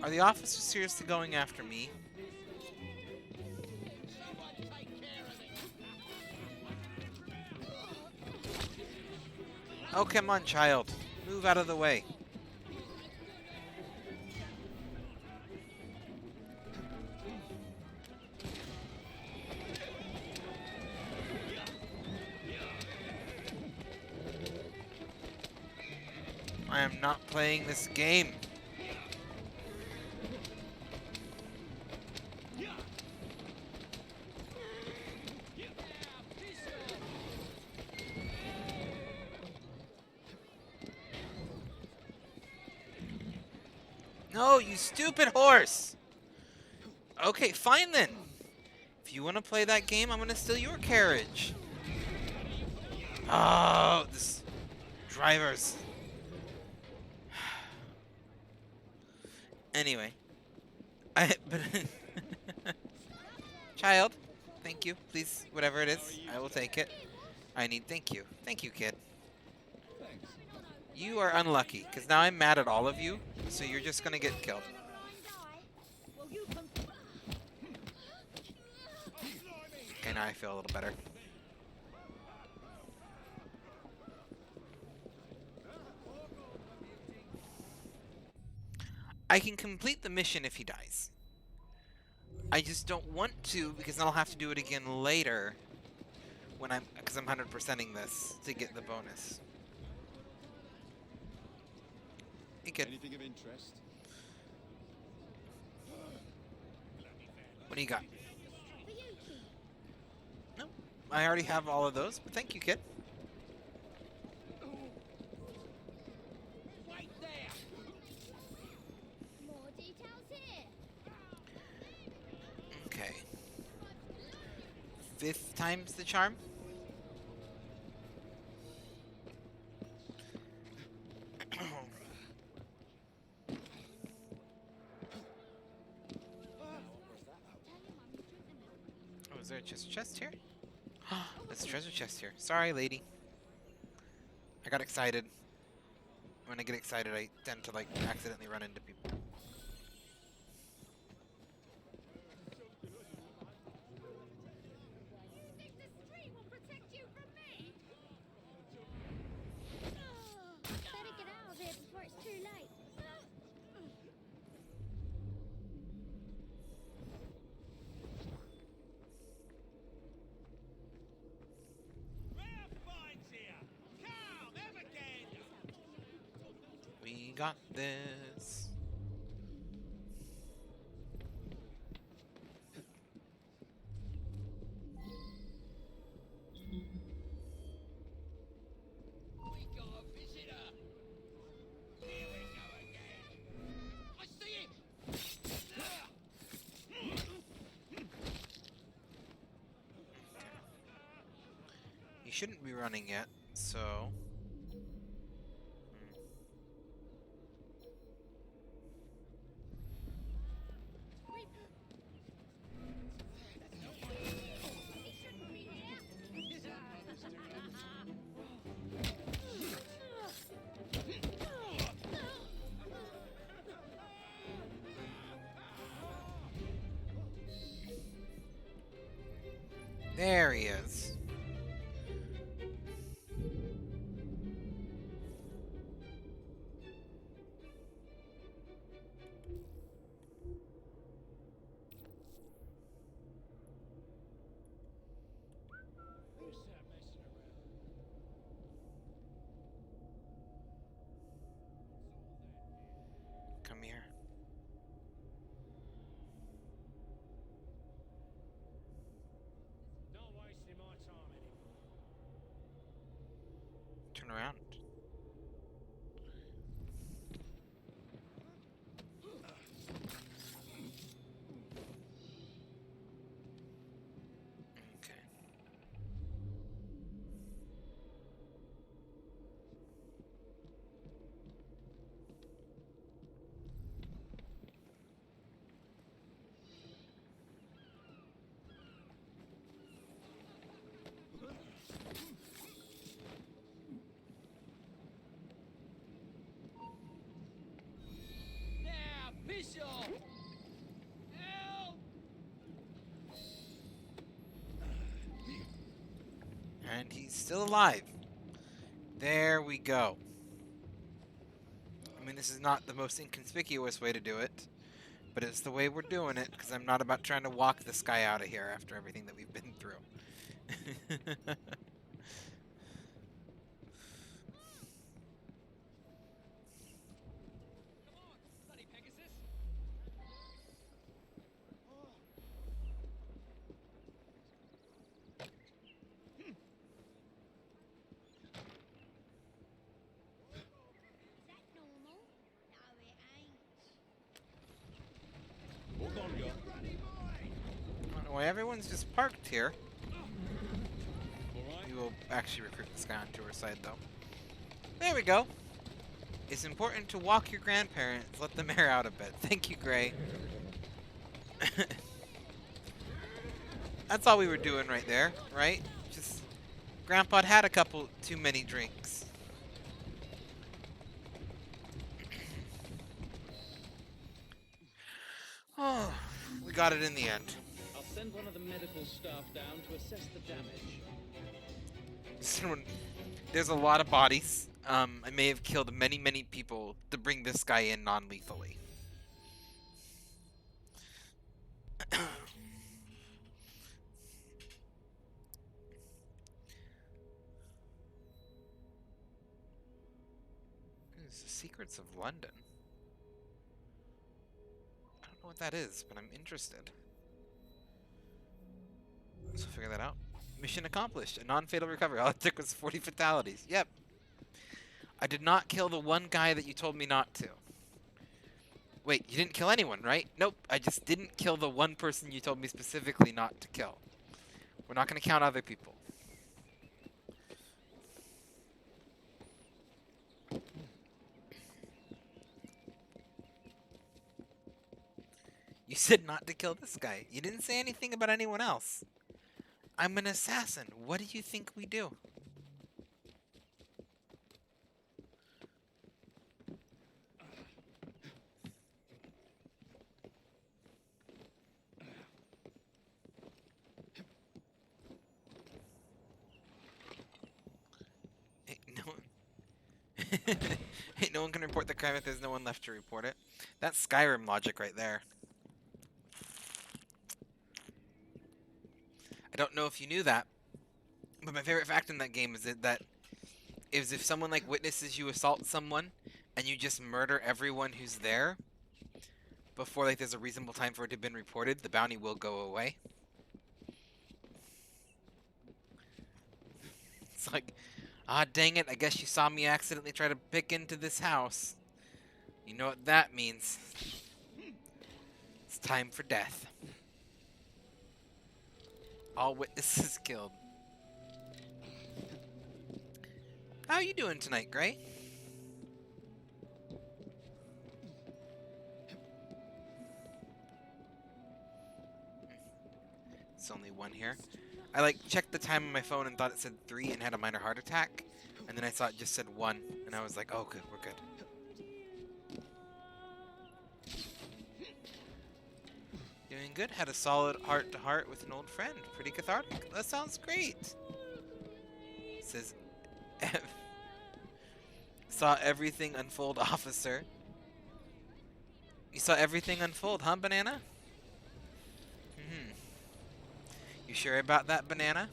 Are the officers seriously going after me? Someone take care of him. Oh, come on, child. Move out of the way. I am not playing this game. No, you stupid horse! Okay, fine then. If you want to play that game, I'm going to steal your carriage. Oh, this drivers. Anyway. Child, thank you. Please, whatever it is, I will take it. I need thank you. Thank you, kid. Thanks. You are unlucky, because now I'm mad at all of you, so you're just going to get killed. Okay, now I feel a little better. I can complete the mission if he dies. I just don't want to because then I'll have to do it again later when because I'm 100%ing this to get the bonus. Hey kid, Anything of interest? what do you got? No, I already have all of those, but thank you, kid. Wait there. More details here. Okay. 5th time's the charm. Oh, is there a chest here? There's a treasure chest here. Sorry, lady. I got excited. When I get excited, I tend to, accidentally run into people. You think the street will protect you from me? Better get out of here before it's too late. Rare finds here. Come, them again. We got this. We got a visitor. Here we go again. I see him. He shouldn't be running yet, so... There he is. Who's that messing around? Come here. Not wasting my time anymore. Turn around. Okay. Now, piss off! Help! And he's still alive. There we go. I mean, this is not the most inconspicuous way to do it, but it's the way we're doing it, because I'm not about trying to walk this guy out of here after everything that we've been through. Come on, bloody Pegasus! Is that normal? No, it ain't. Hold on, girl. I don't know why everyone's just parked here. All right. We will actually recruit this guy onto our side, though. There we go. It's important to walk your grandparents. Let them air out a bit. Thank you, Gray. That's all we were doing right there, right? Just Grandpa'd had a couple too many drinks. Oh, we got it in the end. I'll send one of the medical staff down to assess the damage. There's a lot of bodies. I may have killed many, many people to bring this guy in non-lethally. It's the Secrets of London. I don't know what that is, but I'm interested. Let's figure that out. Mission accomplished. A non-fatal recovery. All it took was 40 fatalities. Yep. I did not kill the one guy that you told me not to. Wait, you didn't kill anyone, right? Nope. I just didn't kill the one person you told me specifically not to kill. We're not going to count other people. You said not to kill this guy. You didn't say anything about anyone else. I'm an assassin. What do you think we do? Hey, no one... hey, no one can report the crime if there's no one left to report it. That's Skyrim logic right there. I don't know if you knew that, but my favorite fact in that game is that if someone like witnesses you assault someone and you just murder everyone who's there before like there's a reasonable time for it to have been reported, the bounty will go away. It's like, ah, dang it, I guess you saw me accidentally try to pick into this house. You know what that means. It's time for death. All witnesses killed. How are you doing tonight, Gray? It's only one here. I like checked the time on my phone and thought it said 3 and had a minor heart attack. And then I saw it just said 1. And I was like, oh good, we're good. Doing good. Had a solid heart-to-heart with an old friend. Pretty cathartic. That sounds great. Says, saw everything unfold, officer. You saw everything unfold, huh, Banana? You sure about that, Banana?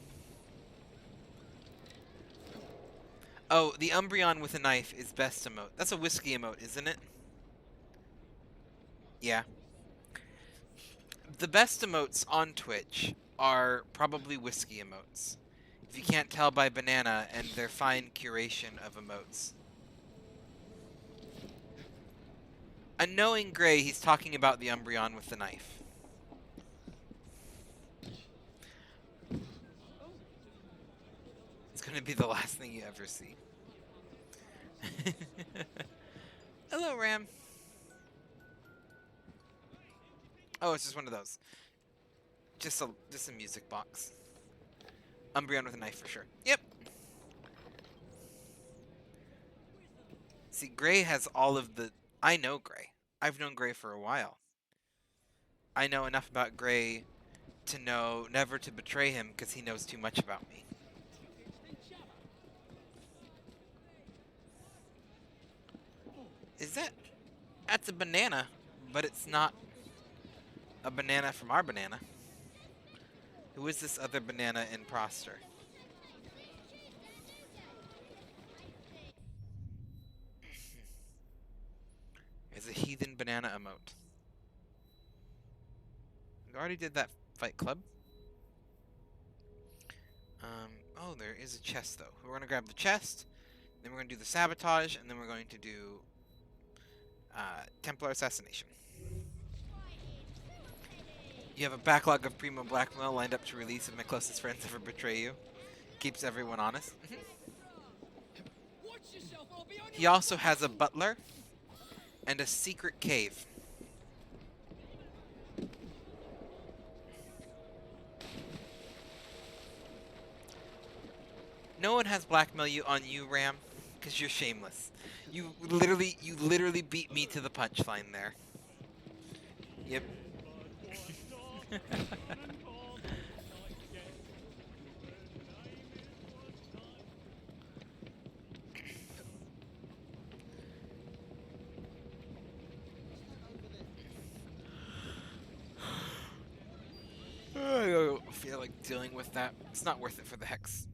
Oh, the Umbreon with a knife is best emote. That's a whiskey emote, isn't it? Yeah. The best emotes on Twitch are probably whiskey emotes. If you can't tell by Banana and their fine curation of emotes. Unknowing Gray, he's talking about the Umbreon with the knife. It's gonna be the last thing you ever see. Hello, Ram. Oh, it's just one of those. Just a music box. Umbreon with a knife for sure. Yep. See, Gray has all of the... I know Gray. I've known Gray for a while. I know enough about Gray to know never to betray him because he knows too much about me. Is that... That's a banana, but it's not a banana from our banana. Who is this other banana imposter? Is a heathen banana emote. We already did that Fight Club. Oh, there is a chest, though. We're going to grab the chest, then we're going to do the sabotage, and then we're going to do Templar assassination. You have a backlog of primo blackmail lined up to release if my closest friends ever betray you. Keeps everyone honest. He also has a butler and a secret cave. No one has blackmail you on you, Ram, because you're shameless. You literally beat me to the punchline there. Yep. I don't feel like dealing with that. It's not worth it for the Hex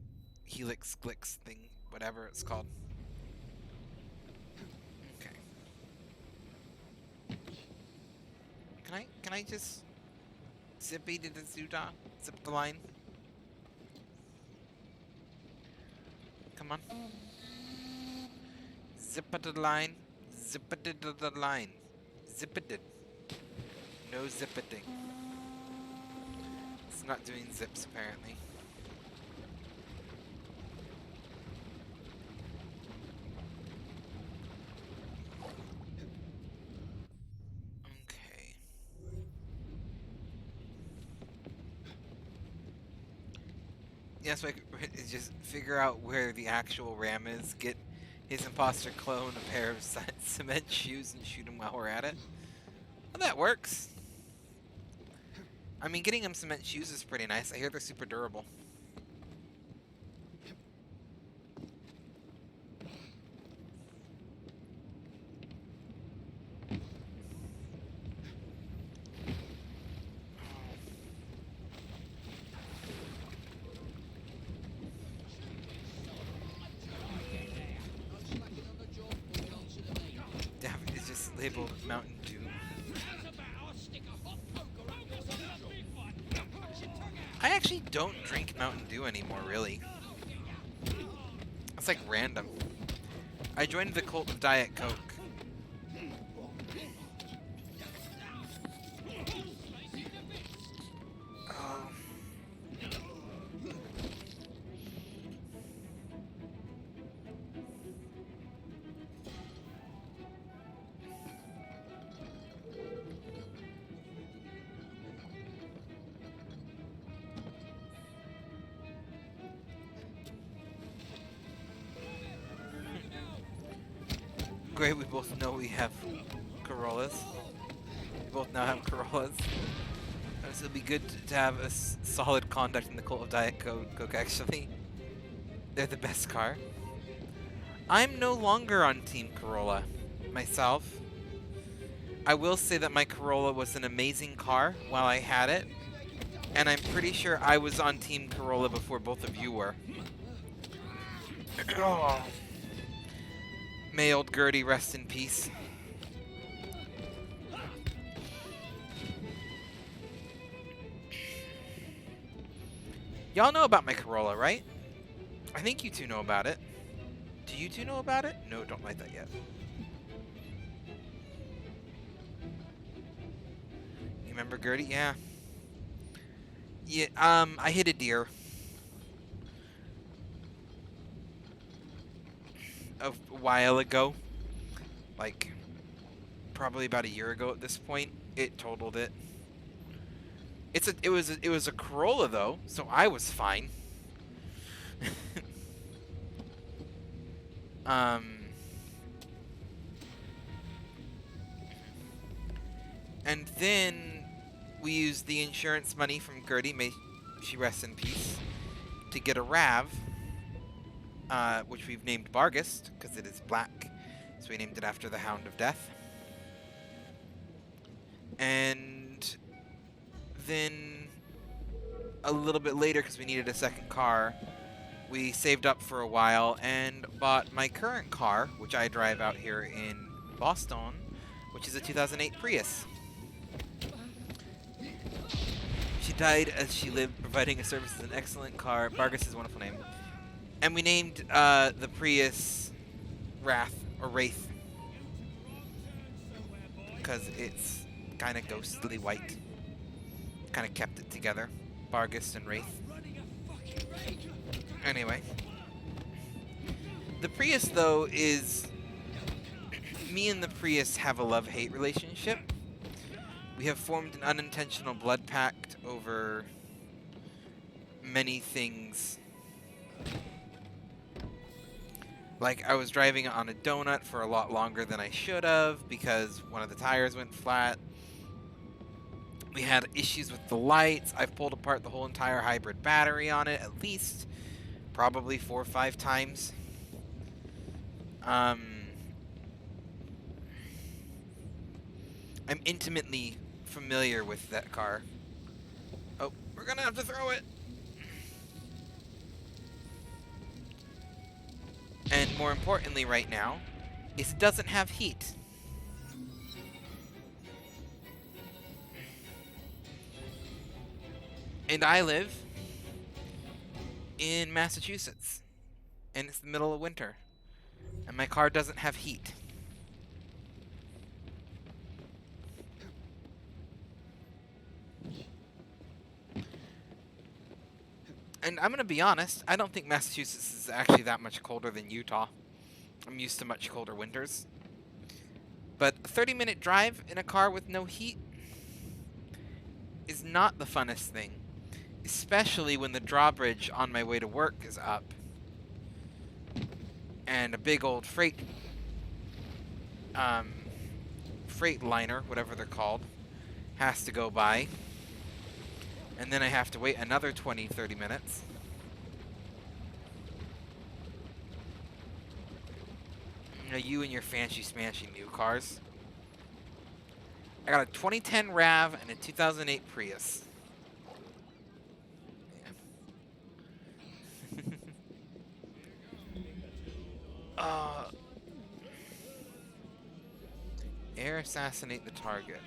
Helix Glix thing, whatever it's called. Okay. Can I just zippy to the Zuda? Zip the line? Come on. Zip it to the line. Zip it to the line. Zip it. No zippeting. It's not doing zips apparently. Okay. Yeah, so I could just figure out where the actual Ram is, get his imposter clone a pair of cement shoes and shoot him while we're at it. Well, that works. I mean, getting him cement shoes is pretty nice. I hear they're super durable. David is just labeled Mountain Dew. I actually don't drink Mountain Dew anymore, really. It's like random. I joined the cult of Diet Coke. Great, we both know we have Corollas. We both now have Corollas. So it'd be good to have a solid contact in the cult of Diet Coke, actually. They're the best car. I'm no longer on Team Corolla myself. I will say that my Corolla was an amazing car while I had it, and I'm pretty sure I was on Team Corolla before both of you were. May old Gertie rest in peace. Y'all know about my Corolla, right? I think you two know about it. Do you two know about it? No, don't like that yet. You remember Gertie? Yeah. Yeah, I hit a deer. A while ago. Like, probably about a year ago at this point. It totaled it. It was a Corolla though, so I was fine. And then we used the insurance money from Gertie, may she rest in peace, to get a Rav, which we've named Bargist because it is black, so we named it after the Hound of Death. And then a little bit later, because we needed a second car, we saved up for a while and bought my current car, which I drive out here in Boston, which is a 2008 Prius. She died as she lived, providing a service as an excellent car. Bargus is a wonderful name. And we named the Prius Wraith, because it's kind of ghostly white. Kind of kept it together. Bargus and Wraith. Anyway. The Prius, though, is... Me and the Prius have a love-hate relationship. We have formed an unintentional blood pact over many things. Like, I was driving on a donut for a lot longer than I should have because one of the tires went flat. We had issues with the lights. I've pulled apart the whole entire hybrid battery on it at least probably 4 or 5 times. I'm intimately familiar with that car. Oh, we're gonna have to throw it. And more importantly right now, is it doesn't have heat. And I live in Massachusetts. And it's the middle of winter. And my car doesn't have heat. And I'm going to be honest, I don't think Massachusetts is actually that much colder than Utah. I'm used to much colder winters. But a 30-minute drive in a car with no heat is not the funnest thing. Especially when the drawbridge on my way to work is up. And a big old freight liner, whatever they're called, has to go by. And then I have to wait another 20-30 minutes. You know, you and your fancy smashy new cars. I got a 2010 RAV and a 2008 Prius. Air assassinate the target.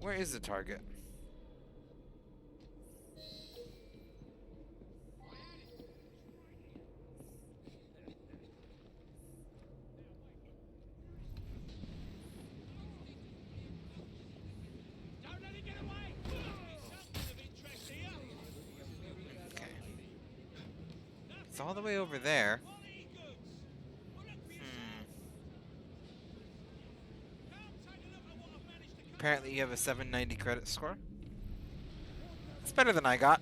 Where is the target? Okay. It's all the way over there. Apparently you have a 790 credit score. It's better than I got.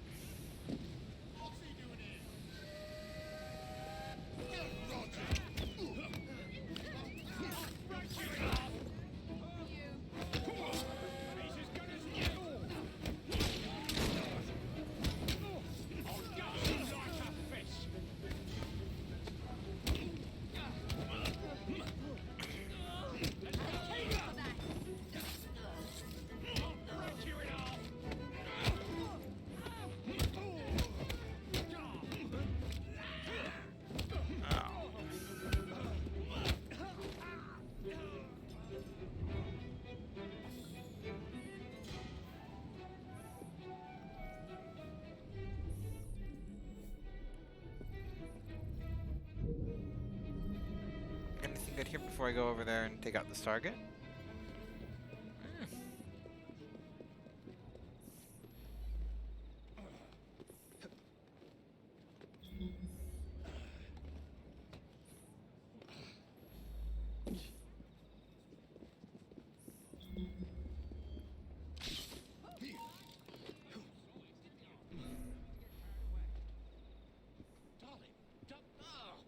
here before I go over there and take out this target? Darling, don't. Oh.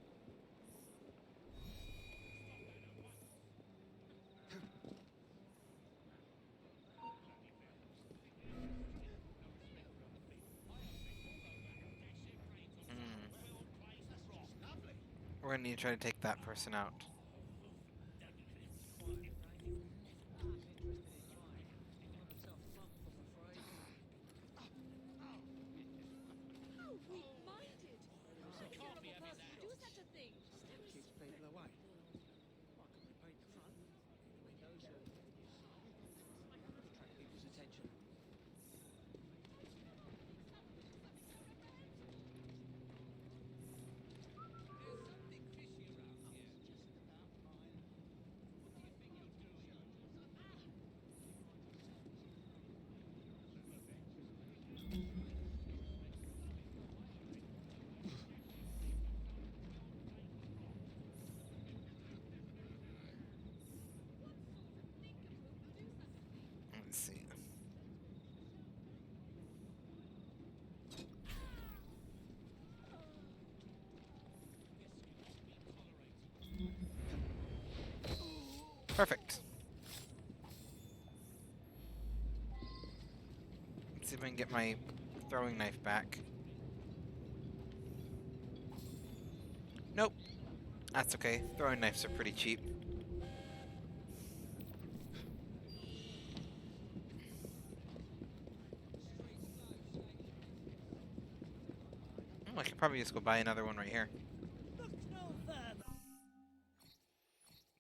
We're gonna need to try to take that person out. How weak-minded! How terrible person to do such a thing! Keeps people away. Why couldn't we paint the front? Windows or attract people's attention. Let's see. Perfect. Let's see if I can get my throwing knife back. Nope. That's okay. Throwing knives are pretty cheap. I could probably just go buy another one right here.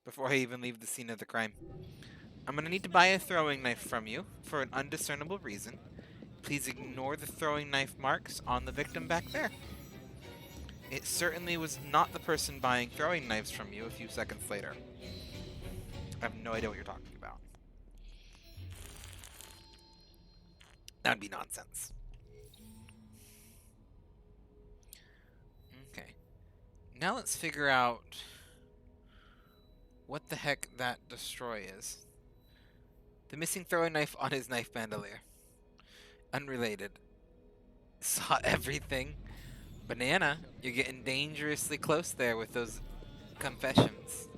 Before I even leave the scene of the crime. I'm gonna need to buy a throwing knife from you for an undiscernible reason. Please ignore the throwing knife marks on the victim back there. It certainly was not the person buying throwing knives from you a few seconds later. I have no idea what you're talking about. That'd be nonsense. Okay. Now let's figure out what the heck that destroy is. The missing throwing knife on his knife bandolier. Unrelated. Saw everything. Banana, you're getting dangerously close there with those confessions.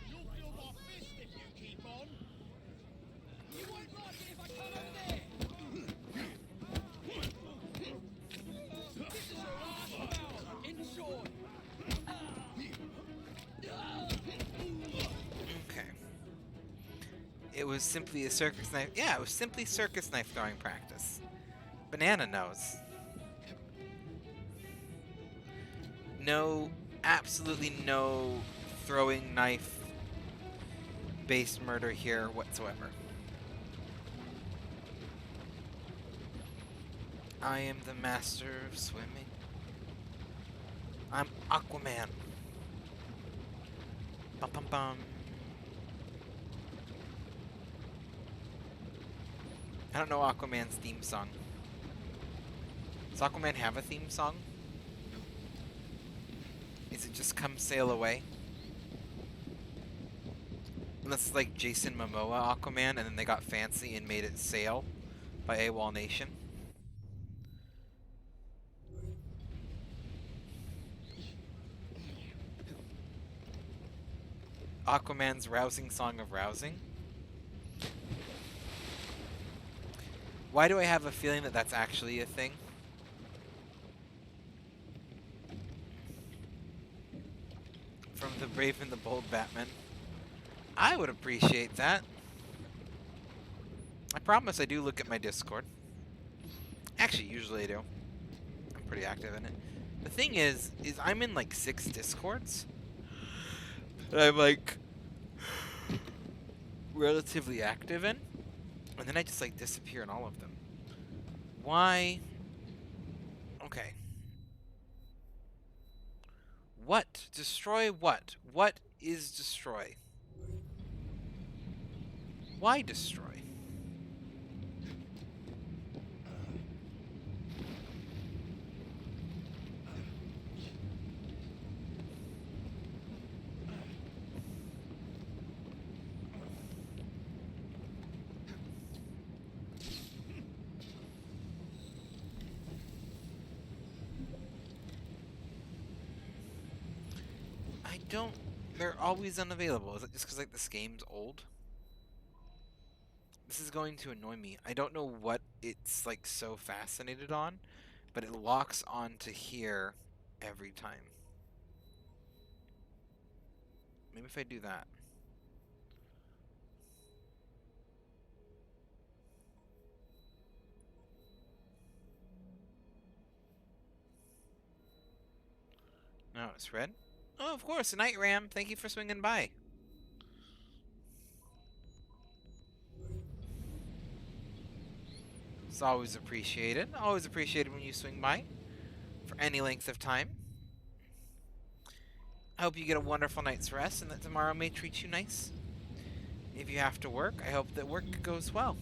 You'll feel my fist if you keep on. You won't like it if I come over there. This is your last bout, in short. Okay. It was simply a circus knife. Yeah, it was simply circus knife throwing practice. Banana knows. No, absolutely no throwing knife based murder here whatsoever. I am the master of swimming. I'm Aquaman. Bum bum bum. I don't know Aquaman's theme song. Does Aquaman have a theme song? Is it just Come Sail Away? Unless it's like Jason Momoa Aquaman and then they got fancy and made it Sail by AWOL Nation. Aquaman's Rousing Song of Rousing. Why do I have a feeling that that's actually a thing? From the Brave and the Bold Batman. I would appreciate that. I promise I do look at my Discord. Actually, usually I do. I'm pretty active in it. The thing is I'm in like 6 Discords. That I'm like relatively active in. And then I just like disappear in all of them. Why? Okay. What? Destroy what? What is destroy? Why destroy? I don't... They're always unavailable. Is it just because, like, this game's old? This is going to annoy me. I don't know what it's, like, so fascinated on, but it locks onto here every time. Maybe if I do that. No, it's red. Oh, of course, a night ram. Thank you for swinging by. It's always appreciated. Always appreciated when you swing by for any length of time. I hope you get a wonderful night's rest and that tomorrow may treat you nice. If you have to work, I hope that work goes well.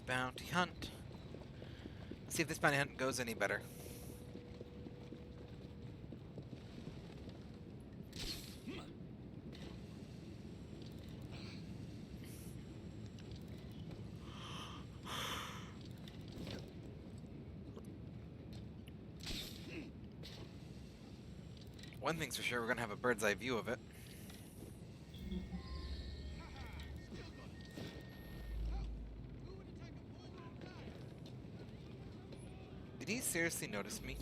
Bounty hunt. Let's see if this bounty hunt goes any better. One thing's for sure, we're gonna have a bird's eye view of it. Did he seriously notice me?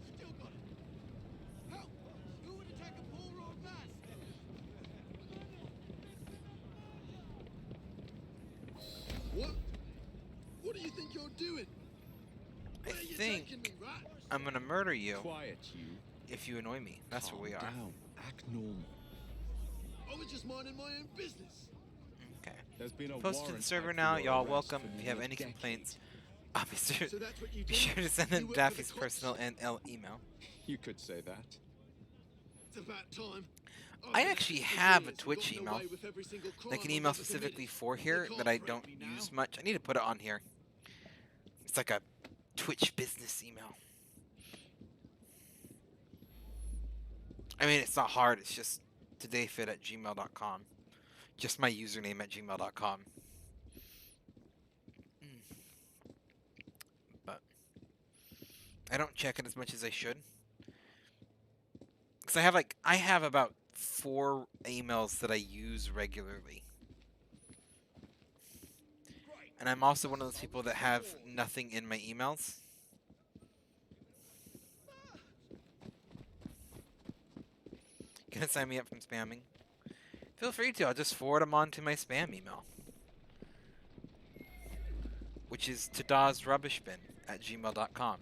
Still got it. Help! Who would attack a poor old man? What? What do you think you're doing? I Where are you think taking me, rat? I'm gonna murder you Quiet, you. if you annoy me. That's what we are. Calm down. Act normal. I was just minding my own business. Okay. There's been a Posted to the warrant server out for now. your Y'all arrest welcome. for If you have nearly any a decade. complaints, obviously, So that's what you do? be sure to send You them work for the Daffy's cops? personal NL email. You could say that. It's about time. I I've been actually acting for have a years and Twitch gotten email. away with every single crime Like an I've email ever specifically committed. for They here can't that I threaten don't me now. use much. I need to put it on here. It's like a Twitch business email. I mean, it's not hard. It's just todayfit@gmail.com. Just my username at gmail.com. But I don't check it as much as I should. Because I have about 4 emails that I use regularly. And I'm also one of those people that have nothing in my emails. Gonna sign me up from spamming? Feel free to. I'll just forward them on to my spam email. Which is todasrubbishbin@gmail.com.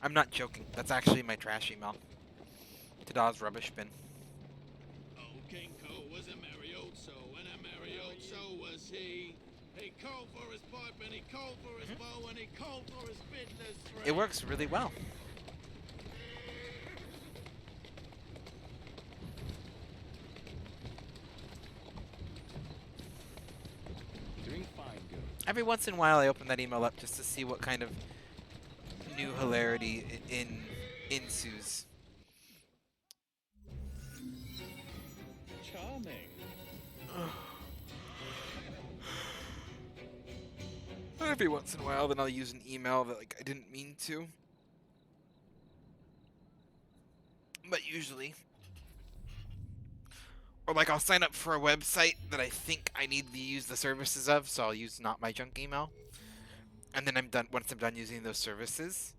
I'm not joking. That's actually my trash email. Todasrubbishbin. Oh, King Cole was a merry old soul, and a merry old soul was he. He called for his pipe, and he called for his bow, and he called for his business friend. It works really well. Doing fine, girl. Every once in a while, I open that email up just to see what kind of new hilarity ensues. Charming. Every once in a while, then I'll use an email that I didn't mean to. But usually, Or like I'll sign up for a website that I think I need to use the services of, so I'll use not my junk email. And then I'm done. Once I'm done using those services,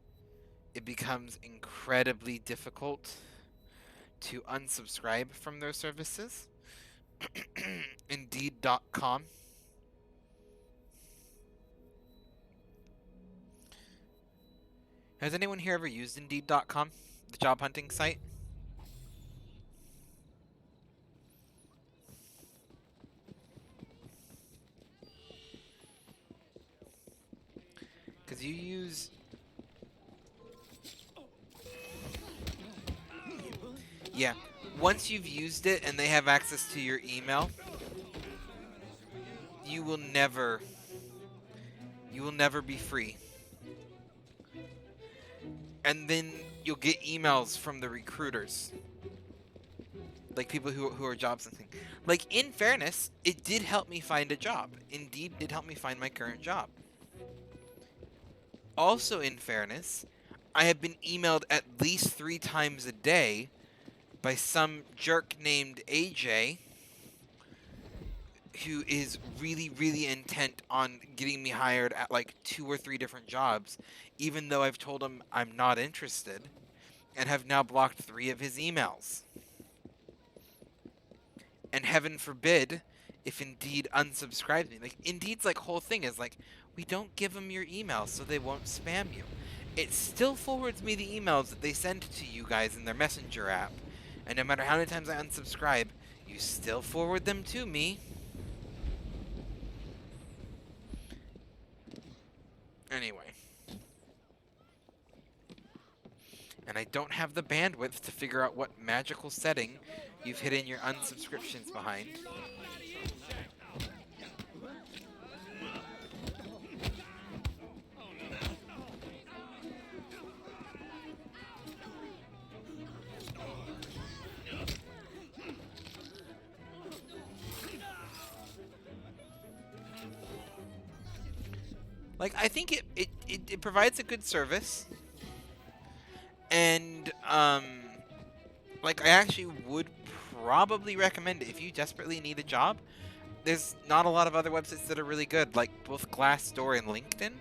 it becomes incredibly difficult to unsubscribe from those services. Indeed.com. Has anyone here ever used Indeed.com, the job hunting site? Because you use... Yeah. Once you've used it and they have access to your email, you will never be free. And then you'll get emails from the recruiters. Like people who are job hunting. Like, in fairness, it did help me find a job. Indeed did help me find my current job. Also, in fairness, I have been emailed at least 3 times a day by some jerk named AJ who is really, really intent on getting me hired at like 2 or 3 different jobs, even though I've told him I'm not interested, and have now blocked 3 of his emails. And heaven forbid if Indeed unsubscribes me. Like, Indeed's like whole thing is like, we don't give them your email so they won't spam you. It still forwards me the emails that they send to you guys in their messenger app. And no matter how many times I unsubscribe, you still forward them to me. Anyway. And I don't have the bandwidth to figure out what magical setting you've hidden your unsubscriptions behind. Like, I think it provides a good service. And, like, I actually would probably recommend it if you desperately need a job. There's not a lot of other websites that are really good. Like, both Glassdoor and LinkedIn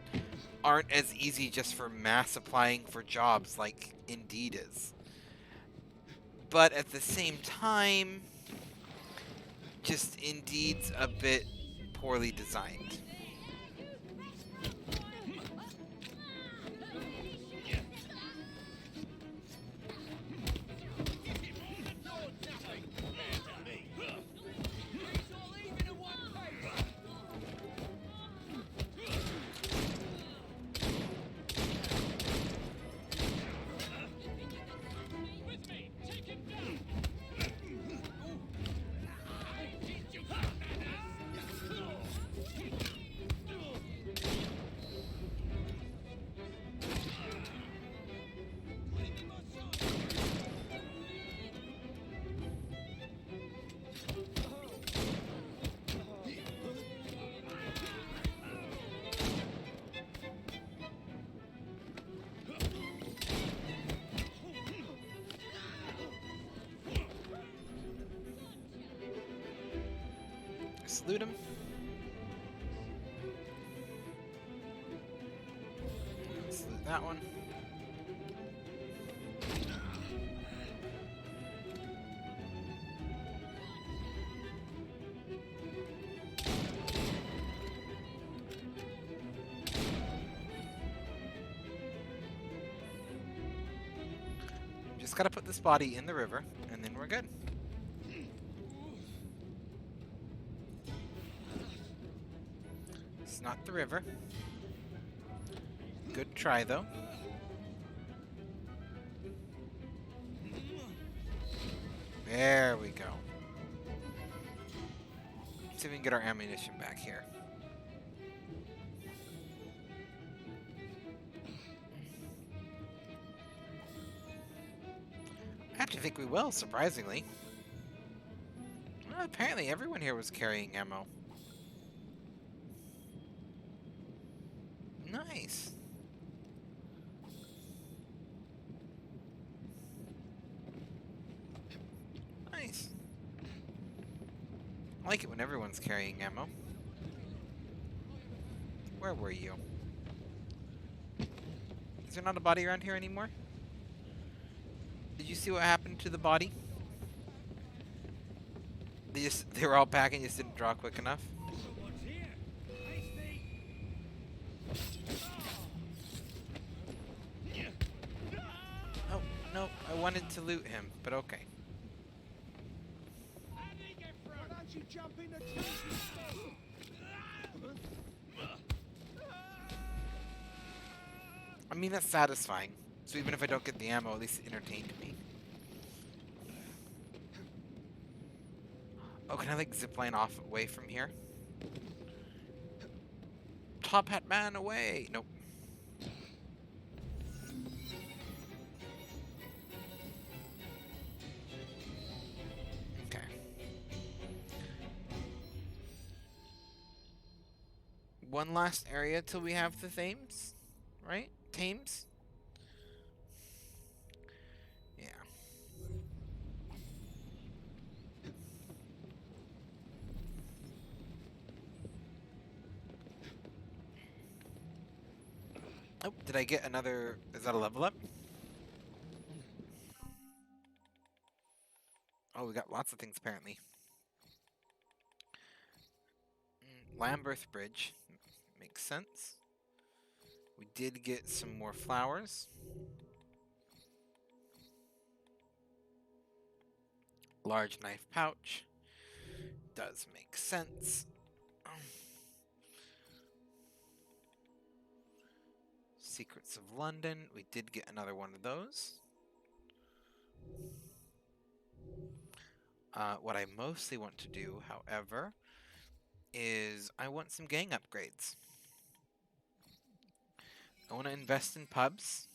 aren't as easy just for mass applying for jobs like Indeed is. But at the same time, just Indeed's a bit poorly designed. Loot him. Let's loot that one. Just gotta put this body in the river, and then we're good. Not the river. Good try, though. There we go. Let's see if we can get our ammunition back here. I actually think we will, surprisingly. Well, apparently everyone here was carrying ammo. Nice. Nice. I like it when everyone's carrying ammo. Where were you? Is there not a body around here anymore? Did you see what happened to the body? They were all packing, just didn't draw quick enough. Someone's here. Hasty. Oh, no, I wanted to loot him, but okay. Why don't you jump in the tank instead? I mean, that's satisfying. So even if I don't get the ammo, at least it entertained me. Oh, can I like zipline off away from here? Top Hat Man away! Nope. Okay. One last area till we have the Thames, right? Thames? Yeah. Oh, did I get another... Is that a level up? Oh, we got lots of things apparently. Lambeth Bridge. Makes sense. We did get some more flowers. Large knife pouch. Does make sense. Secrets of London. We did get another one of those. What I mostly want to do, however, is I want some gang upgrades. I want to invest in pubs.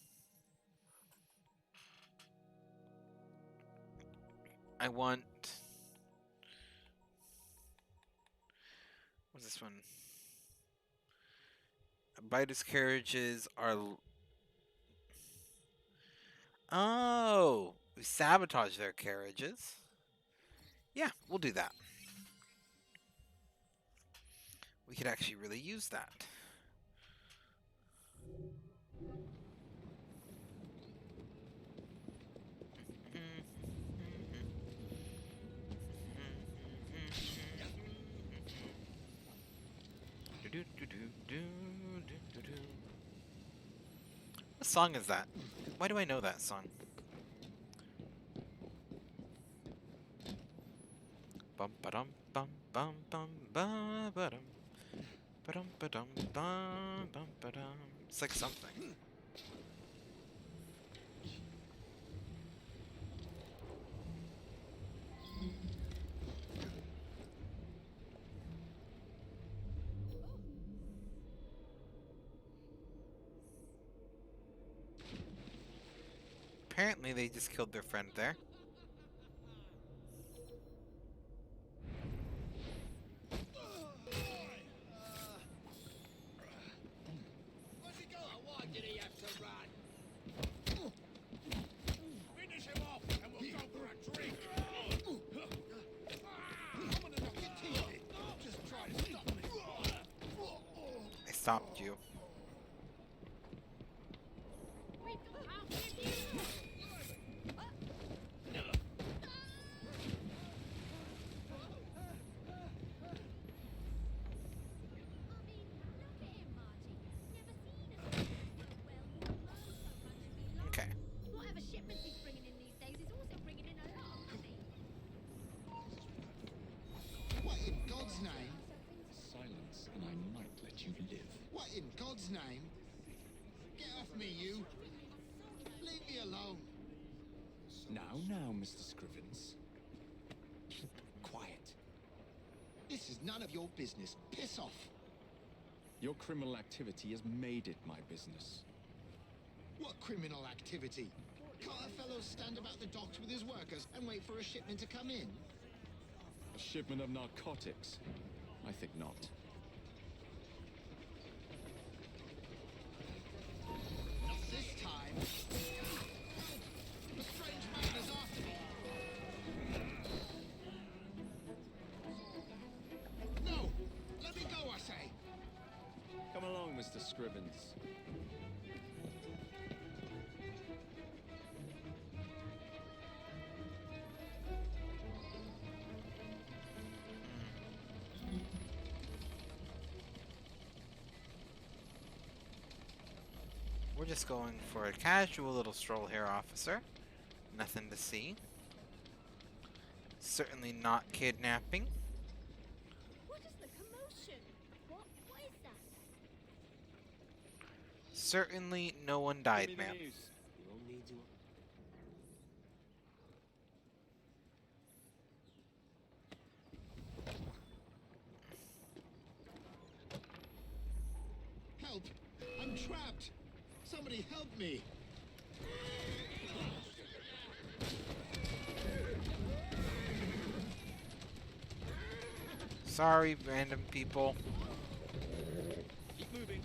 I want... What's this one? Biders carriages are... Oh! We sabotage their carriages. Yeah, we'll do that. We could actually really use that. What song is that? Why do I know that song? Bum ba dum bum bum bum ba ba dum ba dum ba dum bum bum ba dum. It's like something. Apparently they just killed their friend there. Where's he going? Why did he have to run? Finish him off and we'll go for a drink. I'm gonna knock your teeth in. Just try to stop me. I stopped you. Okay. Whatever shipments he's bringing in these days is also bringing in a lot of money. What in God's name? Silence, and I might let you live. What in God's name? Get off me, you! Leave me alone! Now, Mr. Scrivens. Keep quiet. This is none of your business. Piss off! Your criminal activity has made it my business. What criminal activity? Can't a fellow stand about the docks with his workers and wait for a shipment to come in? A shipment of narcotics? I think not. Not this time! The strange man is after me! Mr. Scrivens. We're just going for a casual little stroll here, officer. Nothing to see. Certainly not kidnapping. What is the commotion? What is that? Certainly no one died, ma'am. Help! I'm trapped! Somebody help me! Sorry, random people. Keep moving.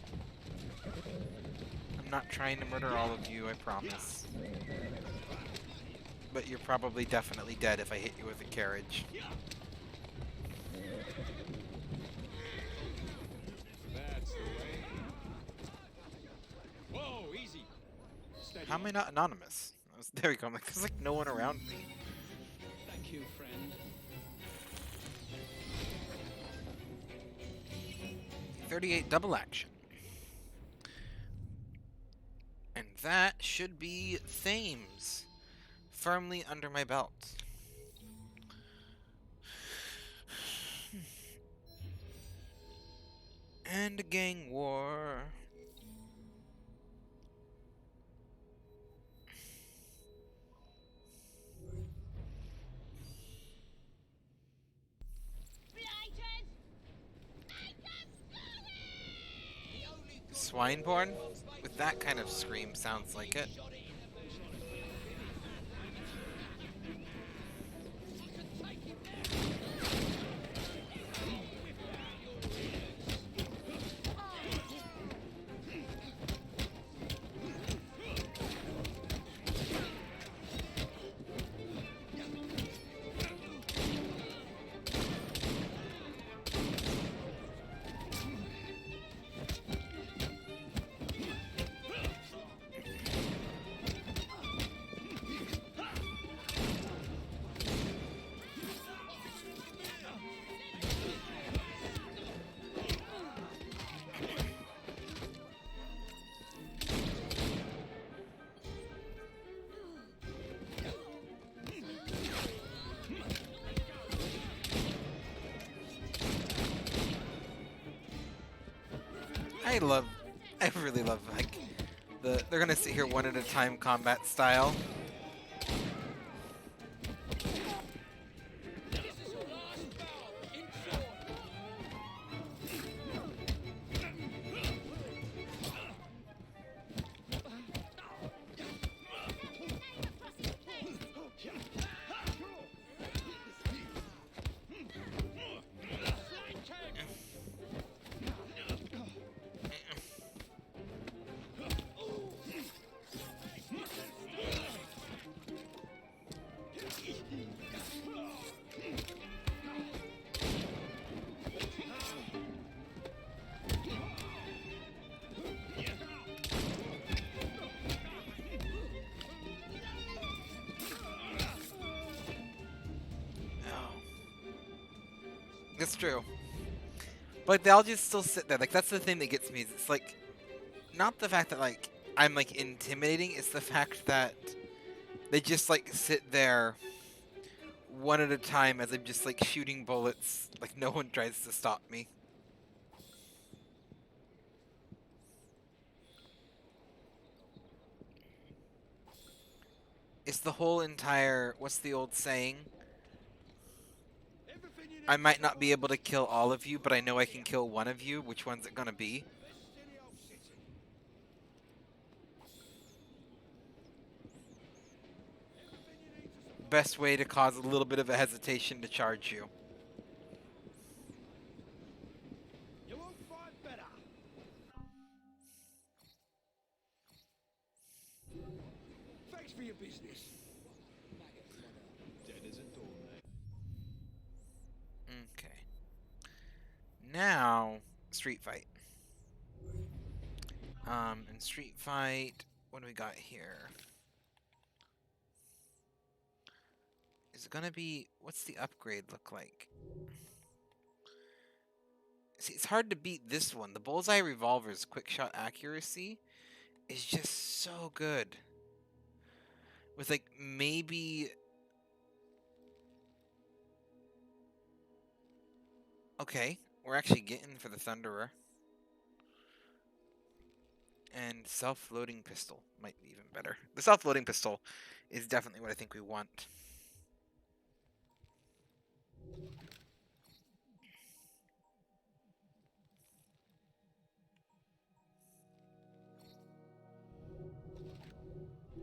I'm not trying to murder all of you, I promise. But you're probably definitely dead if I hit you with a carriage. That's the way. Whoa, easy. Steady. How am I not anonymous? There we go. There's like no one around me. Thank you, friend. 38 double action. And that should be Thames. Firmly under my belt. And a gang war. Swineborn? With that kind of scream, sounds like it. I really love, like, they're gonna sit here one at a time combat style. It's true. But they'll just still sit there. Like, that's the thing that gets me. Is it's like, not the fact that, like, I'm, like, intimidating. It's the fact that they just, like, sit there one at a time as I'm just, like, shooting bullets. Like, no one tries to stop me. It's the whole entire, what's the old saying? I might not be able to kill all of you, but I know I can kill one of you. Which one's it gonna be? Best way to cause a little bit of a hesitation to charge you. You won't fight better! Thanks for your business. Dead as a doormat. Okay. Now, street fight. In Street Fight, what do we got here? Is it gonna be, what's the upgrade look like? See, it's hard to beat this one. The Bullseye Revolver's quick shot accuracy is just so good. With like maybe... Okay, we're actually getting for the Thunderer. And self-loading pistol might be even better. The self-loading pistol is definitely what I think we want.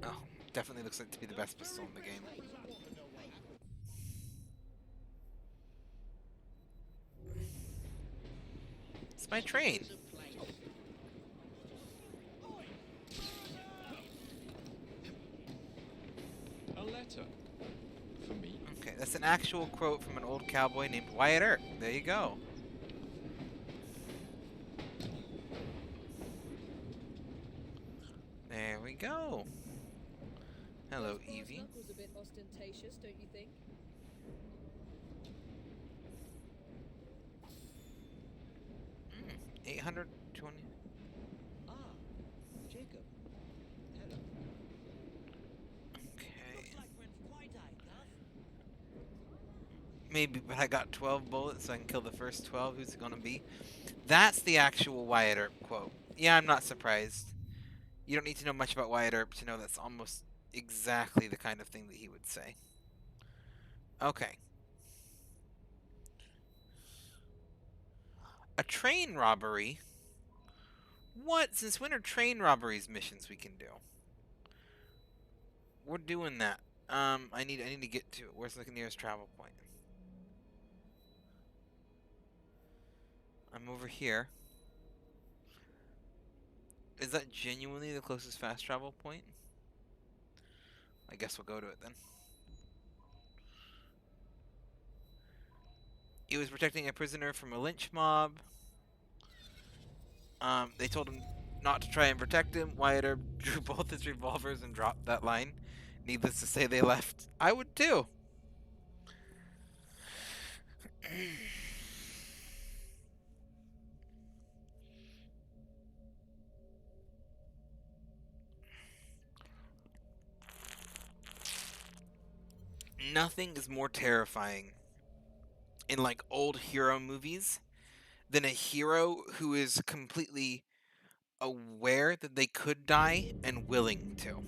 Oh, definitely looks like to be the best pistol in the game. It's my train. A letter. For me? Okay, that's an actual quote from an old cowboy named Wyatt Earp. There you go. There we go. Hello, Evie. Knuckles a bit ostentatious, don't you think? 820. Ah, Jacob. Hello. Okay. Like we're in Friday, Duff. Maybe, but I got 12 bullets, so I can kill the first 12. Who's it gonna be? That's the actual Wyatt Earp quote. Yeah, I'm not surprised. You don't need to know much about Wyatt Earp to know that's almost exactly the kind of thing that he would say. Okay. A train robbery? What? Since when are train robberies missions we can do? We're doing that. I need to get to it. Where's the nearest travel point? I'm over here. Is that genuinely the closest fast travel point? I guess we'll go to it then. He was protecting a prisoner from a lynch mob. They told him not to try and protect him. Wyatt Earp drew both his revolvers and dropped that line. Needless to say, they left. I would too. Nothing is more terrifying in like old hero movies than a hero who is completely aware that they could die and willing to.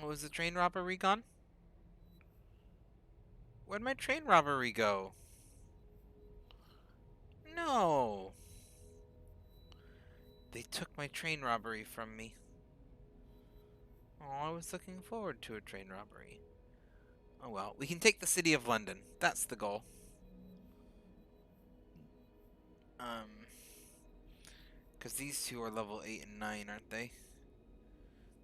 Oh, was the train robbery gone? Where'd my train robbery go? No. They took my train robbery from me. Oh, I was looking forward to a train robbery. Oh well, we can take the city of London. That's the goal. Because these two are level 8 and 9, aren't they?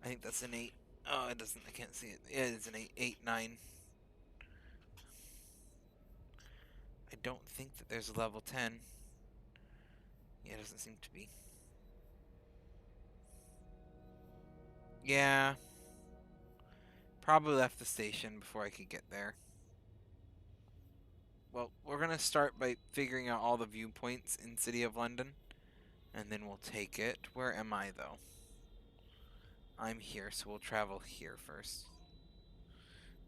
I think that's an 8. Oh, it doesn't, I can't see it. Yeah, it's an 8, 8, 9. I don't think that there's a level 10. Yeah, it doesn't seem to be. Yeah. Probably left the station before I could get there. Well, we're going to start by figuring out all the viewpoints in City of London. And then we'll take it. Where am I, though? I'm here, so we'll travel here first.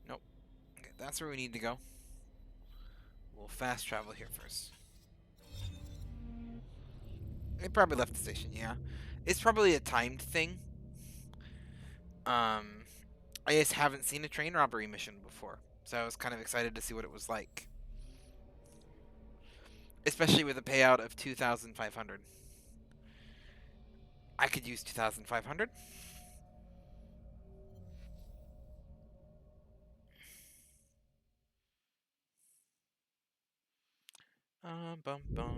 Nope. Okay, that's where we need to go. We'll fast travel here first. They probably left the station, yeah. It's probably a timed thing. I just haven't seen a train robbery mission before, so I was kind of excited to see what it was like. Especially with a payout of 2,500. I could use 2,500. Bum bum.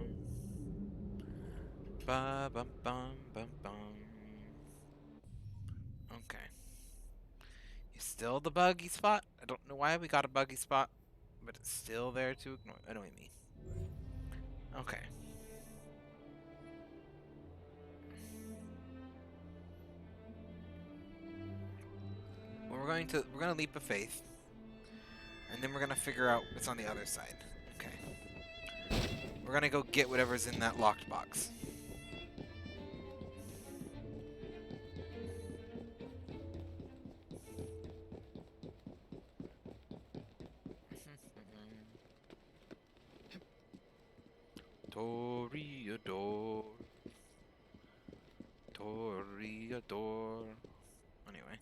Ba bum bum bum bum. Okay. It's still the buggy spot. I don't know why we got a buggy spot, but it's still there to annoy me. Okay. Well, we're gonna leap of faith, and then we're gonna figure out what's on the other side. Okay. We're gonna go get whatever's in that locked box. Toreador. Toreador. Anyway.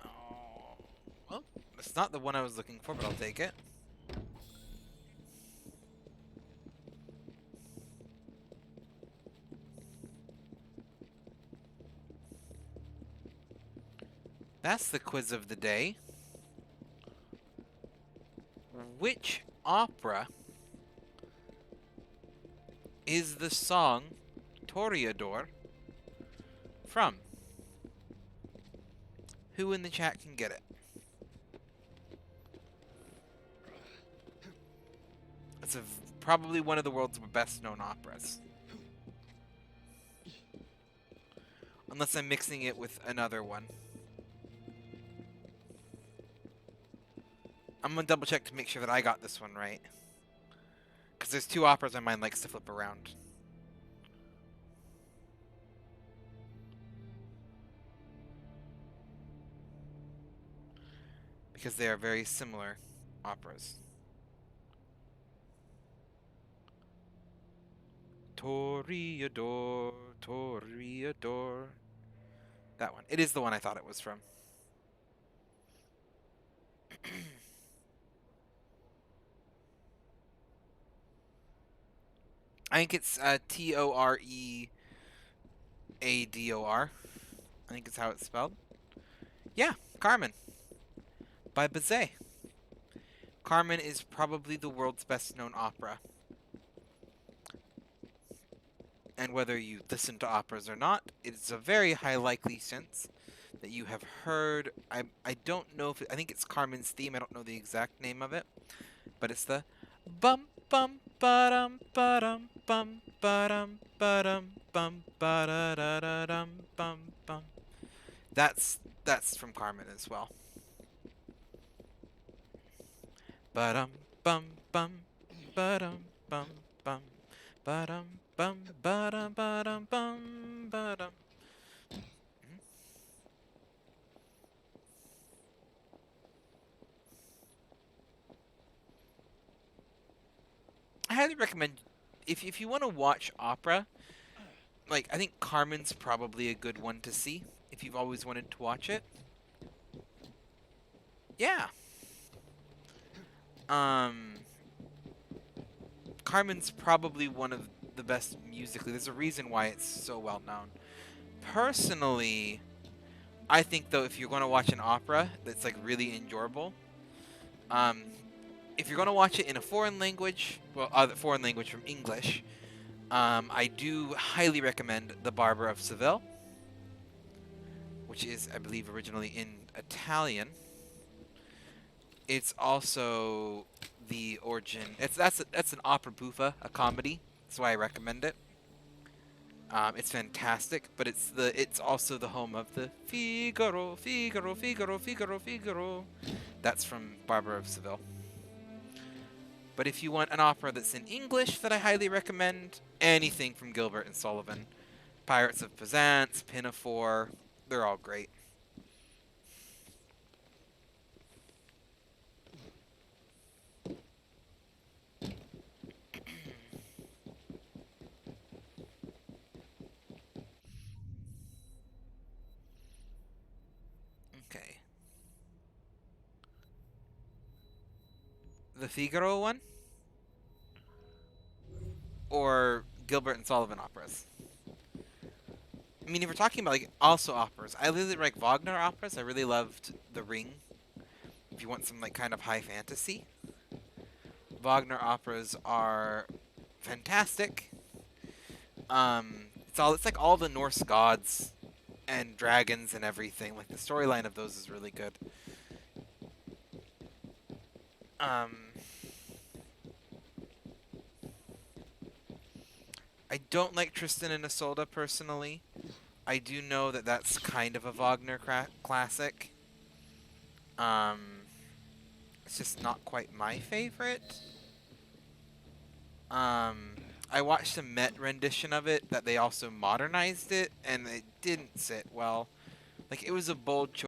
Oh, well, it's not the one I was looking for, but I'll take it. That's the quiz of the day. Which opera is the song Toreador from? Who in the chat can get it? It's probably one of the world's best known operas. Unless I'm mixing it with another one. I'm gonna double check to make sure that I got this one right. Because there's two operas my mind likes to flip around. Because they are very similar operas. Toreador, Toreador. That one. It is the one I thought it was from. I think it's Toreador. I think it's how it's spelled. Yeah, Carmen. By Bizet. Carmen is probably the world's best known opera. And whether you listen to operas or not, it's a very high likely sense that you have heard. I don't know if I think it's Carmen's theme. I don't know the exact name of it, but it's the bum bum ba-dum ba-dum bum ba-dum ba-dum bum ba-da-da-da-dum bum bum. That's from Carmen as well. Ba-dum bum bum ba-dum bum bum ba-dum bum ba-dum ba-dum bum ba-dum. I highly recommend if you want to watch opera, like I think Carmen's probably a good one to see if you've always wanted to watch it. Yeah. Carmen's probably one of the best musically. There's a reason why it's so well known. Personally, I think though if you're going to watch an opera that's like really enjoyable, if you're going to watch it in a foreign language, well, foreign language from English, I do highly recommend The Barber of Seville, which is, I believe, originally in Italian. It's also the origin. That's an opera buffa, a comedy. That's why I recommend it. It's fantastic, but it's also the home of the Figaro, Figaro, Figaro, Figaro, Figaro. That's from Barber of Seville. But if you want an opera that's in English that I highly recommend, anything from Gilbert and Sullivan. Pirates of Penzance, Pinafore, they're all great. Okay. The Figaro one? Or Gilbert and Sullivan operas? I mean, if we're talking about like also operas, I really like Wagner operas. I really loved The Ring. If you want some like kind of high fantasy, Wagner operas are fantastic. It's like all the Norse gods and dragons and everything. Like the storyline of those is really good. I don't like Tristan and Isolde personally. I do know that that's kind of a Wagner classic. It's just not quite my favorite. I watched a Met rendition of it that they also modernized it, and it didn't sit well. Like, it was a bold choice